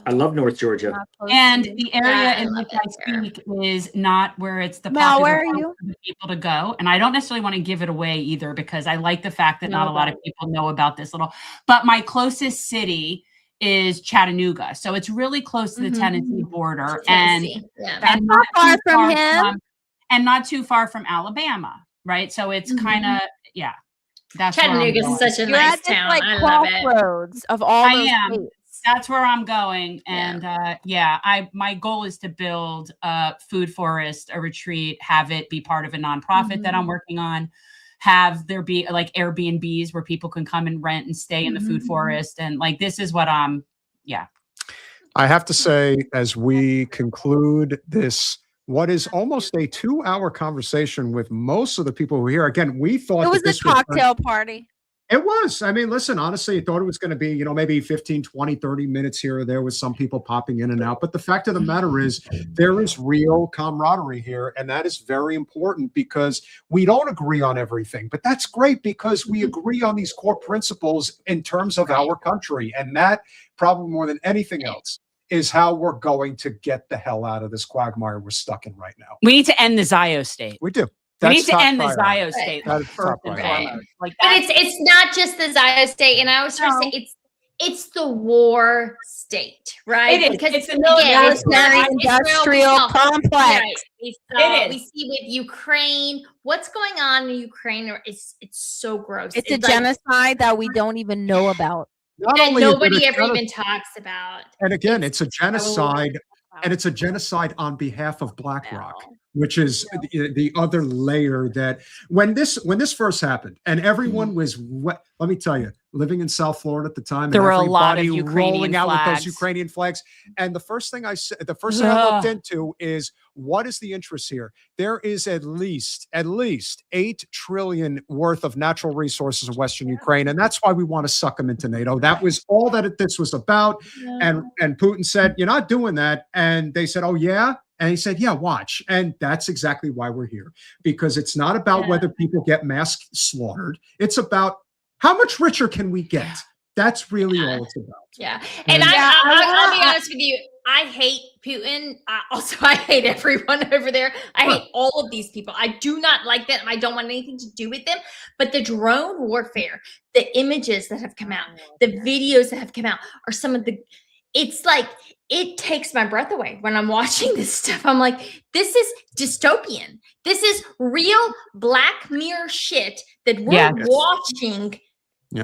I love North Georgia. Not close And to you. the area Yeah, I in love which I it there. speak is not where it's the Mel, popular where are place you? for the people to go. And I don't necessarily want to give it away either because I like the fact that not a lot of people know about this little. But my closest city is Chattanooga. So it's really close to the Mhm. Tennessee border Tennessee. Yeah. That's and not far too from him. and not too far from Alabama, right? So it's kind of, yeah. That's where I'm Chattanooga is going. such a You're nice at this town. like I love it. crossroads of all I those am. states. That's where I'm going. And my goal is to build a food forest, a retreat, have it be part of a nonprofit that I'm working on, have there be like Airbnbs where people can come and rent and stay in the food forest. And like, this is what I have to say, as we conclude this, what is almost a 2-hour conversation with most of the people who are here. Again, we thought It that was a this was cocktail party. It was. I mean, listen, honestly, I thought it was going to be, maybe 15, 20, 30 minutes here or there with some people popping in and out. But the fact of the matter is, there is real camaraderie here. And that is very important because we don't agree on everything. But that's great because we agree on these core principles in terms of our country. And that, probably more than anything else, is how we're going to get the hell out of this quagmire we're stuck in right now. we need to end the Zio state. We do. We That's need to top end the priority. Zio state That is first top and priority. foremost. Like But that's it's not just the Zio state, and I was trying to say it's the war state, right? It is. Because It's the military it's not Military just Israel, industrial no. complex. Right. We It we is. see with Ukraine, what's going on in Ukraine it's so gross. It's a like- genocide that we don't even know about. Not that only is it nobody a ever even talks about. And again, it's a so genocide, and it's a genocide on behalf of BlackRock, which is the other layer that when this first happened, and everyone was let me tell you, living in South Florida at the time, There and were a lot of everybody Ukrainian rolling out with flags. those Ukrainian flags. And the first thing I said, the first thing I looked into is what is the interest here? There is at least 8 trillion worth of natural resources in Western Ukraine, and that's why we want to suck them into NATO. That was all that this was about. And Putin said, "You're not doing that," and they said, "Oh yeah." And he said, "Yeah, watch." And that's exactly why we're here, because it's not about whether people get mass slaughtered. It's about how much richer can we get? That's really all it's about. Yeah. And And- I'll be honest with you. I hate Putin. Also, I hate everyone over there. I hate all of these people. I do not like them. I don't want anything to do with them. But the drone warfare, the images that have come out, the videos that have come out are some of the, it's like, it takes my breath away when I'm watching this stuff. I'm like, this is dystopian. This is real Black Mirror shit that we're watching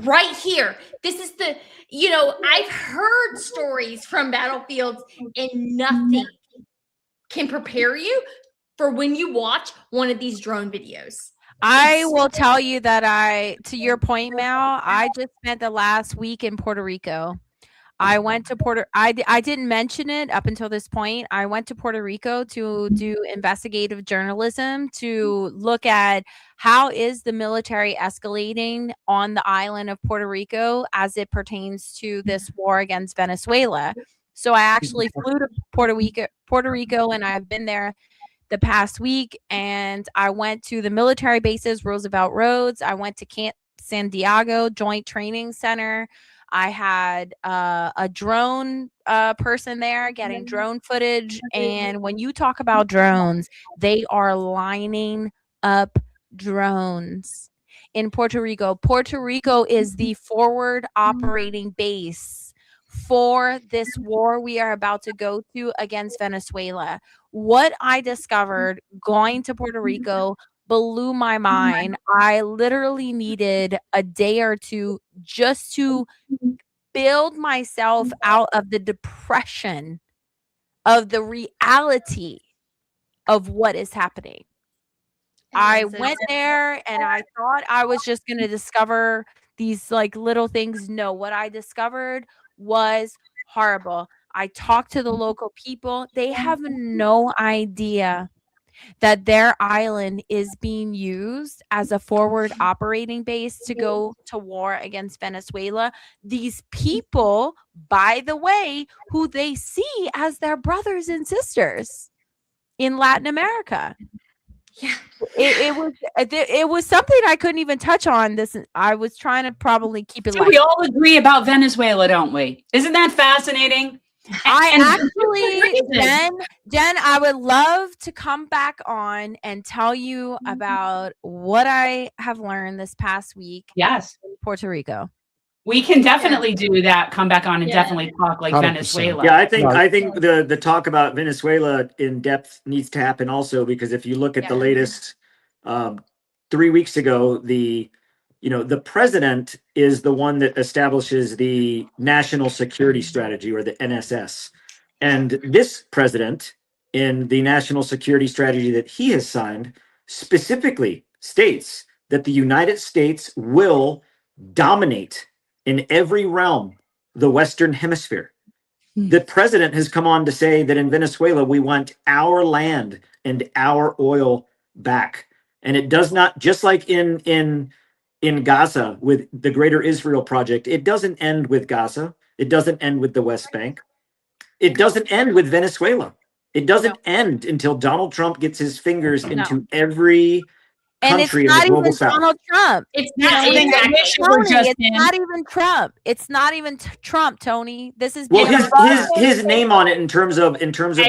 right here. This is I've heard stories from battlefields, and nothing can prepare you for when you watch one of these drone videos. I will tell you that to your point, Mal, I just spent the last week in Puerto Rico. I went to I didn't mention it up until this point. I went to Puerto Rico to do investigative journalism, to look at how is the military escalating on the island of Puerto Rico as it pertains to this war against Venezuela. So I actually flew to Puerto Rico, and I've been there the past week, and I went to the military bases, Roosevelt Roads. I went to Camp San Diego Joint Training Center. I had a drone person there getting drone footage. And when you talk about drones, they are lining up drones in Puerto Rico. Puerto Rico is the forward operating base for this war we are about to go to against Venezuela. What I discovered going to Puerto Rico blew my mind. I literally needed a day or two just to build myself out of the depression of the reality of what is happening. I went there and I thought I was just going to discover these like little things. No, what I discovered was horrible. I talked to the local people. They have no idea that their island is being used as a forward operating base to go to war against Venezuela. These people, by the way, who they see as their brothers and sisters in Latin America. Yeah. It was something I couldn't even touch on. I was trying to probably keep it So light. we all agree about Venezuela, don't we? Isn't that fascinating? I And- actually, Jen, I would love to come back on and tell you about what I have learned this past week Yes. in Puerto Rico. We can definitely do that. Come back on and Yeah. definitely talk like 100%. Venezuela. Yeah, I think No. I think the talk about Venezuela in depth needs to happen also, because if you look at the Yeah. latest 3 weeks ago, the president is the one that establishes the National Security Strategy, or the NSS. And this president, in the national security strategy that he has signed, specifically states that the United States will dominate in every realm the Western Hemisphere. The president has come on to say that in Venezuela, we want our land and our oil back. And it does not, just like in Gaza with the Greater Israel Project, it doesn't end with Gaza. It doesn't end with the West Bank. It doesn't end with Venezuela. It doesn't end until Donald Trump gets his fingers into every And it's country in the not global even south. Donald Trump. It's Yeah, not I think I exactly. wish it were Tony, just it's him. not even Trump. It's not even Trump, Tony. This is Well, beyond his name on it in terms of I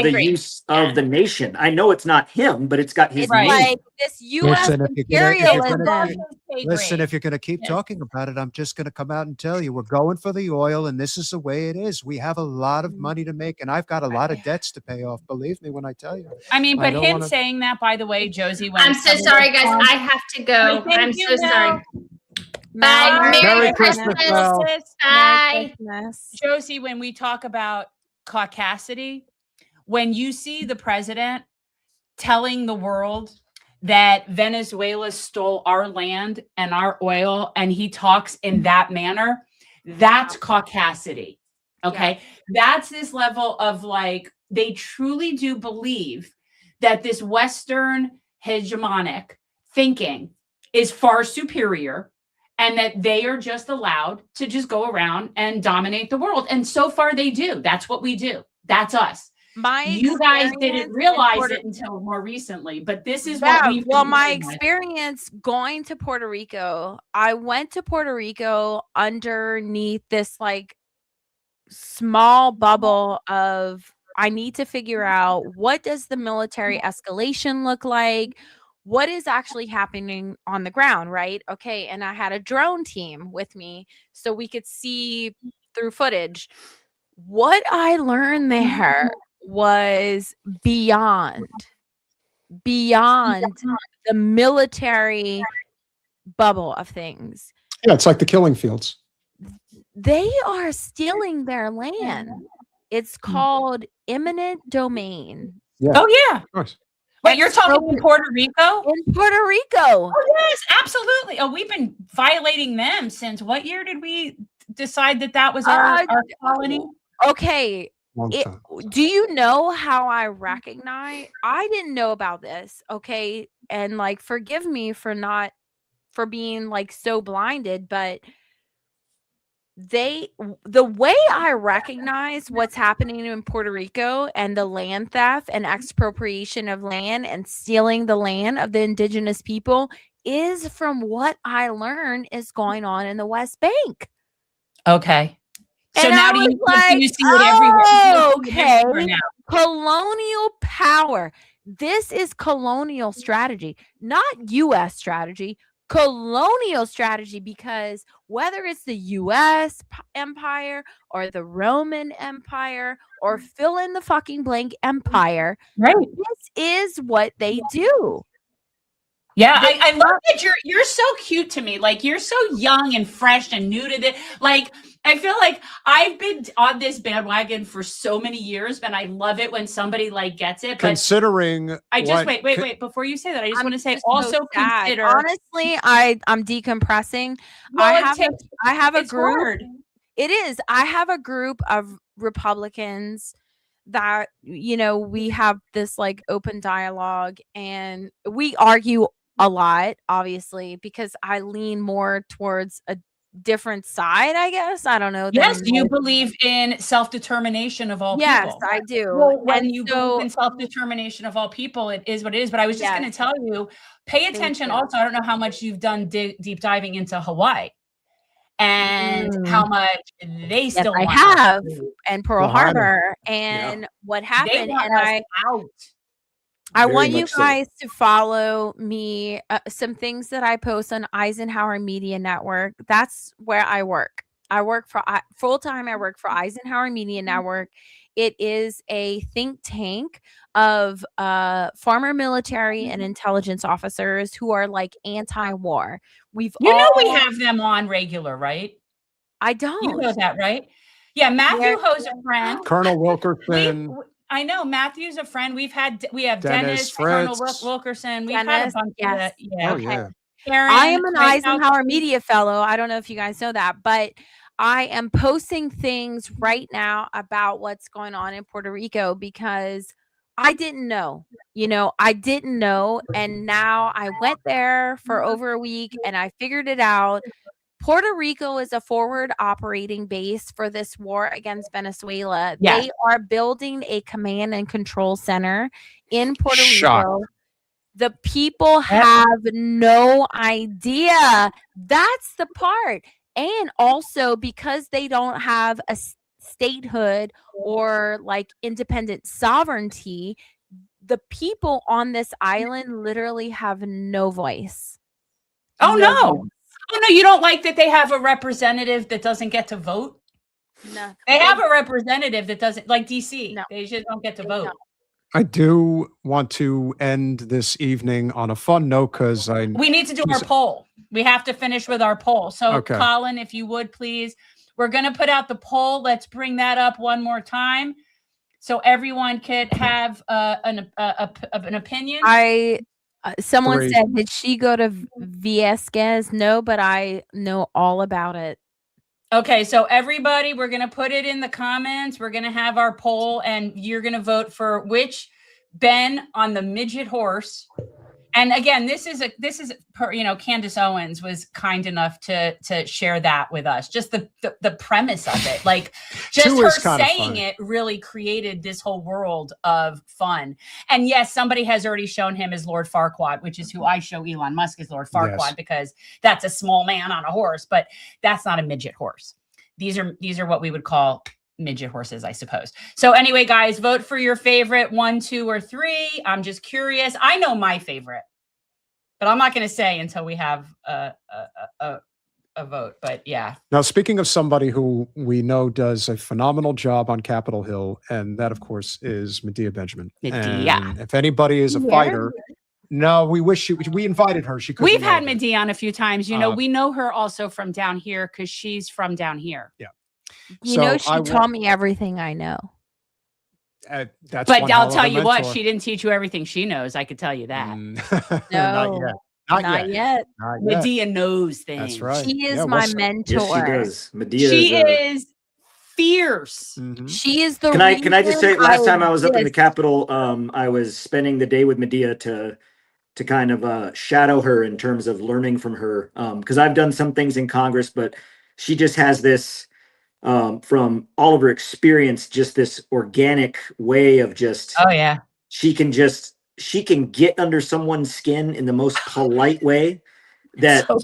the agree. use of the nation. I know it's not him, but it's got his It's name. like this U.S. Listen, if you're imperialism. gonna listen, if you're going to keep talking about it, I'm just going to come out and tell you we're going for the oil, and this is the way it is. We have a lot of money to make, and I've got a lot of debts to pay off. Believe me when I tell you. I mean, I but don't him wanna- saying that, by the way, Josie, when I'm so sorry, guys. I have to go. Thank I'm you, so sorry. Mel. Bye. Merry Christmas, Mel. Bye. Josie, when we talk about caucasity, when you see the president telling the world that Venezuela stole our land and our oil, and he talks in that manner, that's caucasity. Okay. That's this level of like, they truly do believe that this Western hegemonic thinking is far superior, and that they are just allowed to just go around and dominate the world. And so far they do. That's what we do. That's us. You guys didn't realize it until more recently, but this is what we've well, been my dealing with. experience going to Puerto Rico, I went to Puerto Rico underneath this like small bubble of I need to figure out what does the military escalation look like? What is actually happening on the ground, right? Okay, and I had a drone team with me so we could see through footage. What I learned there was beyond the military bubble of things. Yeah, it's like the killing fields. They are stealing their land. It's called eminent domain. Yeah. Oh yeah. Of course. But you're talking in Puerto Rico? In Puerto Rico. Oh yes, absolutely. Oh, we've been violating them since what year did we decide that was our colony? Okay. Long time. Do you know how I recognize? I didn't know about this. Okay. And like, forgive me for being like so blinded, but the way I recognize what's happening in Puerto Rico and the land theft and expropriation of land and stealing the land of the indigenous people is from what I learned is going on in the West Bank. Okay. So And now I do was you like, see it everywhere? oh, You see it everywhere okay. now. Colonial power. This is colonial strategy, not U.S. strategy. Colonial strategy, because whether it's the U.S. empire or the Roman Empire or fill in the fucking blank empire, right? This is what they do. Yeah, I love that you're so cute to me. Like you're so young and fresh and new to this. Like I feel like I've been on this bandwagon for so many years, and I love it when somebody like gets it. But Considering I just what- wait before you say that. I just want to say just so also sad. consider. Honestly, I'm decompressing. Well, I it have a it's group. hard. It is. I have a group of Republicans that, you know, we have this like open dialogue and we argue a lot, obviously, because I lean more towards a different side, I guess. I don't know. Yes, than do you most- believe in self-determination of all Yes, people? I do. Well, when And you so- believe in self-determination of all people, it is what it is. But I was just Yes. going to tell you, pay attention you. also. I don't know how much you've done deep diving into Hawaii and how much they Yes, still I want have, us to- and Pearl Pearl Harbor. Harbor, and what They happened. want And us out. I Very want you much so. guys to follow me. Some things that I post on Eisenhower Media Network. That's where I work. I work for full time. I work for Eisenhower Media Network. It is a think tank of former military and intelligence officers who are like anti-war. We have them on regular, right? I don't. You know that, right? Yeah, Matthew Ho's a friend. Colonel Wilkerson. I know Matthew's a friend. We have Dennis Dennis, Colonel Fritz. Wilkerson. We've had a Dennis, bunch of yes. that. Yeah. Oh, yeah. Karen, I am an right now- Eisenhower Media Fellow. I don't know if you guys know that, but I am posting things right now about what's going on in Puerto Rico because I didn't know. I didn't know. And now I went there for over a week and I figured it out. Puerto Rico is a forward operating base for this war against Venezuela. Yes. They are building a command and control center in Puerto Shock. Rico. The people have no idea. That's the part. And also because they don't have a statehood or like independent sovereignty, the people on this island literally have no voice. Oh, No no. voice. Oh, no. You don't like that they have a representative that doesn't get to vote? No. They have a representative that doesn't, like DC. No. They just don't get to vote. No. I do want to end this evening on a fun note because We need to do our poll. We have to finish with our poll. So, Okay. Colin, if you would please, we're going to put out the poll. Let's bring that up one more time so everyone could have an opinion. Someone 3. said, did she go to Viesquez? No, but I know all about it. Okay, so everybody, we're going to put it in the comments. We're going to have our poll, and you're going to vote for which Ben on the midget horse. And again, Candace Owens was kind enough to share that with us. Just the premise of it, like just Two her is kinda saying funny. it really created this whole world of fun. And yes, somebody has already shown him as Lord Farquaad, which is who I show Elon Musk as Lord Farquaad Yes. because that's a small man on a horse, but that's not a midget horse. These are what we would call midget horses, I suppose. So anyway, guys, vote for your favorite 1, 2, or 3. I'm just curious. I know my favorite, but I'm not going to say until we have a vote. But yeah, Now, speaking of somebody who we know does a phenomenal job on Capitol Hill, and that, of course, is Medea Benjamin. Medea. And if anybody is a fighter, no, we invited her. She couldn't we've had make it. Medea on a few times. We know her also from down here because she's from down here. You So know, she I wa- taught me everything I know. That's But one hell I'll of tell a you what, mentor. she didn't teach you everything she knows. I could tell you that. Not No, yet. Not not yet. yet. Not yet. Medea knows things. That's right. She is Yeah, my what's- mentor. Yes, she does. Medea. She is fierce. Mhm. She is the Can I just say, reason last time I was up in the exist. Capitol, I was spending the day with Medea to kind of shadow her in terms of learning from her. Because I've done some things in Congress, but she just has this, from all of her experience, just this organic way of just, Oh yeah. she can get under someone's skin in the most polite way that, So-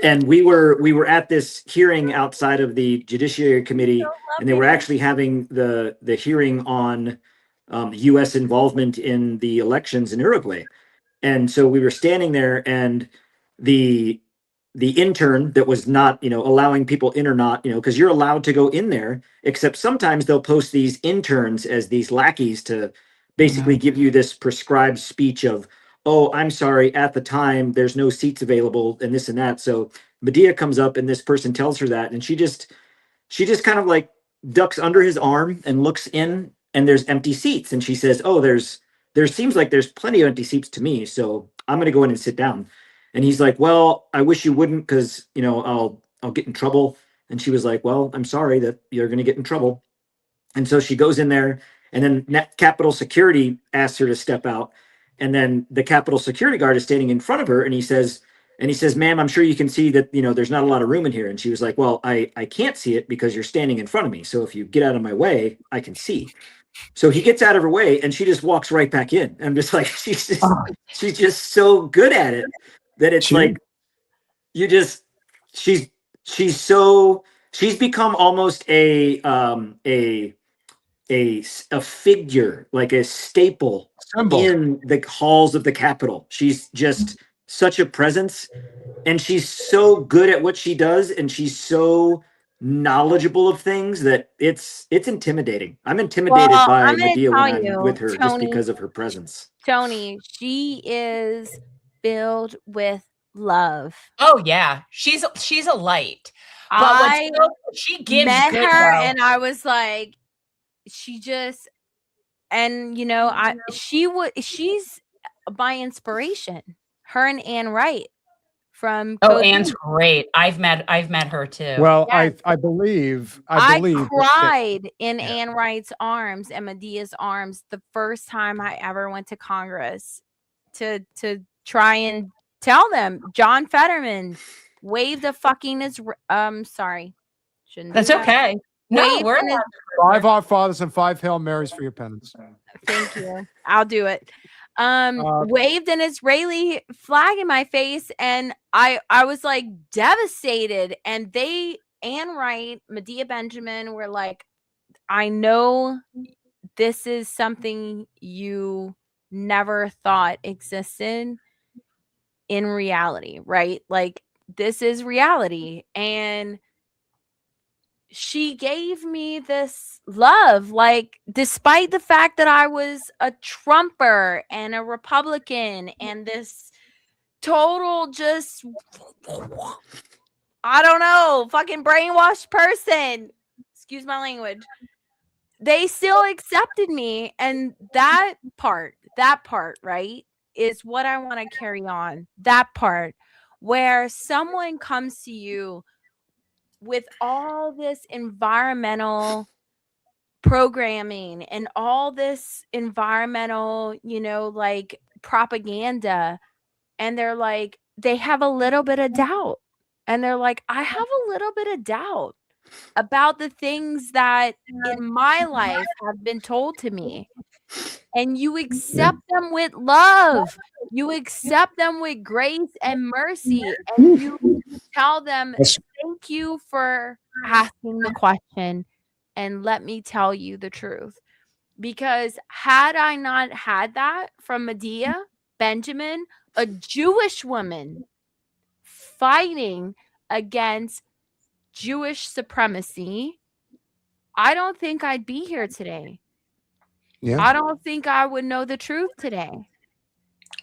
and we were at this hearing outside of the Judiciary Committee, and they were actually having the hearing on U.S. involvement in the elections in Uruguay. And so we were standing there, and the intern that was not, allowing people in or not, because you're allowed to go in there, except sometimes they'll post these interns as these lackeys to basically give you this prescribed speech of, oh, I'm sorry, at the time there's no seats available and this and that. So Medea comes up and this person tells her that, and she just kind of like ducks under his arm and looks in, and there's empty seats. And she says, oh, there seems like there's plenty of empty seats to me, so I'm going to go in and sit down. And he's like, well, I wish you wouldn't, because, I'll get in trouble. And she was like, well, I'm sorry that you're going to get in trouble. And so she goes in there, and then Capitol Security asks her to step out. And then the Capitol Security guard is standing in front of her, and he says, ma'am, I'm sure you can see that, there's not a lot of room in here. And she was like, well, I can't see it because you're standing in front of me. So if you get out of my way, I can see. So he gets out of her way, and she just walks right back in. I'm just like, she's just so good at it that it's like, she's become almost a figure, like a staple Symbol. in the halls of the Capitol. She's just such a presence, and she's so good at what she does, and she's so knowledgeable of things that it's intimidating. I'm intimidated Well, by I'm gonna Medea tell when I'm you, with her just Tony. because of her presence. Tony, she is filled with love. Oh yeah, she's a light. But I she gives met good, her though. and I was like, she just, and you know, she's my inspiration. Her and Anne Wright from Oh, Code Anne's Pink. great. I've met her too. Well, Yes. I believe I that- cried in Yeah. Anne Wright's arms and Medea's arms the first time I ever went to Congress to try and tell them John Fetterman waved a fucking sorry. Shouldn't do That's that. okay. No, Waved we're in his- 5 Our Fathers and 5 Hail Marys for your penance. Thank you. I'll do it. Waved an Israeli flag in my face, and I was like devastated. And Anne Wright, Medea Benjamin were like, I know this is something you never thought existed in reality, right? Like, this is reality. And she gave me this love, like, despite the fact that I was a Trumper and a Republican and this total just, I don't know, fucking brainwashed person. Excuse my language. They still accepted me. And that part, right, is what I want to carry on. That part where someone comes to you with all this environmental programming and all this environmental, like propaganda. And they're like, they have a little bit of doubt. And they're like, I have a little bit of doubt about the things that in my life have been told to me. And you accept them with love. You accept them with grace and mercy. And you tell them, thank you for asking the question. And let me tell you the truth. Because had I not had that from Medea Benjamin, a Jewish woman fighting against Jewish supremacy, I don't think I'd be here today. Yeah. I don't think I would know the truth today.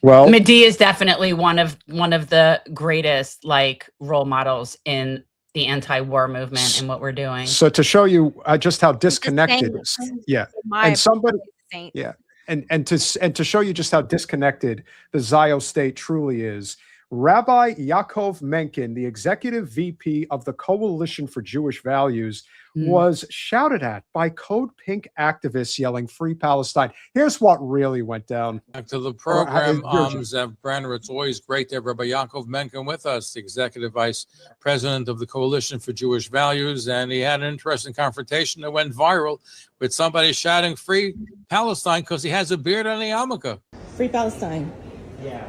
Well, Medea is definitely one of the greatest like role models in the anti-war movement and what we're doing. so to show you just how disconnected, saint. yeah, My and somebody, saint. yeah, and to show you just how disconnected the Zio state truly is, Rabbi Yaakov Menken, the executive VP of the Coalition for Jewish Values, was shouted at by Code Pink activists yelling "Free Palestine." Here's what really went down. Back to the program, Georgia. Zev Brenner. It's always great to have Rabbi Yaakov Menken with us, the Executive Vice President of the Coalition for Jewish Values. And he had an interesting confrontation that went viral with somebody shouting "Free Palestine" because he has a beard and a yarmulke. Free Palestine. Yeah.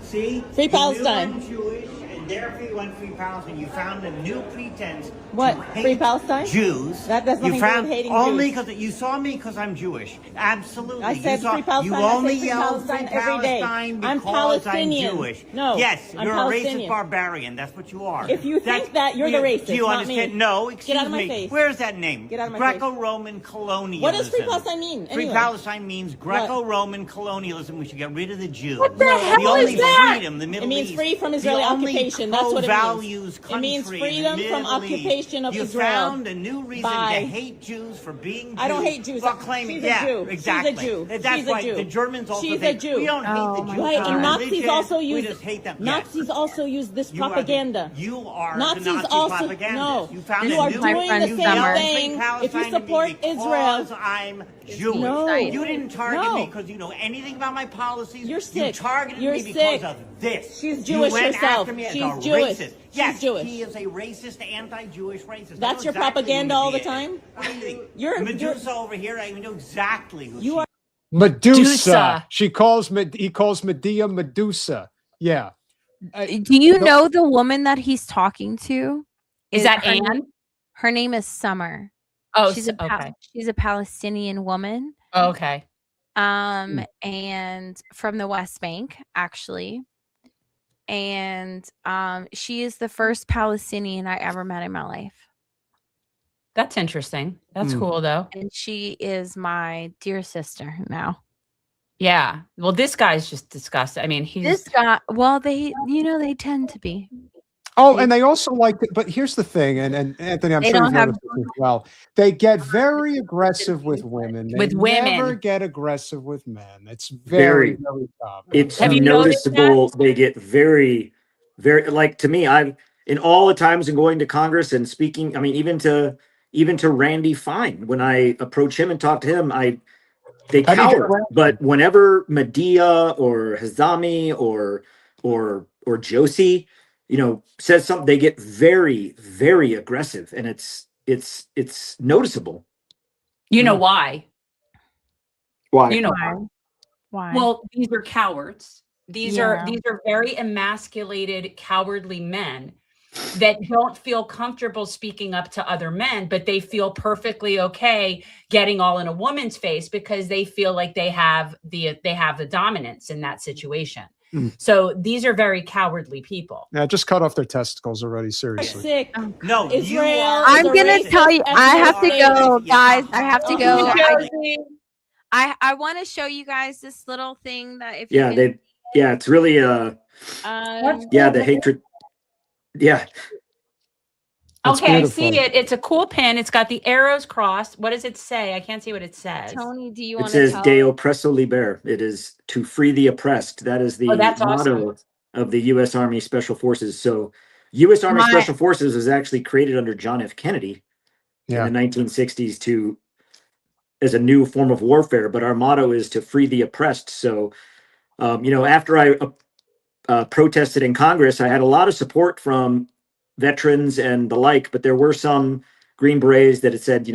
See? Free You Palestine. knew I'm Jewish, and therefore you went Free Palestine. You found a new pretense. What? to hate Free Palestine? Jews. That does nothing you to do found with hating only Jews. because you saw me because I'm Jewish. Absolutely. I said you saw, Free Palestine. You only I say Free yelled Palestine Free every day. Palestine I'm because Palestinian. I'm Jewish. No, Yes, I'm you're a racist Palestinian. barbarian. That's what you are. If you think that, you're the racist, Do you not understand? me. No, excuse Get out of my me. face. Where's that name? Get out of my face. Greco-Roman colonialism. What does Free Palestine mean? Free Anyway? Palestine means Greco-Roman colonialism. We should get rid of the Jews. What the hell the only is that? freedom, the Middle It means East, free from the Israeli only occupation. That's what it means. values It means country in freedom the from Middle East. occupation of you Israel. found a new reason By- to hate Jews for being Jews. I don't hate Jews. Well, claiming, She's a yeah, Jew. exactly. She's a Jew. That's She's a right. Jew. The Germans also She's a think Jew. we don't hate the Jews. Right, for and Nazis religion. also We use just hate them. Nazis Yes. also use this You are the- propaganda. You are Nazis the Nazi also propagandist. no. You found You a are new doing the you same yelled thing. Free If Palestine you to me support Israel, because I'm Jewish. No. You didn't target No. me because you know anything about my policies. You're sick. You targeted You're me because sick. of this. She's Jewish you went herself. After me as She's a Jewish. Racist. She's Yes, Jewish. he is a racist, anti-Jewish racist. I That's know your exactly propaganda who all the he is. time? What do you think? You're- Medusa over here. I know exactly who You she are. Medusa. He calls Medea Medusa. Yeah. Do you know the woman that he's talking to? Is that her Anne? name- Her name is Summer. Oh, she's okay. She's a Palestinian woman. Okay. And from the West Bank, actually. And she is the first Palestinian I ever met in my life. That's interesting. That's Hmm. cool though. And she is my dear sister now. Yeah. Well, this guy's just disgusting. I mean, This guy, well, they, they tend to be. Oh, and they also like it, but here's the thing, and Anthony, I'm They sure you've don't have- noticed this as well. They get very aggressive with women. They With women. never get aggressive with men. It's very, very common. It's Have you noticed noticeable. They get very, very like to me. I've in all the times in going to Congress and speaking. I mean, even to Randy Fine, when I approach him and talk to him, they How do you get cower. around But whenever Medea or Hazami or Josie, says something, they get very, very aggressive, and it's noticeable. You know why? Why? You know Why? why? Why? Well, these are cowards. These Yeah. are very emasculated, cowardly men that don't feel comfortable speaking up to other men, but they feel perfectly okay getting all in a woman's face because they feel like they have the dominance in that situation. Mm. So these are very cowardly people. Yeah, just cut off their testicles already. Seriously. Sick. No, you Israel are. is I'm a gonna racist tell you, I have to ethnic go, state. guys. I have to go. Josie. I want to show you guys this little thing that if Yeah, you can, it's really um, the hatred. Yeah, That's Okay, beautiful. I see it. It's a cool pin. It's got the arrows crossed. What does it say? I can't see what it says. Tony, do you it want to says tell? "De oppresso liber." It is to free the oppressed. That is the Oh, that's motto awesome. of the U.S. Army Special Forces. So, U.S. Army My- Special Forces was actually created under John F. Kennedy Yeah. in the 1960s as a new form of warfare. But our motto is to free the oppressed. So, after I protested in Congress, I had a lot of support from veterans and the like, but there were some Green Berets that had said,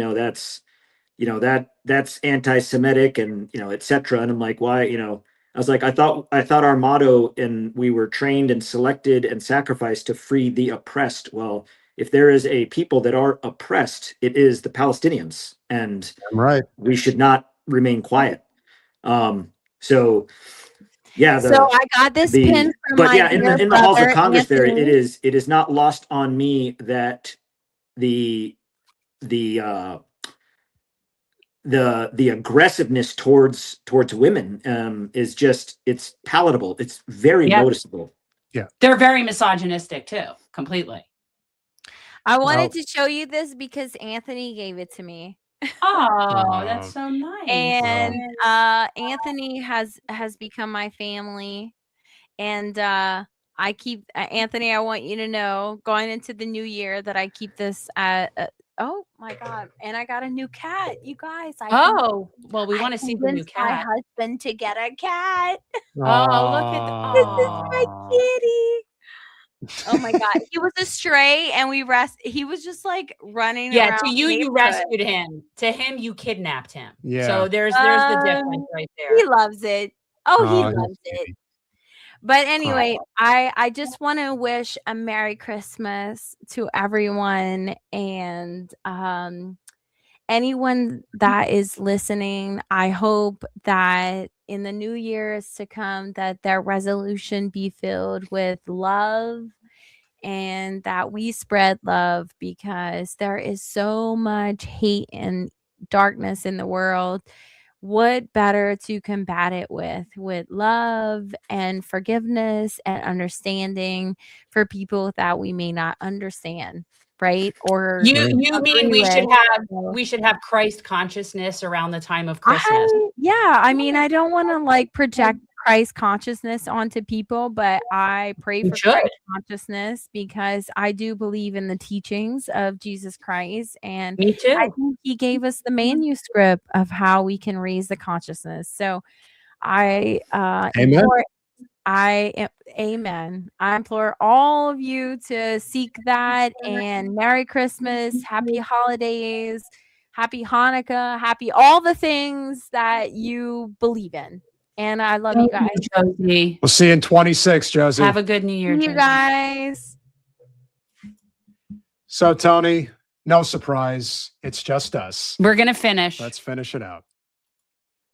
that's anti-Semitic and etc. And I'm like, why? I was like, I thought our motto, and we were trained and selected and sacrificed to free the oppressed. Well, if there is a people that are oppressed, it is the Palestinians, and Right. we should not remain quiet. So yeah, So I got this pin from but my yeah, dear in the halls of brother, Congress, there Anthony. it is not lost on me that the aggressiveness towards women is just, it's palatable. It's very Yeah. noticeable. They're very misogynistic too, completely. I wanted Well- to show you this because Anthony gave it to me. Oh, that's so nice. And Anthony has become my family, and I keep Anthony. I want you to know, going into the new year, that I keep this. Oh my God! And I got a new cat, you guys. Oh, well, we I want to see the new convinced my cat. husband to get a cat. Oh, look at This is my kitty. Oh my God! He was a stray, and he was just like running. Yeah, around to the you neighborhood. rescued him. To him, you kidnapped him. Yeah. So there's the difference right there. He loves it. Oh, he Oh, he's loves it. But anyway, I just want to wish a Merry Christmas to everyone, and anyone that is listening. I hope that in the new years to come, that their resolution be filled with love, and that we spread love, because there is so much hate and darkness in the world. What better to combat it with love and forgiveness and understanding for people that we may not understand, right? Or You mean we should with. have Christ consciousness around the time of Christmas? I mean, I don't want to like project Christ consciousness onto people, but I pray You for should. Christ consciousness, because I do believe in the teachings of Jesus Christ, and Me too. I think he gave us the manuscript of how we can raise the consciousness. So I Amen. Amen. I implore all of you to seek that, and Merry Christmas, Happy Holidays, Happy Hanukkah, happy all the things that you believe in. And I love you guys. Josie. We'll see you in 26, Josie. Have a good New Year, You Josie. guys. So, Tony, no surprise. It's just us. We're gonna finish. Let's finish it out.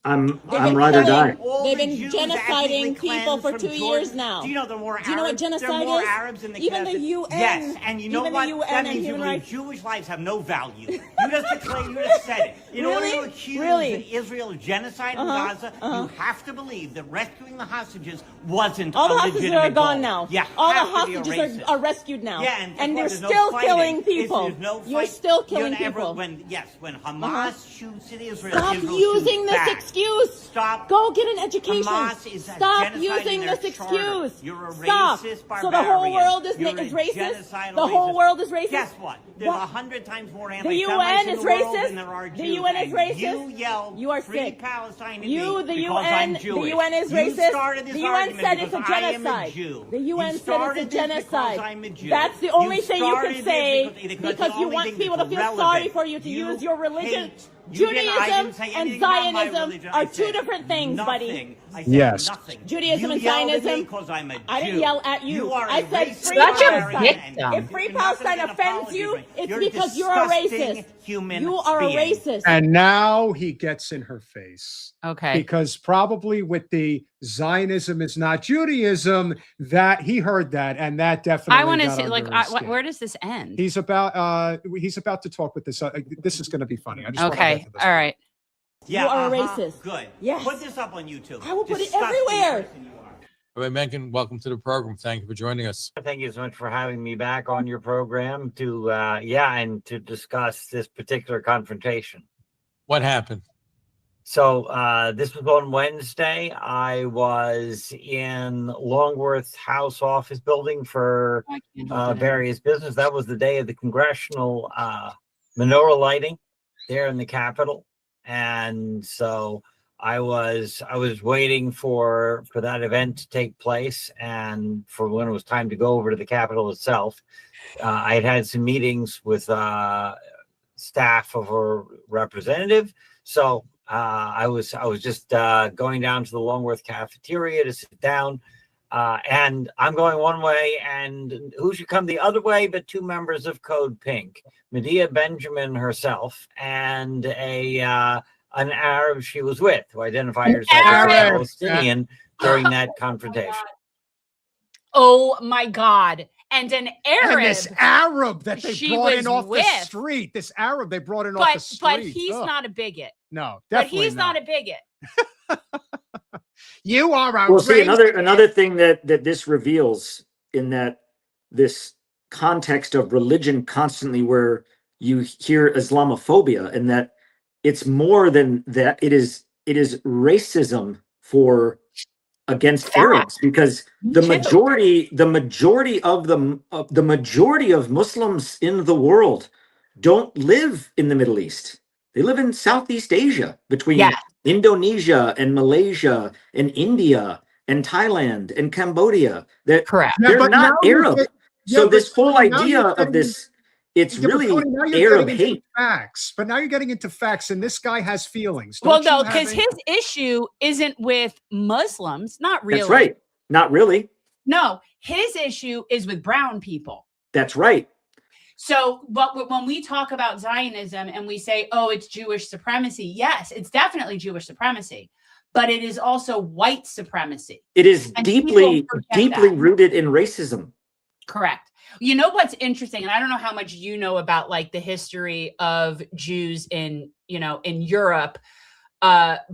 They've been ride or die. All They've the been Jews genociding ethnically people cleansed for from 2 Jordan. years now. Do you know there are more Do you know what Arabs? There are genocide more is? Arabs in the Even the Knesset. UN, Yes, and you know even what? the UN that and means you human believe rights. Jewish lives have no value. You just said it. In order to accuse Israel of genocide in Gaza, you have to believe that rescuing the hostages wasn't All the a hostages legitimate are gone goal. now. Yeah, All the have to be a hostages racist. are rescued now. Yeah, and guess they're what? There's still no fighting. killing people. There's no You're fight. still killing people. When Hamas shoots at Israel, Stop Israel using shoots this back. excuse. Stop. Go get an education. Hamas is Stop genociding using their this charter. excuse. You're a Stop. racist So the whole barbarian. world is You're a racist. genocidal The whole racist. world is racist. Guess what? There's 100 times more The anti-Semites UN in is the world racist. than there are The Jews. UN is And racist. You yell, You are free sick. Palestine to You, me the because UN, I'm the Jewish. UN is You racist. started this The UN argument said it's a because I am a genocide. Jew. The UN You said it's a started this because genocide. I'm a Jew. That's the only You thing you started can this say because because you the want only people to thing feel that's sorry relevant. for you to You use your religion. hate. You didn't- I Judaism didn't say and anything about my Zionism religion. are I two said different things, buddy. nothing. I said Yes. nothing. Judaism you and yelled at Zionism. me 'cause I'm a Jew. I didn't yell at you. You are I a said racist free Such a Palestine. victim. If free You're not Palestine gonna offends apologize, you, man. it's You're because you're a disgusting racist. human You are a being. racist. And now he gets in her face. Okay. Because probably with the Zionism is not Judaism, that he heard that, and that definitely. I want to got see, under like, his skin. where does this end? He's about to talk with this. This is going to be funny. I just wanna Okay. get to this. All right. Yeah, You are a uh-huh. racist. Good. Yes. Put this up on YouTube. I will put it Disgusting everywhere. person you are. Rabbi Menken, welcome to the program. Thank you for joining us. Thank you so much for having me back on your program to and to discuss this particular confrontation. What happened? So this was on Wednesday. I was in Longworth House office building for various business. That was the day of the congressional menorah lighting there in the Capitol, and so I was waiting for that event to take place, and for when it was time to go over to the Capitol itself. I had some meetings with staff of a representative, so I was just going down to the Longworth cafeteria to sit down, and I'm going one way, and who should come the other way but two members of Code Pink, Medea Benjamin herself, and an Arab she was with, who identified herself as a Palestinian during that confrontation. Oh my God. And an Arab. And this Arab that they she brought in was off the with. street. This Arab they brought in off the street. But he's Ugh. not a bigot. No, But definitely he's not a bigot. You are a Well, see, racist. another thing that this reveals in that this context of religion constantly where you hear Islamophobia, and that it's more than that. It is racism for against Arabs, because the majority of Muslims in the world don't live in the Middle East. They live in Southeast Asia, between Indonesia and Malaysia and India and Thailand and Cambodia. Correct. Yeah, They're but not now Arab. So but this whole Tony, now idea you're of getting this, it's Yeah, but really Tony, now you're Arab getting into hate. facts. But now you're getting into facts, and this guy has feelings. Well, Don't you no, have because any- his issue isn't with Muslims. Not really. That's right. Not really. No, his issue is with brown people. That's right. So, but when we talk about Zionism and we say, oh, it's Jewish supremacy, yes, it's definitely Jewish supremacy, but it is also white supremacy. It is And deeply, people forget deeply that. rooted in racism. Correct. You know what's interesting, and I don't know how much you know about like the history of Jews in Europe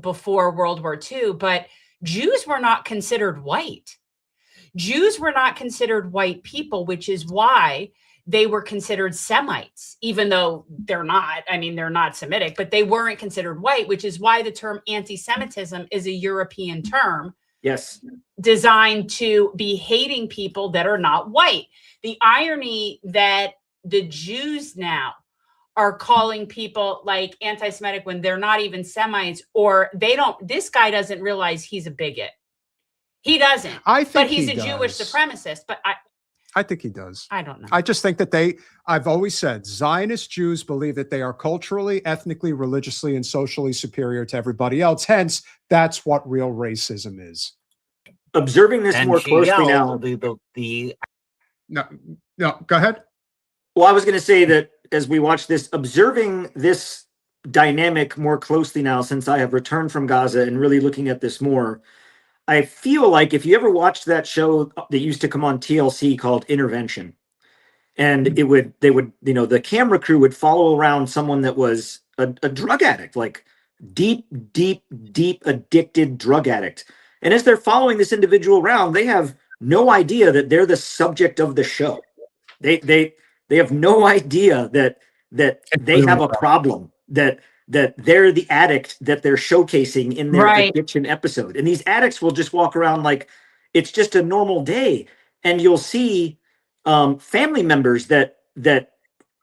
before World War II, but Jews were not considered white. Jews were not considered white people, which is why they were considered Semites, even though they're not. I mean, they're not Semitic, but they weren't considered white, which is why the term anti-Semitism is a European term. Yes. Designed to be hating people that are not white. The irony that the Jews now are calling people like anti-Semitic when they're not even Semites, or this guy doesn't realize he's a bigot. He doesn't. I think but he's he a Jewish does. supremacist. But I think he does. I don't know. I just think that I've always said Zionist Jews believe that they are culturally, ethnically, religiously, and socially superior to everybody else. Hence, that's what real racism is. Observing this And more she closely yelled now. No, go ahead. Well, I was going to say that as we watch this, observing this dynamic more closely now since I have returned from Gaza and really looking at this more. I feel like if you ever watched that show that used to come on TLC called Intervention, and they would, the camera crew would follow around someone that was a drug addict, like deep addicted drug addict. And as they're following this individual around, they have no idea that they're the subject of the show. They have no idea that they have a problem, that they're the addict that they're showcasing in their addiction episode. And these addicts will just walk around like it's just a normal day. And you'll see family members that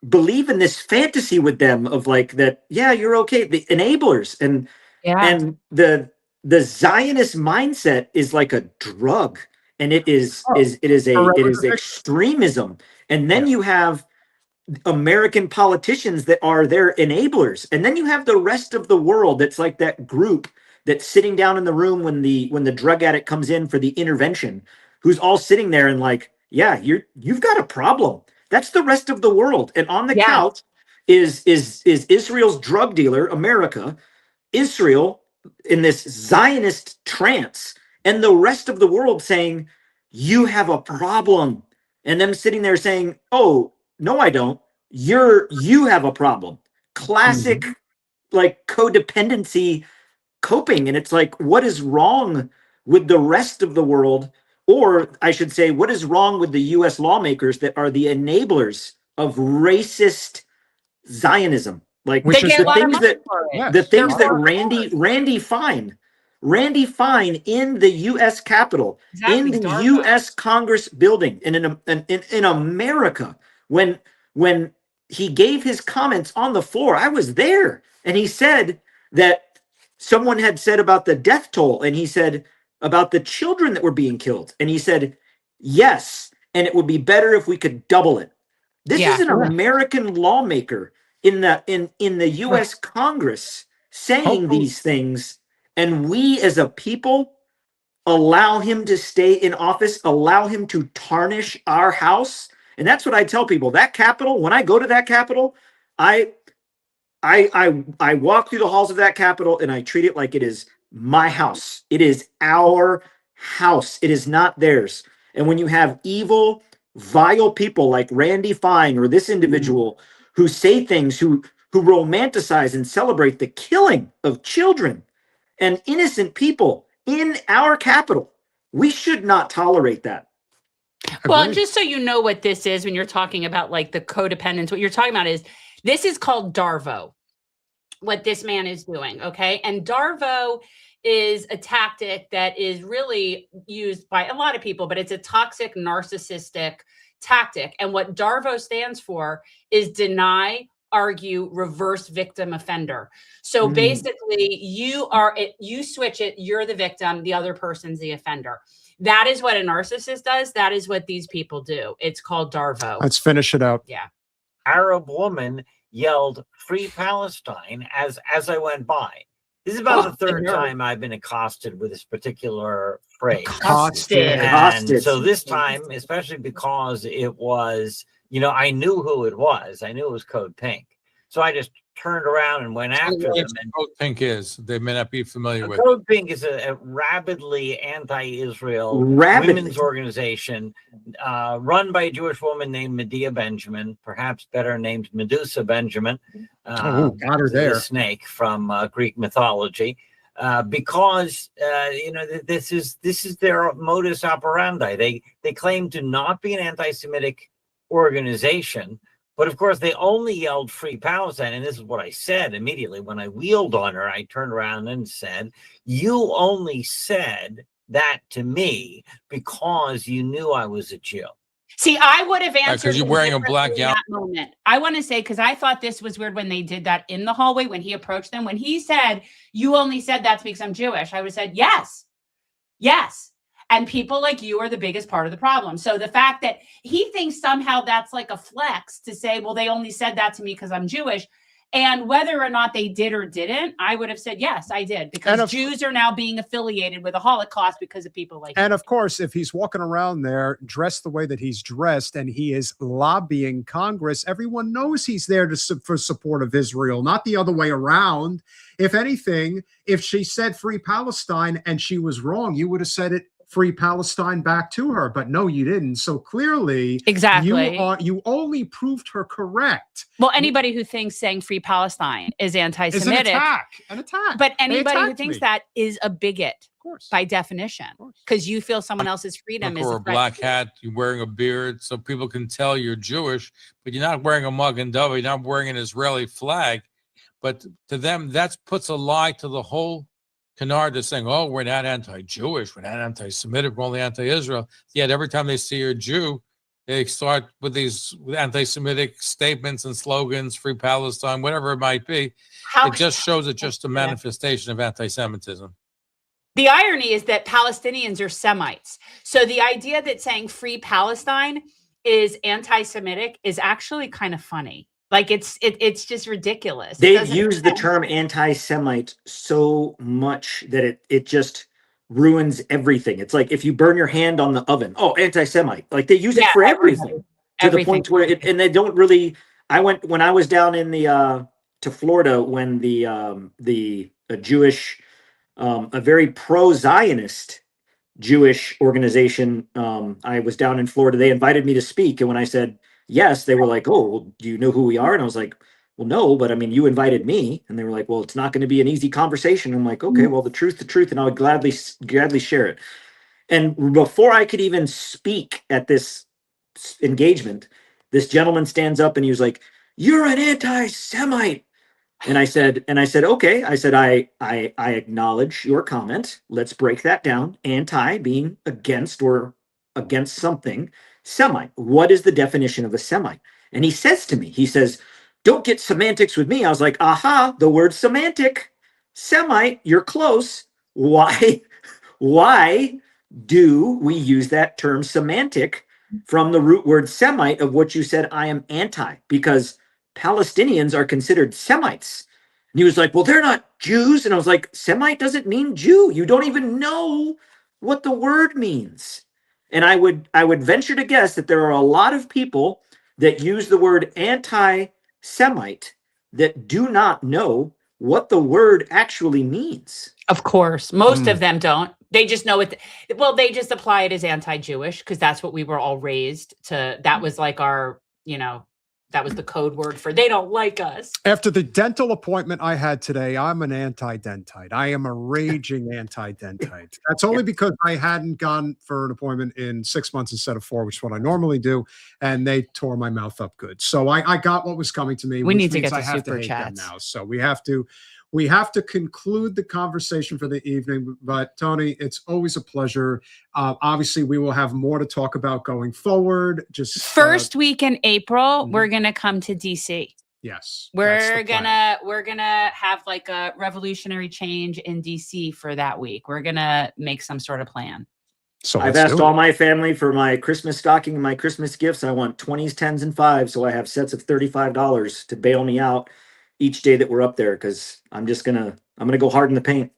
believe in this fantasy with them of like that, yeah, you're okay. The enablers and the Zionist mindset is like a drug, and it is extremism. And then you have American politicians that are their enablers, and then you have the rest of the world that's like that group that's sitting down in the room when the drug addict comes in for the intervention, who's all sitting there and like, yeah, you've got a problem. That's the rest of the world. And on the couch is Israel's drug dealer, America, Israel in this Zionist trance, and the rest of the world saying, you have a problem. And them sitting there saying, oh, no, I don't. You have a problem. Classic, like codependency coping. And it's like, what is wrong with the rest of the world? Or I should say, what is wrong with the US lawmakers that are the enablers of racist Zionism? Like the things that Randy Fine in the U.S. Capitol, in the U.S. Congress building, in America, when he gave his comments on the floor, I was there, and he said that someone had said about the death toll, and he said about the children that were being killed, and he said, yes, and it would be better if we could double it. This is an American lawmaker in the U.S. Congress saying these things, and we as a people allow him to stay in office, allow him to tarnish our house. And that's what I tell people. That Capitol, when I go to that Capitol, I walk through the halls of that Capitol and I treat it like it is my house. It is our house. It is not theirs. And when you have evil, vile people like Randy Fine or this individual who say things, who romanticize and celebrate the killing of children and innocent people in our Capitol, we should not tolerate that. Well, and just so you know what this is, when you're talking about like the codependence, what you're talking about is this is called Darvo, what this man is doing. Okay. And Darvo is a tactic that is really used by a lot of people, but it's a toxic, narcissistic tactic. And what Darvo stands for is deny, argue, reverse victim offender. So basically you switch it, you're the victim, the other person's the offender. That is what a narcissist does. That is what these people do. It's called Darvo. Let's finish it out. Yeah. Arab woman yelled "Free Palestine" as I went by. This is about the third time I've been accosted with this particular phrase. And so this time, especially because it was, I knew who it was. I knew it was Code Pink. So I just turned around and went after them. And Code Pink is. They may not be familiar with Code Pink is a rabidly anti-Israel women's organization run by a Jewish woman named Medea Benjamin, perhaps better named Medusa Benjamin. Got her there. The snake from Greek mythology. Because this is their modus operandi. They claim to not be an anti-Semitic organization, but of course they only yelled "Free Palestine," and this is what I said immediately when I wheeled on her. I turned around and said, "You only said that to me because you knew I was a Jew." See, I would have answered because you're wearing a black gown. Moment. I want to say, because I thought this was weird when they did that in the hallway, when he approached them, when he said, "You only said that because I'm Jewish," I would have said, yes. And people like you are the biggest part of the problem. So the fact that he thinks somehow that's like a flex to say, well, they only said that to me because I'm Jewish. And whether or not they did or didn't, I would have said, yes, I did. Because Jews are now being affiliated with the Holocaust because of people like And of course, if he's walking around there dressed the way that he's dressed and he is lobbying Congress, everyone knows he's there for support of Israel, not the other way around. If anything, if she said free Palestine and she was wrong, you would have said it free Palestine back to her. But no, you didn't. So clearly, Exactly. you only proved her correct. Well, anybody who thinks saying free Palestine is anti-Semitic, An attack. but They anybody who attacked thinks me. that is a bigot by definition, because you feel someone else's freedom is Or a a threat. black hat, you're wearing a beard, so people can tell you're Jewish, but you're not wearing a mug and dove, you're not wearing an Israeli flag. But to them, that puts a lie to the whole canard. They're saying, oh, we're not anti-Jewish, we're not anti-Semitic, we're only anti-Israel. Yet every time they see a Jew, they start with these anti-Semitic statements and slogans, free Palestine, whatever it might be. It just shows it's just a manifestation of anti-Semitism. The irony is that Palestinians are Semites. So the idea that saying free Palestine is anti-Semitic is actually kind of funny. Like it's just ridiculous. It They've doesn't used the term anti-Semite so much that it just ruins everything. It's like if you burn your hand on the oven, oh, anti-Semite. Like they use it for everything. To the point where and they don't really. When I was down in the to Florida when the Jewish a very pro-Zionist Jewish organization. I was down in Florida. They invited me to speak, and when I said yes, they were like, "Oh, well, do you know who we are?" And I was like, "Well, no, but I mean, you invited me." And they were like, "Well, it's not going to be an easy conversation." I'm like, "Okay, well, the truth, and I would gladly share it." And before I could even speak at this engagement, this gentleman stands up and he was like, "You're an anti-Semite." And I said, "Okay." I said, I acknowledge your comment. Let's break that down. Anti being against or against something. Semite. What is the definition of a Semite? And he says to me, he says, "Don't get semantics with me." I was like, aha, the word semantic. Semite, you're close. Why do we use that term semantic from the root word Semite of what you said I am anti? Because Palestinians are considered Semites. And he was like, "Well, they're not Jews." And I was like, Semite doesn't mean Jew. You don't even know what the word means. And I would venture to guess that there are a lot of people that use the word anti-Semite that do not know what the word actually means. Of course, most of them don't. They just know it. Well, they just apply it as anti-Jewish because that's what we were all raised to. That was like our, that was the code word for they don't like us. After the dental appointment I had today, I'm an anti-dentite. I am a raging anti-dentite. That's only because I hadn't gone for an appointment in 6 months instead of 4, which is what I normally do, and they tore my mouth up good. So I got what was coming to me. We which need to means get I to have super hate them chats now. So we have to conclude the conversation for the evening. But Tony, it's always a pleasure. Obviously, we will have more to talk about going forward. Just First week in April, we're gonna come to DC. Yes, We're gonna have like a revolutionary change in DC for that week. We're gonna make some sort of plan. So I've asked all my family for my Christmas stocking and my Christmas gifts. I want 20s, 10s, and 5s. So I have sets of $35 to bail me out each day that we're up there, because I'm gonna go hard in the paint.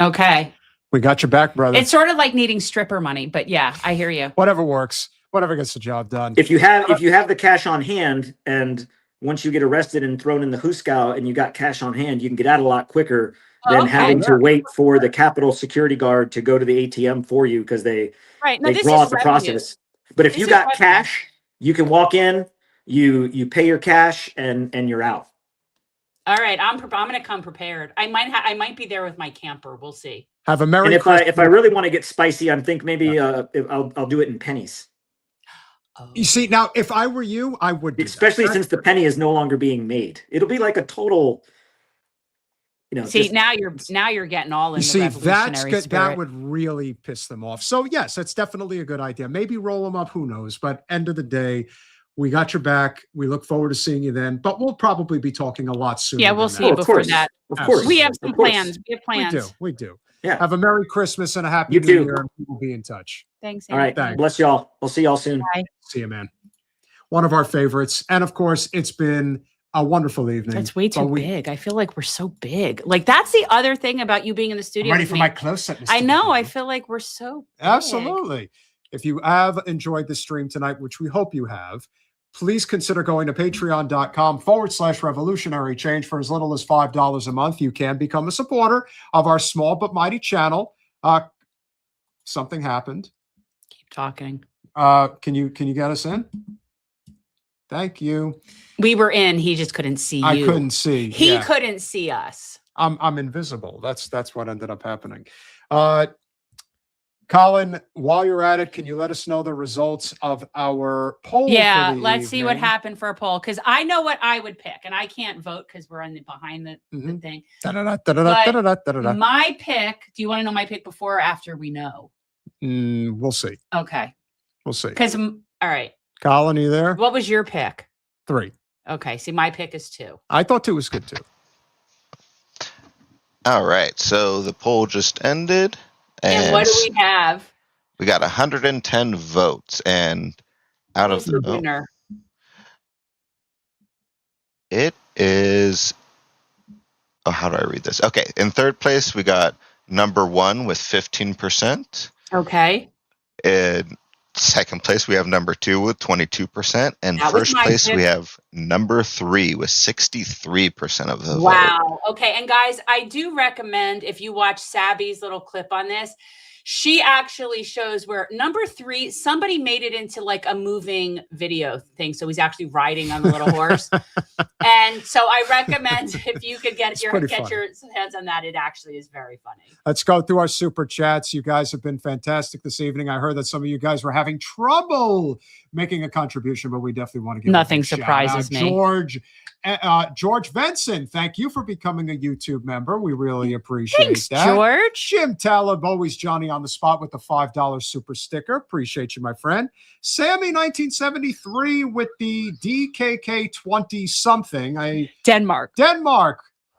Okay. We got your back, brother. It's sort of like needing stripper money, but yeah, I hear you. Whatever works. Whatever gets the job done. If you have the cash on hand, and once you get arrested and thrown in the Huskow and you got cash on hand, you can get out a lot quicker than having to wait for the Capitol security guard to go to the ATM for you, because they draw out the process. But if you got cash, you can walk in, you pay your cash, and you're out. All right, I'm gonna come prepared. I might be there with my camper. We'll see. Have a Merry And Christmas. if I really want to get spicy, I think maybe I'll do it in pennies. You see, now if I were you, I would do Especially that. since the penny is no longer being made. It'll be like a total, See, just- now you're getting all in You the see, revolutionary that spirit. would really piss them off. So yes, that's definitely a good idea. Maybe roll them up, who knows? But end of the day, we got your back. We look forward to seeing you then. But we'll probably be talking a lot sooner. Yeah, we'll than see that. you before that. Of course. We have some Of course. plans. We have plans. We do. Yeah. Have a Merry Christmas and a Happy You New too. Year, and we'll be in touch. Thanks. All right. Thanks. Bless y'all. We'll see y'all soon. Bye. See you, man. One of our favorites. And of course, it's been a wonderful evening. That's way too But we- big. I feel like we're so big. Like that's the other thing about you being in the I'm studio. ready with for me. my close-up. Mr. I know. I Big. feel like we're so big. Absolutely. If you have enjoyed the stream tonight, which we hope you have, please consider going to patreon.com/revolutionary change. For as little as $5 a month, you can become a supporter of our small but mighty channel. Something happened. Keep talking. Can you get us in? Thank you. We were in. He just couldn't see you. I couldn't see. He Yeah. couldn't see us. I'm invisible. That's what ended up happening. Colin, while you're at it, can you let us know the results of our poll? Yeah, for the let's see what evening? happened for a poll because I know what I would pick, and I can't vote because we're on the behind the thing. Da-da-da, da-da-da, da-da-da, da-da-da. My pick. Do you want to know my pick before or after we know? We'll see. Okay. We'll see. Because all right. Colin, are you there? What was your pick? 3. Okay. See, my pick is 2. I thought 2 was good too. All right, so the poll just ended, And what do we have? we got 110 votes, and out Who's of the winner? it is. Oh, how do I read this? Okay, in third place we got number 1 with 15%. Okay. In second place we have number 2 with 22%, and That was first my place pick. we have number 3 with 63% of the vote. Wow. Okay. And guys, I do recommend if you watch Sabby's little clip on this, she actually shows where number 3, somebody made it into like a moving video thing. So he's actually riding on the little horse. And so I recommend if you could get It's your pretty funny. hands on that, it actually is very funny. Let's go through our super chats. You guys have been fantastic this evening. I heard that some of you guys were having trouble making a contribution, but we definitely want to give Nothing a big shout surprises out. me. George Benson, thank you for becoming a YouTube member. We really appreciate Thanks, that. George. Jim Talib, always Johnny on the spot with the $5 super sticker. Appreciate you, my friend. Sammy 1973 with the DKK 20 something. Denmark.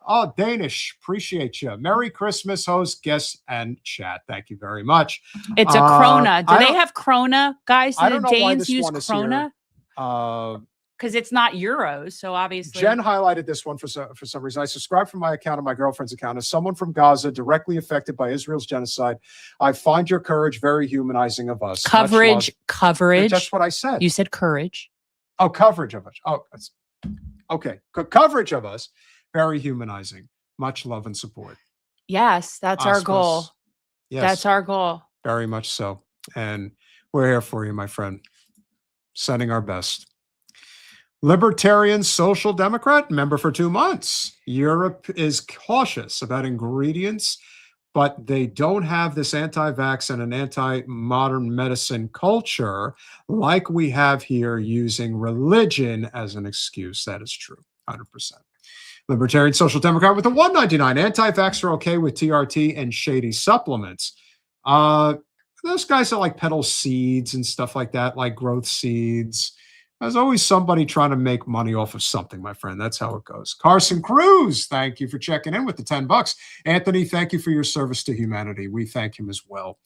Oh, Danish. Appreciate you. Merry Christmas, host, guests, and chat. Thank you very much. It's a krona. Do I they don't- have krona, guys? I Do don't the know why Danes this use one is here. krona? Uh, Because it's not euros. So obviously. Jen highlighted this one for some reason. I subscribe from my account and my girlfriend's account. As someone from Gaza directly affected by Israel's genocide, I find your courage very humanizing of us. Much Coverage. love. Coverage. That's what I said. You said courage. Oh, coverage of us. Oh, okay. Coverage of us, very humanizing. Much love and support. Yes, that's our Aspas. goal. Yes. That's our goal. Very much so. And we're here for you, my friend. Sending our best. Libertarian Social Democrat, member for 2 months. Europe is cautious about ingredients, but they don't have this anti-vax and an anti-modern medicine culture like we have here, using religion as an excuse. That is true, 100%. Libertarian Social Democrat with the $1.99. Anti-vax are okay with TRT and shady supplements. Those guys that like peddle seeds and stuff like that, like growth seeds. There's always somebody trying to make money off of something, my friend. That's how it goes. Carson Cruz, thank you for checking in with the $10. Anthony, thank you for your service to humanity. We thank him as well.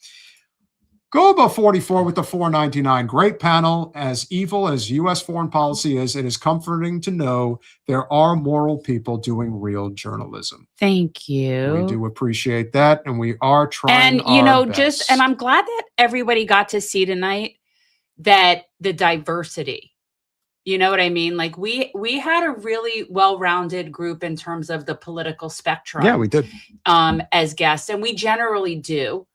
Goba 44 with the $4.99. Great panel. As evil as U.S. foreign policy is, it is comforting to know there are moral people doing real journalism. Thank you. We do appreciate that, and we are trying. And you know, our best. and I'm glad that everybody got to see tonight that the diversity. You know what I mean? Like we had a really well-rounded group in terms of the political spectrum. Yeah, we did. As guests, and we generally do.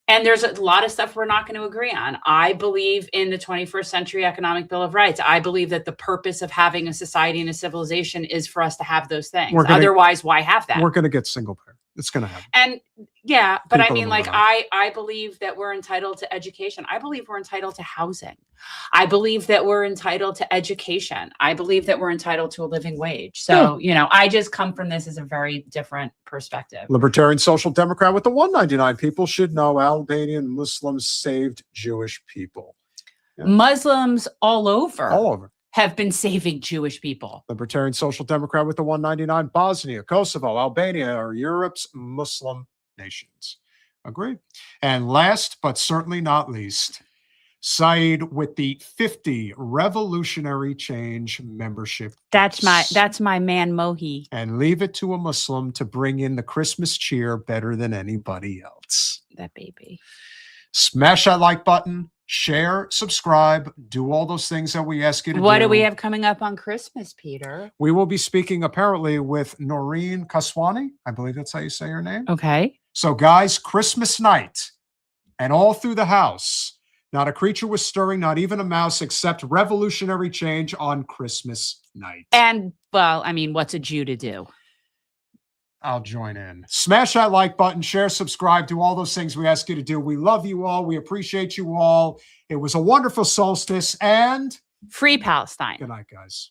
And there's a lot of stuff we're not going to agree on. I believe in the 21st century economic bill of rights. I believe that the purpose of having a society and a civilization is for us to have those things. Otherwise, why have that? We're going to get single payer. It's going to happen. And yeah, but I People mean, will like, know. I believe that we're entitled to education. I believe we're entitled to housing. I believe that we're entitled to education. I believe that we're entitled to a living wage. So, you know, I just come from this as a very different perspective. Libertarian Social Democrat with the $1.99. People should know Albanian Muslims saved Jewish people. Muslims all over. All over. Have been saving Jewish people. Libertarian Social Democrat with the $1.99. Bosnia, Kosovo, Albania are Europe's Muslim nations. Agreed. And last but certainly not least, Saeed with the 50 Revolutionary Change membership. That's gifts. my man Mohi. And leave it to a Muslim to bring in the Christmas cheer better than anybody else. That baby. Smash that like button, share, subscribe, do all those things that we ask you to do. What do we have coming up on Christmas, Peter? We will be speaking apparently with Noreen Kaswani. I believe that's how you say her name. Okay. So, guys, Christmas night and all through the house, not a creature was stirring, not even a mouse, except revolutionary change on Christmas night. And well, I mean, what's a Jew to do? I'll join in. Smash that like button, share, subscribe, do all those things we ask you to do. We love you all. We appreciate you all. It was a wonderful solstice and Free Palestine. good night, guys.